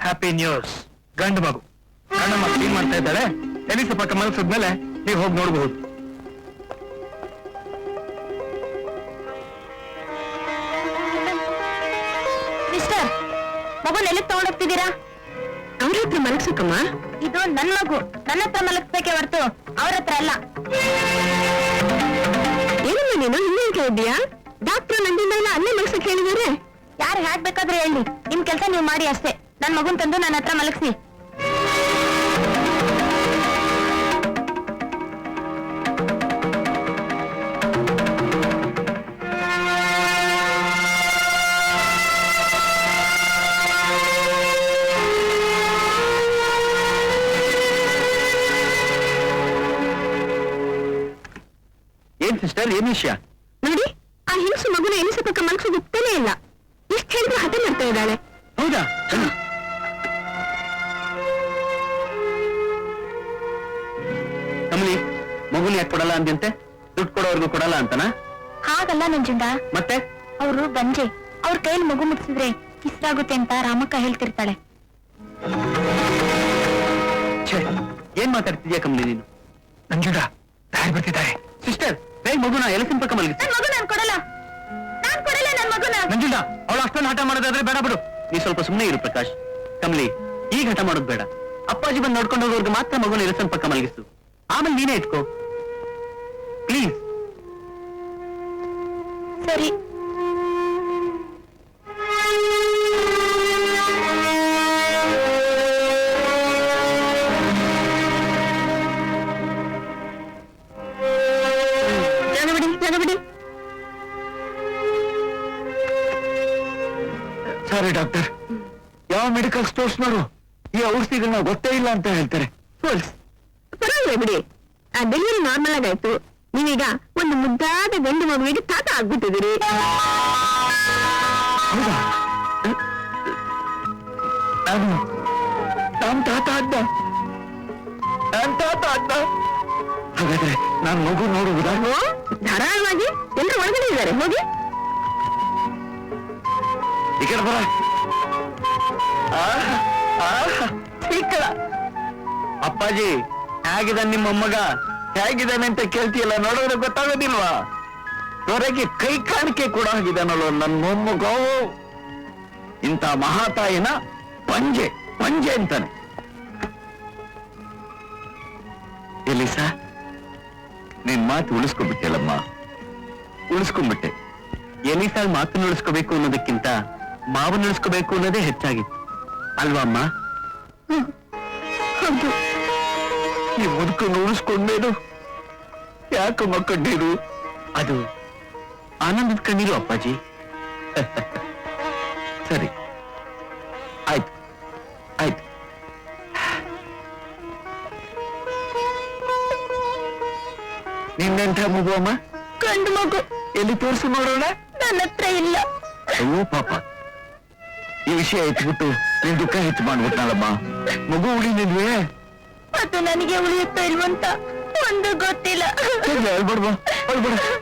[SPEAKER 3] ಹ್ಯಾಪಿ ನ್ಯೂಸ್, ಗಂಡು ಮಗು. ಗಂಡಮ್ಮ ಕ್ಲೀನ್ ಮಾಡ್ತಾ ಇದ್ದಾಳೆ. ಎಲ್ಲಿ ಸ್ವಲ್ಪ ಮಲಗಿಸಿದ್ಮೇಲೆ ನೀವು ಹೋಗಿ ನೋಡಬಹುದು.
[SPEAKER 2] ಮಿಸ್ಟರ್, ಮಗು ಎಲ್ಲಿಗೆ ತಗೊಂಡೋಗ್ತಿದ್ದೀರಾ? ಅವ್ರ ಹತ್ರ ಮಲಗ್ಸಕ್ಕಮ್ಮ. ಇದು ನನ್ ಮಗು, ನನ್ನ ಹತ್ರ ಮಲಗಿಸ್ಬೇಕೆ ಹೊರತು ಅವ್ರ ಹತ್ರ ಅಲ್ಲ. ಏನಮ್ಮ ನೀನು ಹಿಂದೆ ಕೇಳಿದ್ಯಾ? ಡಾಕ್ಟರ್ ನಂದಿಲ್ಲ ಅಲ್ಲೇ ಮಲಗ್ಸಕ್ ಹೇಳಿದಾರೆ. ಯಾರು ಹ್ಯಾಕ್ ಬೇಕಾದ್ರೆ ಹೇಳಿ, ನಿಮ್ ಕೆಲಸ ನೀವು ಮಾಡಿ ಅಷ್ಟೇ. ನನ್ ಮಗುನ್ ತಂದು ನನ್ನ ಹತ್ರ ಮಲಗಿಸಿ.
[SPEAKER 3] ಏನ್ ಸಿಸ್ಟರ್, ಏನ್ ವಿಷಯ?
[SPEAKER 2] ನೋಡಿ, ಆ ಹೆಂಗಸು ಮಗುನ ಎನಿಸ ಪಕ್ಕ ಮಲಗಿಸೋದು ಗೊತ್ತೇನೇ ಇಲ್ಲ. ಇಷ್ಟ ಹೇಳಿದ್ರೆ ಹಠ ಮಾಡ್ತಾ ಇದ್ದಾಳೆ.
[SPEAKER 3] ಹೌದಾ? ಕಮಲಿ, ಮಗುನ ಯಾಕೆ ಕೊಡಲ್ಲ ಅಂದಂತೆ? ದುಡ್ಡು ಕೊಡೋರ್ಗು ಕೊಡಲ್ಲ ಅಂತನಾ?
[SPEAKER 2] ಹಾಗಲ್ಲ ನಂಜುಂಡ,
[SPEAKER 3] ಮತ್ತೆ
[SPEAKER 2] ಅವರು ಗಂಜೆ. ಅವ್ರ ಕೈಯಲ್ಲಿ ಮಗು ಮುಟ್ಟಿಸಿದ್ರೆ ಕಿಸ್ಸಾಗುತ್ತೆ ಅಂತ ರಾಮಕ್ಕ ಹೇಳ್ತಿರ್ತಾಳೆ.
[SPEAKER 3] ಛೇ, ಏನ್ ಮಾತಾಡ್ತಿದ್ಯಾ ಕಮಲಿ ನೀನು? ನಂಜುಂಡ, ತಾಯಿ ಬರ್ತಿದ್ದಾರೆ. ಸಿಸ್ಟರ್, ಬೇಗ ಮಗುನ ಎಲಸಿನ ಪಕ್ಕ ಮಲಗಿಸಿ.
[SPEAKER 2] ನನ್ ಮಗು ನಾನ್ ಕೊಡಲ್ಲ ನನ್ ಮಗುನ.
[SPEAKER 3] ನಂಜುಂಡ, ಅವಳು ಅಷ್ಟೊಂದು ಹಠ ಮಾಡೋದಾದ್ರೆ ಬೇಡ ಬಿಡು. ನೀ ಸ್ವಲ್ಪ ಸುಮ್ಮನೆ ಇರು ಪ್ರಕಾಶ್. ಕಮಲಿ, ಈಗ ಹಠ ಮಾಡೋದು ಬೇಡ. ಅಪ್ಪಾಜಿ ಬಂದು ನೋಡ್ಕೊಂಡು ಹೋಗೋರ್ಗೆ ಮಾತ್ರ ಮಗುನ ಎಲಸಿನ ಪಕ್ಕ ಮಲಗಿಸು. ಆಮೇಲೆ ನೀನೇ ಇಟ್ಕೋ ಪ್ಲೀಸ್.
[SPEAKER 2] ಸರಿ. ಜಗಬಿಡಿ.
[SPEAKER 4] ಸಾರಿ ಡಾಕ್ಟರ್, ಯಾವ ಮೆಡಿಕಲ್ ಸ್ಟೋರ್ಸ್ನವರು ಈ ಔಷಧಿಗಳನ್ನ ಗೊತ್ತೇ ಇಲ್ಲ ಅಂತ ಹೇಳ್ತಾರೆ.
[SPEAKER 2] ಪರವಾಗಿಲ್ಲ ಬಿಡಿ, ಆ ಡೆಲಿವರಿ ನಾರ್ಮಲ್ ಆಗಾಯ್ತು. ನೀವೀಗ ಒಂದು ಮುದ್ದಾದ ಗಂಡು ಮಗುವಿಗೆ ತಾತ ಆಗ್ಬಿಟ್ಟಿದ್ದೀರಿ.
[SPEAKER 4] ಹೌದಾ? ನಾನ್ ತಾತ ಅದ್ದ? ಹಾಗಾದ್ರೆ ನಾನು ಮಗು ನೋಡುವುದಾ?
[SPEAKER 2] ಧಾರಾಳವಾಗಿ ಎಲ್ಲರೂ ಒಳಗಡೆ ಇದ್ದಾರೆ, ಹೋಗಿ.
[SPEAKER 4] ಈ ಕಡೆ ಬರ. ಸಿಕ್ಕಳ. ಅಪ್ಪಾಜಿ, ಹೇಗಿದ್ದಾನೆ ನಿಮ್ಮ ಮೊಮ್ಮಗ? ಹೇಗಿದ್ದಾನೆ ಅಂತ ಕೇಳ್ತೀಯಲ್ಲ, ನೋಡಿದ್ರೆ ಗೊತ್ತಾಗೋದಿಲ್ವಾ? ಹೊರಗೆ ಕೈ ಕಾಣಿಕೆ ಕೂಡ ಆಗಿದ್ದಾನಲ್ಲೋ ನನ್ನ ಮೊಮ್ಮಗ. ಇಂಥ ಮಹಾತಾಯಿನ ಪಂಜೆ ಪಂಜೆ ಅಂತಾನೆ. ಎಲಿಸಾ, ನಿನ್ ಮಾತು ಉಳಿಸ್ಕೊಂಡ್ಬಿಟ್ಟೆಲ್ಲಮ್ಮ, ಉಳಿಸ್ಕೊಂಡ್ಬಿಟ್ಟೆ.
[SPEAKER 3] ಎಲಿಸಾಗ್ ಮಾತು ಉಳಿಸ್ಕೋಬೇಕು ಅನ್ನೋದಕ್ಕಿಂತ ಮಾವನ್ನ ಉಳಿಸ್ಕೋಬೇಕು ಅನ್ನೋದೇ ಹೆಚ್ಚಾಗಿತ್ತು ಅಲ್ವಾ ಅಮ್ಮ?
[SPEAKER 2] ಹೌದು.
[SPEAKER 4] ಈ ಮುದುಕನ್ನು ಉಳಿಸ್ಕೊಂಡೇನು? ಯಾಕಮ್ಮ ಕಣ್ಣೀರು?
[SPEAKER 3] ಅದು ಆನಂದದ ಕಣ್ಣೀರು ಅಪ್ಪಾಜಿ.
[SPEAKER 4] ಸರಿ, ಆಯ್ತು ಆಯ್ತು. ನಿನ್ನೆಂಥ ಮಗು ಅಮ್ಮ?
[SPEAKER 2] ಗಂಡು ಮಗು.
[SPEAKER 4] ಎಲ್ಲಿ ತೋರಿಸಿ ನೋಡೋಣ.
[SPEAKER 2] ನನ್ನ ಹತ್ರ ಇಲ್ಲ.
[SPEAKER 4] ಅಯ್ಯೋ ಪಾಪ, ಈ ವಿಷಯ ಎತ್ಬಿಟ್ಟು ನೀನ್ ದುಃಖ ಹೆಚ್ಚು ಮಾಡ್ಬಿಟ್ನಲ್ಲಮ್ಮ. ಮಗು ಉಳಿದಿದ್ವಿ.
[SPEAKER 2] ಅದು ನನಗೆ ಉಳಿಯುತ್ತೋ ಇಲ್ವಂತ ಒಂದು ಗೊತ್ತಿಲ್ಲ.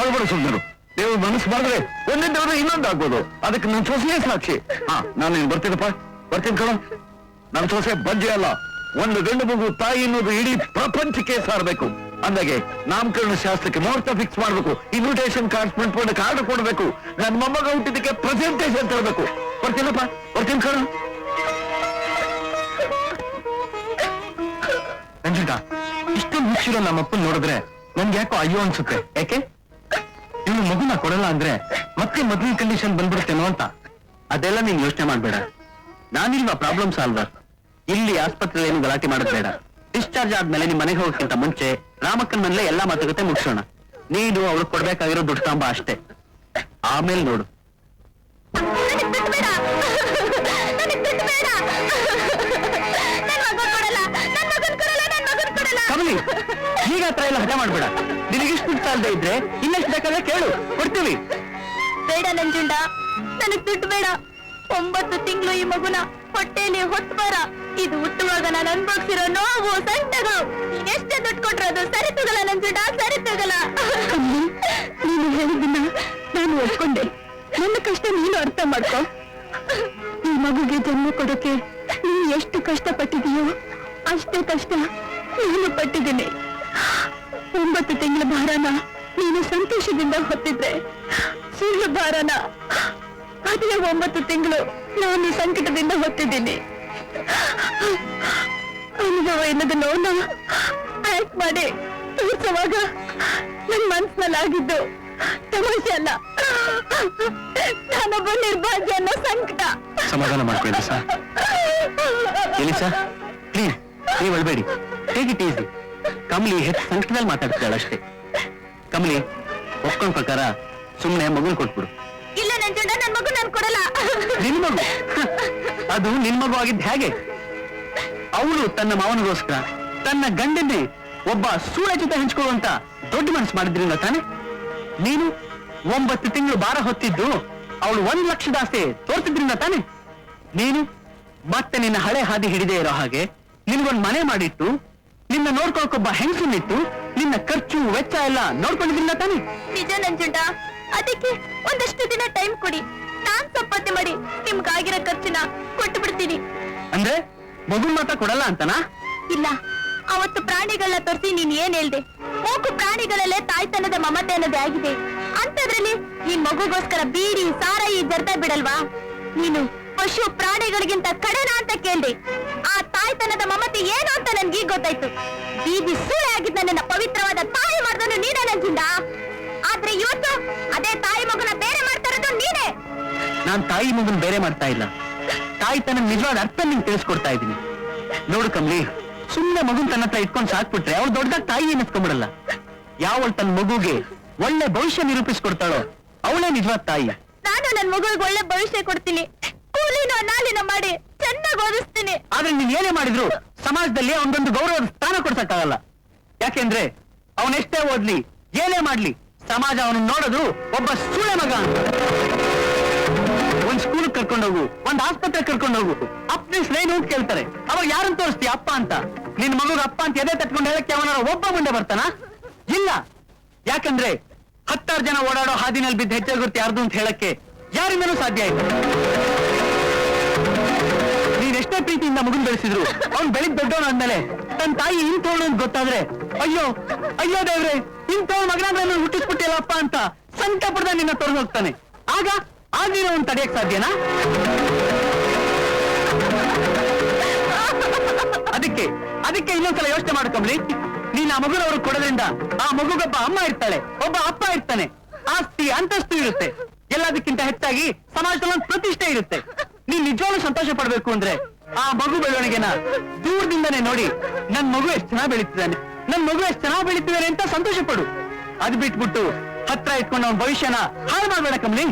[SPEAKER 4] ಅಳ್ಬೇಡ ಸುಂದರು. ನೀವು ಮನಸ್ಸು ಮಾಡಿದ್ರೆ ಒಂದಿದ್ದ ಇನ್ನೊಂದು ಆಗ್ಬೋದು. ಅದಕ್ಕೆ ನನ್ನ ಸೊಸೆಯೇ ಸಾಕ್ಷಿ. ನಾನು ನೀನು ಬರ್ತೀನಿ ಕಣ. ನನ್ನ ಸೊಸೆ ಬಜ್ಜೆ ಅಲ್ಲ, ಒಂದು ಗಂಡು ಮಗು ತಾಯಿ ಅನ್ನೋದು ಇಡೀ ಪ್ರಪಂಚಕ್ಕೆ ಸಾರಬೇಕು. ಅಂದಾಗೆ ನಾಮಕರಣ ಶಾಸ್ತ್ರಕ್ಕೆ ಮುಹೂರ್ತ ಫಿಕ್ಸ್ ಮಾಡ್ಬೇಕು, ಇನ್ವಿಟೇಷನ್ ಕಾರ್ಡ್ಸ್ ಮಾಡ್ಕೊಂಡು ಕಾರ್ಡ್ ಕೊಡ್ಬೇಕು, ನನ್ನ ಮೊಮ್ಮಗ ಹುಟ್ಟಿದ್ದಕ್ಕೆ ಪ್ರೆಸೆಂಟೇಷನ್ ತರಬೇಕು. ಬರ್ತೀನಿ ಕಣ.
[SPEAKER 3] ನಂಜುಂಡ, ಇಷ್ಟು ಮುಚ್ಚಿರೋ ನಮ್ಮಪ್ಪನ್ ನೋಡಿದ್ರೆ ನನ್ಗೆ ಯಾಕೋ ಅಯ್ಯೋ ಅನ್ಸುತ್ತೆ. ಯಾಕೆ ಇವ್ನು ಮಗುನ ಕೊಡಲ್ಲ ಅಂದ್ರೆ ಮತ್ತೆ ಮೊದಲಿನ ಕಂಡೀಷನ್ ಬಂದ್ಬಿಡುತ್ತೇನೋ ಅಂತ.
[SPEAKER 1] ಅದೆಲ್ಲ ನೀನ್ ಯೋಚನೆ ಮಾಡ್ಬೇಡ. ನಾನಿಲ್ವಾ ಪ್ರಾಬ್ಲಮ್ ಸಾಲ್ವರ್. ಇಲ್ಲಿ ಆಸ್ಪತ್ರೆ ಏನು ಗಲಾಟೆ ಮಾಡೋದ್ ಬೇಡ. ಡಿಸ್ಚಾರ್ಜ್ ಆದ್ಮೇಲೆ ನಿಮ್ ಮನೆಗೆ ಹೋಗೋಕ್ಕಿಂತ ಮುಂಚೆ ರಾಮಕ್ಕನ ಮನೇಲೆ ಎಲ್ಲಾ ಮಾತುಕತೆ ಮುಗಿಸೋಣ. ನೀನು ಅವ್ರಿಗೆ ಕೊಡ್ಬೇಕಾಗಿರೋ ದುಡ್ಡು ತಾಂಬ ಅಷ್ಟೇ. ಆಮೇಲೆ ನೋಡು. ಕಮಲಿ, ಈಗ ಹತ್ರ ಎಲ್ಲ ಹಠ ಮಾಡ್ಬೇಡ. ನಿನಗಿಷ್ಟು ದುಡ್ಡು ಸಾಲದೆ ಇದ್ರೆ ಇನ್ನೆಷ್ಟು ಬೇಕಾದ್ರೆ ಕೇಳು, ಕೊಡ್ತೀವಿ.
[SPEAKER 2] ಬೇಡ ನಂಜುಂಡ, ನನಗ್ ದುಡ್ಡು ಬೇಡ. 9 ತಿಂಗಳು ಈ ಮಗುನ ಹೊಟ್ಟೆಯಲ್ಲಿ ಹೊಟ್ಟಬಾರ. ಇದು ಹುಟ್ಟುವಾಗ ನಾನು ಅನ್ಭವಿಸಿರೋ ನೋವು ಸಂಕಟಗಳು ಎಷ್ಟೇ ದುಡ್ಡು ಕೊಟ್ರೆ ಅದು ಸರಿ ತಗಲ್ಲ ನಂಜುಂಡ, ಸರಿ ತಗಲ್ಲ. ನೀನು ಹೇಳಿದ್ದನ್ನ ನಾನು ಒಪ್ಕೊಂಡೆ. ನನ್ನ ಕಷ್ಟ ನೀನು ಅರ್ಥ ಮಾಡ್ಕೊ. ಈ ಮಗುಗೆ ಜನ್ಮ ಕೊಡೋಕೆ ನೀನು ಎಷ್ಟು ಕಷ್ಟಪಟ್ಟಿದೀಯೋ ಅಷ್ಟೇ ಕಷ್ಟ ನಾನು ಪಟ್ಟಿದ್ದೀನಿ. 9 ತಿಂಗಳ ಭಾರನ ನೀನು ಸಂತೋಷದಿಂದ ಹೊತ್ತಿದ್ರೆ, ಸುಳ್ಳು ಭಾರನ ಅದೇ 9 ತಿಂಗಳು ನಾನು ಸಂಕಟದಿಂದ ಹೊತ್ತಿದ್ದೀನಿ. ಅನುಭವ ಎನ್ನದ ನೋವನ್ನ ಆಕ್ಟ್ ಮಾಡಿ ತೋರಿಸುವಾಗ ನನ್ ಮನ್ಸಿನಲ್ಲಾಗಿದ್ದು ತಮಾಷೆ ಅಲ್ಲ, ನಾನೊಬ್ಬ ನಿರ್ಭಾಗ್ಯ ಅನ್ನೋ ಸಂಕಟ.
[SPEAKER 3] ಸಮಾಧಾನ ಮಾಡ್ಕೊಳ್ಳಿ ಸರ್.
[SPEAKER 1] ಎಲಿಸಾ, ಪ್ಲೀಸ್ ನೀವು ಅಳ್ಬೇಡಿ. Take it easy. ಕಮಲಿ ಹೆಚ್ಚು ಸಂಕಟದಲ್ಲಿ ಮಾತಾಡ್ತಾಳೆ ಅಷ್ಟೇ. ಕಮಲಿ, ಒಪ್ಕೊಂಡ್ ಪ್ರಕಾರ ಸುಮ್ಮನೆ ಮಗುನ್ ಕೊಟ್ಬಿಡು.
[SPEAKER 2] ಇಲ್ಲ ನಂಜುಂಡ, ನನ್ ಮಗು ನಾನು ಕೊಡಲ್ಲ.
[SPEAKER 1] ನಿನ್ ಮಗು? ಅದು ನಿನ್ ಮಗು ಆಗಿದ್ದು ಹೇಗೆ? ಅವಳು ತನ್ನ ಮಾವನಿಗೋಸ್ಕರ ತನ್ನ ಗಂಡನ್ನೇ ಒಬ್ಬ ಸೂಳೆ ಜೊತೆ ಹಂಚ್ಕೊಳ್ಳುವಂತ ದೊಡ್ಡ ಮನಸ್ಸು ಮಾಡಿದ್ರಿಂದ ತಾನೆ. ನೀನು 9 ತಿಂಗಳು ಭಾರ ಹೊತ್ತಿದ್ದು ಅವಳು 1 ಲಕ್ಷದ ಆಸೆ ತೋರ್ತಿದ್ರಿಂದ ತಾನೆ. ನೀನು ಮತ್ತೆ ನಿನ್ನ ಹಳೆ ಹಾದಿ ಹಿಡಿದೇ ಇರೋ ಹಾಗೆ ನಿನ್ಗೊಂದು ಮನೆ ಮಾಡಿಟ್ಟು ನಿನ್ನ ನೋಡ್ಕೊಳಕೊಬ್ಬ ಹೆಂಗಸನ್ನಿಟ್ಟು ನಿನ್ನ ಖರ್ಚು ವೆಚ್ಚ ಎಲ್ಲ ನೋಡ್ಕೊಂಡಿದ್ರಿಂದ ತಾನೆ.
[SPEAKER 2] ನಿಜ ನಂಜುಂಡ, ಅದಕ್ಕೆ ಒಂದಷ್ಟು ದಿನ ಟೈಮ್ ಕೊಡಿ. ನಾನ್ ಸಂಪಾದನೆ ಮಾಡಿ ನಿಮ್ಗಾಗಿರೋ ಖರ್ಚಿನ ಕೊಟ್ಟು ಬಿಡ್ತೀನಿ.
[SPEAKER 1] ಅಂದ್ರೆ ಮಗುನ್ ಮಾತ್ರ ಕೊಡಲ್ಲ ಅಂತನಾ?
[SPEAKER 2] ಇಲ್ಲ, ಅವತ್ತು ಪ್ರಾಣಿಗಳನ್ನ ತೋರಿಸಿ ನೀನ್ ಏನ್ ಹೇಳ್ದೆ? ಮೂಕು ಪ್ರಾಣಿಗಳಲ್ಲೇ ತಾಯ್ತನದ ಮಮತೆ ಅನ್ನೋದೇ ಆಗಿದೆ. ಅಂತದ್ರಲ್ಲಿ ಈ ಮಗುಗೋಸ್ಕರ ಬೀಡಿ ಸಾರಾಯಿ ಜರ್ದ ಬಿಡಲ್ವಾ? ನೀನು ಪಶು ಪ್ರಾಣಿಗಳಿಗಿಂತ ಕಡೆನಾ ಅಂತ ಕೇಳ್ದೆ. ಆ ತಾಯ್ತನದ ಮಮತೆ ಏನು ಅಂತ ನನ್ಗೀಗ ಗೊತ್ತಾಯ್ತು. ಬೀದಿ ಸೂಳೆ ಆಗಿದ್ದ ನನ್ನ ಪವಿತ್ರವಾದ ತಾಯಿ ಮಾಡ್ದನು ನೀನೇ ನಂಜಿಂದ. ಆದ್ರೆ ಇವತ್ತು ಅದೇ ತಾಯಿ ಮಗುನ ಬೇರೆ ಮಾಡ್ತಾ ಇರೋದು ನೀನೇ.
[SPEAKER 1] ನಾನ್ ತಾಯಿ ಮಗುನ್ ಬೇರೆ ಮಾಡ್ತಾ ಇಲ್ಲ. ತಾಯಿ ತನ್ನ ನಿಜವಾದ ಅರ್ಥ ನಿಂಗೆ ತಿಳಿಸ್ಕೊಡ್ತಾ ಇದ್ದೀನಿ. ನೋಡು ಕಮ್ಲಿ, ಸುಮ್ಮನೆ ಮಗುನ್ ತನ್ನ ಹತ್ರ ಇಟ್ಕೊಂಡು ಸಾಕ್ಬಿಟ್ರೆ ಅವಳು ದೊಡ್ಡದಾಗ ತಾಯಿ ಅನ್ನಿಸ್ಕೊಂಡ್ಬಿಡಲ್ಲ. ಯಾವಳು ತನ್ನ ಮಗುಗೆ ಒಳ್ಳೆ ಭವಿಷ್ಯ ನಿರೂಪಿಸ್ಕೊಡ್ತಾಳೋ ಅವಳೇ ನಿಜವಾದ ತಾಯಿ.
[SPEAKER 2] ನಾನು ನನ್ ಮಗುವಿಗೆ ಒಳ್ಳೆ ಭವಿಷ್ಯ ಕೊಡ್ತೀನಿ. ಕೂಲಿನೋ ನಾಲಿನೋ ಮಾಡಿ ಚೆನ್ನಾಗಿ ಓದಿಸ್ತೀನಿ.
[SPEAKER 1] ಆದ್ರೆ ನೀನ್ ಏನೇ ಮಾಡಿದ್ರು ಸಮಾಜದಲ್ಲಿ ಅವನೊಂದು ಗೌರವದ ಸ್ಥಾನ ಕೊಡ್ಸಕ್ಕಾಗಲ್ಲ. ಯಾಕೆಂದ್ರೆ ಅವನೆಷ್ಟೇ ಓದ್ಲಿ ಏನೇ ಮಾಡ್ಲಿ ಸಮಾಜ ಅವನು ನೋಡೋದು ಒಬ್ಬ ಸೂಳೆ ಮಗ ಅಂತ. ಒಂದ್ ಸ್ಕೂಲ್ ಕರ್ಕೊಂಡೋಗು, ಒಂದ್ ಆಸ್ಪತ್ರೆ ಕರ್ಕೊಂಡೋಗು, ಅಪ್ಪನ ಸ್ನೇಹ ಕೇಳ್ತಾರೆ. ಅವಾಗ ಯಾರನ್ನ ತೋರಿಸ್ತೀಯ ಅಪ್ಪ ಅಂತ? ನಿನ್ ಮಗುಗ ಅಪ್ಪ ಅಂತ ಎದೆ ತಟ್ಕೊಂಡು ಹೇಳಕ್ಕೆ ಅವನಾರ ಒಬ್ಬ ಮುಂದೆ ಬರ್ತಾನ? ಇಲ್ಲ. ಯಾಕಂದ್ರೆ 10 ಜನ ಓಡಾಡೋ ಹಾದಿನಲ್ಲಿ ಬಿದ್ದು ಹೆಚ್ಚಾಗುತ್ತೆ ಯಾರ್ದು ಅಂತ ಹೇಳಕ್ಕೆ ಯಾರಿಂದನೂ ಸಾಧ್ಯ ಇಲ್ಲ. ನೀನೆಷ್ಟೇ ಪ್ರೀತಿಯಿಂದ ಮಗುನ್ ಬೆಳೆಸಿದ್ರು ಅವ್ನ್ ಬೆಳಿಗ್ ದೊಡ್ಡವನು ಅಂದ್ಮೇಲೆ ತನ್ನ ತಾಯಿ ಇಂಥವಳು ಅಂತ ಗೊತ್ತಾದ್ರೆ ಅಯ್ಯೋ ಅಯ್ಯೋ ದೇವ್ರೆ, ಇಂಥವಳ ಮಗನಾದ್ರೆ ಹುಟ್ಟಿಸ್ಬಿಟ್ಟಿಲ್ಲಪ್ಪ ಅಂತ ಸಂಕಟ ಪಡ್ದ ನಿನ್ನ ತೊರೆದು ಹೋಗ್ತಾನೆ. ಆಗ ನೀನು ಅವ್ನು ತಡೆಯಕ್ ಸಾಧ್ಯನಾ? ಅದಕ್ಕೆ ಇನ್ನೊಂದ್ಸಲ ಯೋಚನೆ ಮಾಡ್ಕೊಂಬ್ಲಿ. ನೀನ್ ಆ ಮಗುನವ್ರಿಗೆ ಕೊಡೋದ್ರಿಂದ ಆ ಮಗುಗೊಬ್ಬ ಅಮ್ಮ ಇರ್ತಾಳೆ, ಒಬ್ಬ ಅಪ್ಪ ಇರ್ತಾನೆ, ಆಸ್ತಿ ಅಂತಸ್ತು ಇರುತ್ತೆ. ಎಲ್ಲದಕ್ಕಿಂತ ಹೆಚ್ಚಾಗಿ ಸಮಾಜದಲ್ಲಿ ಒಂದು ಪ್ರತಿಷ್ಠೆ ಇರುತ್ತೆ. ನೀನ್ ನಿಜವಾಗ್ಲೂ ಸಂತೋಷ ಪಡ್ಬೇಕು ಅಂದ್ರೆ ಆ ಮಗು ಬೆಳವಣಿಗೆನ ದೂರದಿಂದನೇ ನೋಡಿ ನನ್ ಮಗು ಎಷ್ಟು ಚೆನ್ನಾಗಿ ಬೆಳೀತಿದ್ದಾನೆ, ನನ್ ಮಗು ಎಷ್ಟು ಚೆನ್ನಾಗಿ ಬೆಳೀತಿದ್ದಾನೆ ಅಂತ ಸಂತೋಷ ಪಡು. ಅದ್ ಬಿಟ್ಬಿಟ್ಟು ಹತ್ರ ಇಟ್ಕೊಂಡು ಅವನ ಭವಿಷ್ಯನ ಹಾಳು ಮಾಡ್ಬೇಡ ಕಮ್ಲಿ.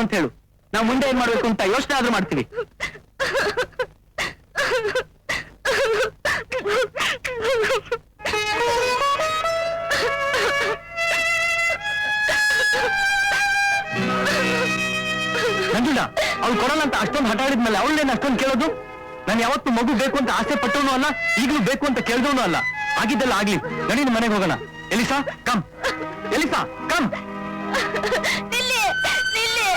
[SPEAKER 1] ಅಂತ ಹೇಳು. ನಾವು ಮುಂದೆ ಏನ್ ಮಾಡ್ಬೇಕು ಅಂತ ಯೋಚನೆ ಆದ್ರೂ ಮಾಡ್ತೀವಿ. ನಂಜುಂಡ, ಅವ್ಳು ಕೊಡಲ್ಲ ಅಂತ ಅಷ್ಟೊಂದು ಹಠ ಆಡಿದ್ಮೇಲೆ ಅವಳೇನು ಅಷ್ಟೊಂದು ಕೇಳೋದು? ನಾನು ಯಾವತ್ತು ಮಗು ಬೇಕು ಅಂತ ಆಸೆ ಪಟ್ಟವನು ಅಲ್ಲ, ಈಗಲೂ ಬೇಕು ಅಂತ ಕೇಳಿದವನು ಅಲ್ಲ. ಆಗಿದ್ದೆಲ್ಲ ಆಗ್ಲಿ, ನಡಿ ಮನೆಗೆ ಹೋಗೋಣ. ELISA come, ELISA come.
[SPEAKER 2] ನಿಲ್ಲಿ ನಿಲ್ಲಿ.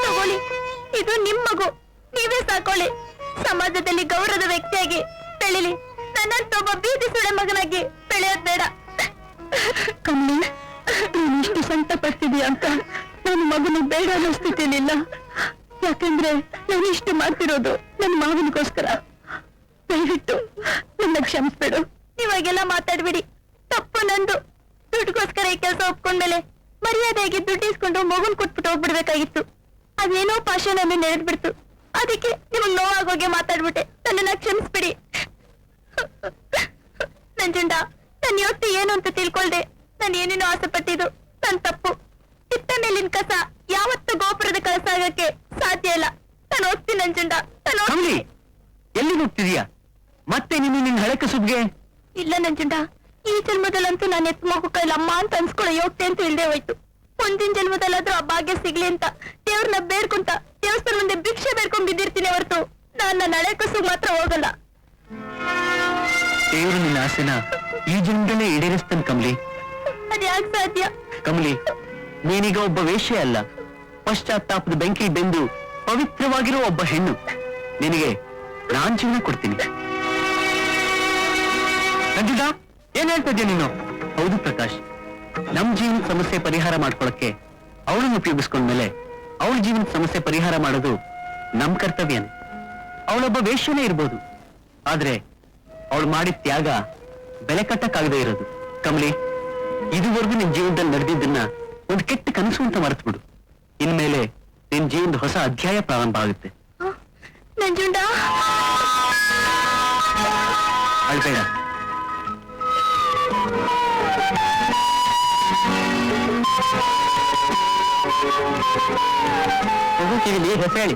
[SPEAKER 2] ತಗೊಳ್ಳಿ, ಇದು ನಿಮ್ ಮಗು, ನೀವೇ ಸಾಕೊಳ್ಳಿ. ಸಮಾಜದಲ್ಲಿ ಗೌರವದ ವ್ಯಕ್ತಿಯಾಗಿ ಬೆಳಿಲಿ, ನನ್ನಂತ ಒಬ್ಬ ಬೀದಿ ಸುಳೆ ಮಗನಾಗಿ ಬೆಳೆಯೋದ್ ಬೇಡ. ಕಮ್ಮಿ, ನೀನು ಇಷ್ಟು ಸಂಕಟ ಪಡ್ತಿದೀಯ ಅಂತ ನನ್ನ ಮಗನ ಬೇಡ ಅನ್ನೋ ಸ್ಥಿತಿಲಿಲ್ಲ. ಯಾಕಂದ್ರೆ ನಾನು ಇಷ್ಟು ಮಾಡ್ತಿರೋದು ನನ್ನ ಮಗನಿಗೋಸ್ಕರ. ದಯವಿಟ್ಟು ನನ್ನ ಕ್ಷಮಿಸ್ಬೇಡು. ಇವಾಗೆಲ್ಲ ಮಾತಾಡ್ಬಿಡಿ, ತಪ್ಪು ನಂದು. ದುಡ್ಡುಗೋಸ್ಕರ ಈ ಕೆಲಸ ಒಪ್ಕೊಂಡ್ಮೇಲೆ ಮರ್ಯಾದೆಯಾಗಿ ದುಡ್ಡು ಇಸ್ಕೊಂಡು ಮಗುನ್ ಕೊಟ್ಬಿಟ್ಟು ಹೋಗ್ಬಿಡ್ಬೇಕಾಗಿತ್ತು. ಅದೇನೋ ಪಾಷಾಣಲ್ಲಿ ನೆರೆದ್ಬಿಡ್ತು. ಅದಕ್ಕೆ ನಿಮಗ್ ನೋವಾಗೋಗೆ ಮಾತಾಡ್ಬಿಟ್ಟೆ. ನನ್ನನ್ನ ಕ್ಷಮಿಸ್ಬಿಡಿ. ನಂಜುಂಡ, ನನ್ನ ಯೋಚನೆ ಏನು ಅಂತ ತಿಳ್ಕೊಳ್ದೆ ನಾನು ಏನೇನೋ ಆಸೆ ಪಟ್ಟಿದ್ದು ನನ್ ತಪ್ಪು. ಇತ್ತ ಮೇಲಿನ ಕಸ ಯಾವತ್ತೂ ಗೋಪುರದ ಕಳಸ ಆಗಕ್ಕೆ ಸಾಧ್ಯ ಇಲ್ಲ. ನಾನು ಹೋಗ್ತೀನಿ ನಂಜುಂಡ, ನಾನು ಹೋಗ್ತೀನಿ.
[SPEAKER 1] ಎಲ್ಲಿ ಹೋಗ್ತಿದೀಯಾ? ಮತ್ತೆ ನೀನು ನಿನ್ನ ಹಳೆ ಕಸುಬ್ಗೆ?
[SPEAKER 2] ಇಲ್ಲ ನಂಜುಂಡ, ಈ ಜನ್ಮದಲ್ಲಂತೂ ನಾನು ಎತ್ತು ಮಗು ಕೈಲಿ ಅಮ್ಮ ಅಂತ ಅನ್ಸ್ಕೊಳ್ಳೋ ಯೋಗ್ತೆ ಅಂತ ಇಲ್ದೇ ಹೋಯ್ತು. ಮುಂದಿನ ಜನ್ಮದಲ್ಲಾದ್ರೂ ಆ ಭಾಗ್ಯ ಸಿಗ್ಲಿ ಅಂತ ದೇವ್ರನ್ನ ಬೇಡ್ಕೊಂತ ದೇವಸ್ಥಾನ ಮುಂದೆ ಭಿಕ್ಷೆ ಬೇಡ್ಕೊಂಡ್ ಬಿದ್ದಿರ್ತೀನಿ ಹೊರತು ನಾನ್ ನನ್ನ ಹಳೆ ಕಸುಗ್ ಮಾತ್ರ ಹೋಗಲ್ಲ.
[SPEAKER 1] ದೇವರು ನಿನ್ನ ಆಸೆನ ಈ ಜನ್ಮದಲ್ಲೇ ಈಡೇರಿಸ್ತಾನೆ ಕಮಲಿ.
[SPEAKER 2] ಅದ್ಯಾಕ್ ಸಾಧ್ಯ?
[SPEAKER 1] ಕಮಲಿ, ನೀನೀಗ ಒಬ್ಬ ವೇಶ್ಯೆ ಅಲ್ಲ, ಪಶ್ಚಾತ್ತಾಪದ ಬೆಂಕಿ ಬೆಂದು ಪವಿತ್ರವಾಗಿರೋ ಒಬ್ಬ ಹೆಣ್ಣು. ನಿನಗೆ ನಾನ್ ಜೀವನ ಕೊಡ್ತೀನಿ. ನಂಜುಂಡ, ಏನ್ ಹೇಳ್ತಾ ಇದ್ದೀಯ ನೀನು? ಹೌದು ಪ್ರಕಾಶ್, ನಮ್ ಜೀವನದ ಸಮಸ್ಯೆ ಪರಿಹಾರ ಮಾಡ್ಕೊಳಕ್ಕೆ ಅವಳನ್ನು ಉಪಯೋಗಿಸ್ಕೊಂಡ್ಮೇಲೆ ಅವಳ ಜೀವನದ ಸಮಸ್ಯೆ ಪರಿಹಾರ ಮಾಡೋದು ನಮ್ ಕರ್ತವ್ಯನೇ. ಅವಳೊಬ್ಬ ವೇಶ್ಯನೇ ಇರ್ಬೋದು, ಆದ್ರೆ ಅವಳು ಮಾಡಿದ ತ್ಯಾಗ ಬೆಲೆ ಕಟ್ಟಕ್ಕಾಗದೇ ಇರೋದು. ಕಮಲಿ, ಇದುವರೆಗೂ ನಿನ್ ಜೀವನದಲ್ಲಿ ನಡೆದಿದ್ದನ್ನ ಒಂದು ಕೆಟ್ಟ ಕನಸು ಅಂತ ಮರೆತು ಬಿಡು. ಇನ್ಮೇಲೆ ನಿನ್ ಜೀವನದ ಹೊಸ ಅಧ್ಯಾಯ ಪ್ರಾರಂಭ ಆಗುತ್ತೆ.
[SPEAKER 2] ನಂಜುಂಡ,
[SPEAKER 1] ಅಳ್ಬೇಡ. ಹೋಗುತ್ತೀವಿ, ಹೊಸ ಹೇಳಿ.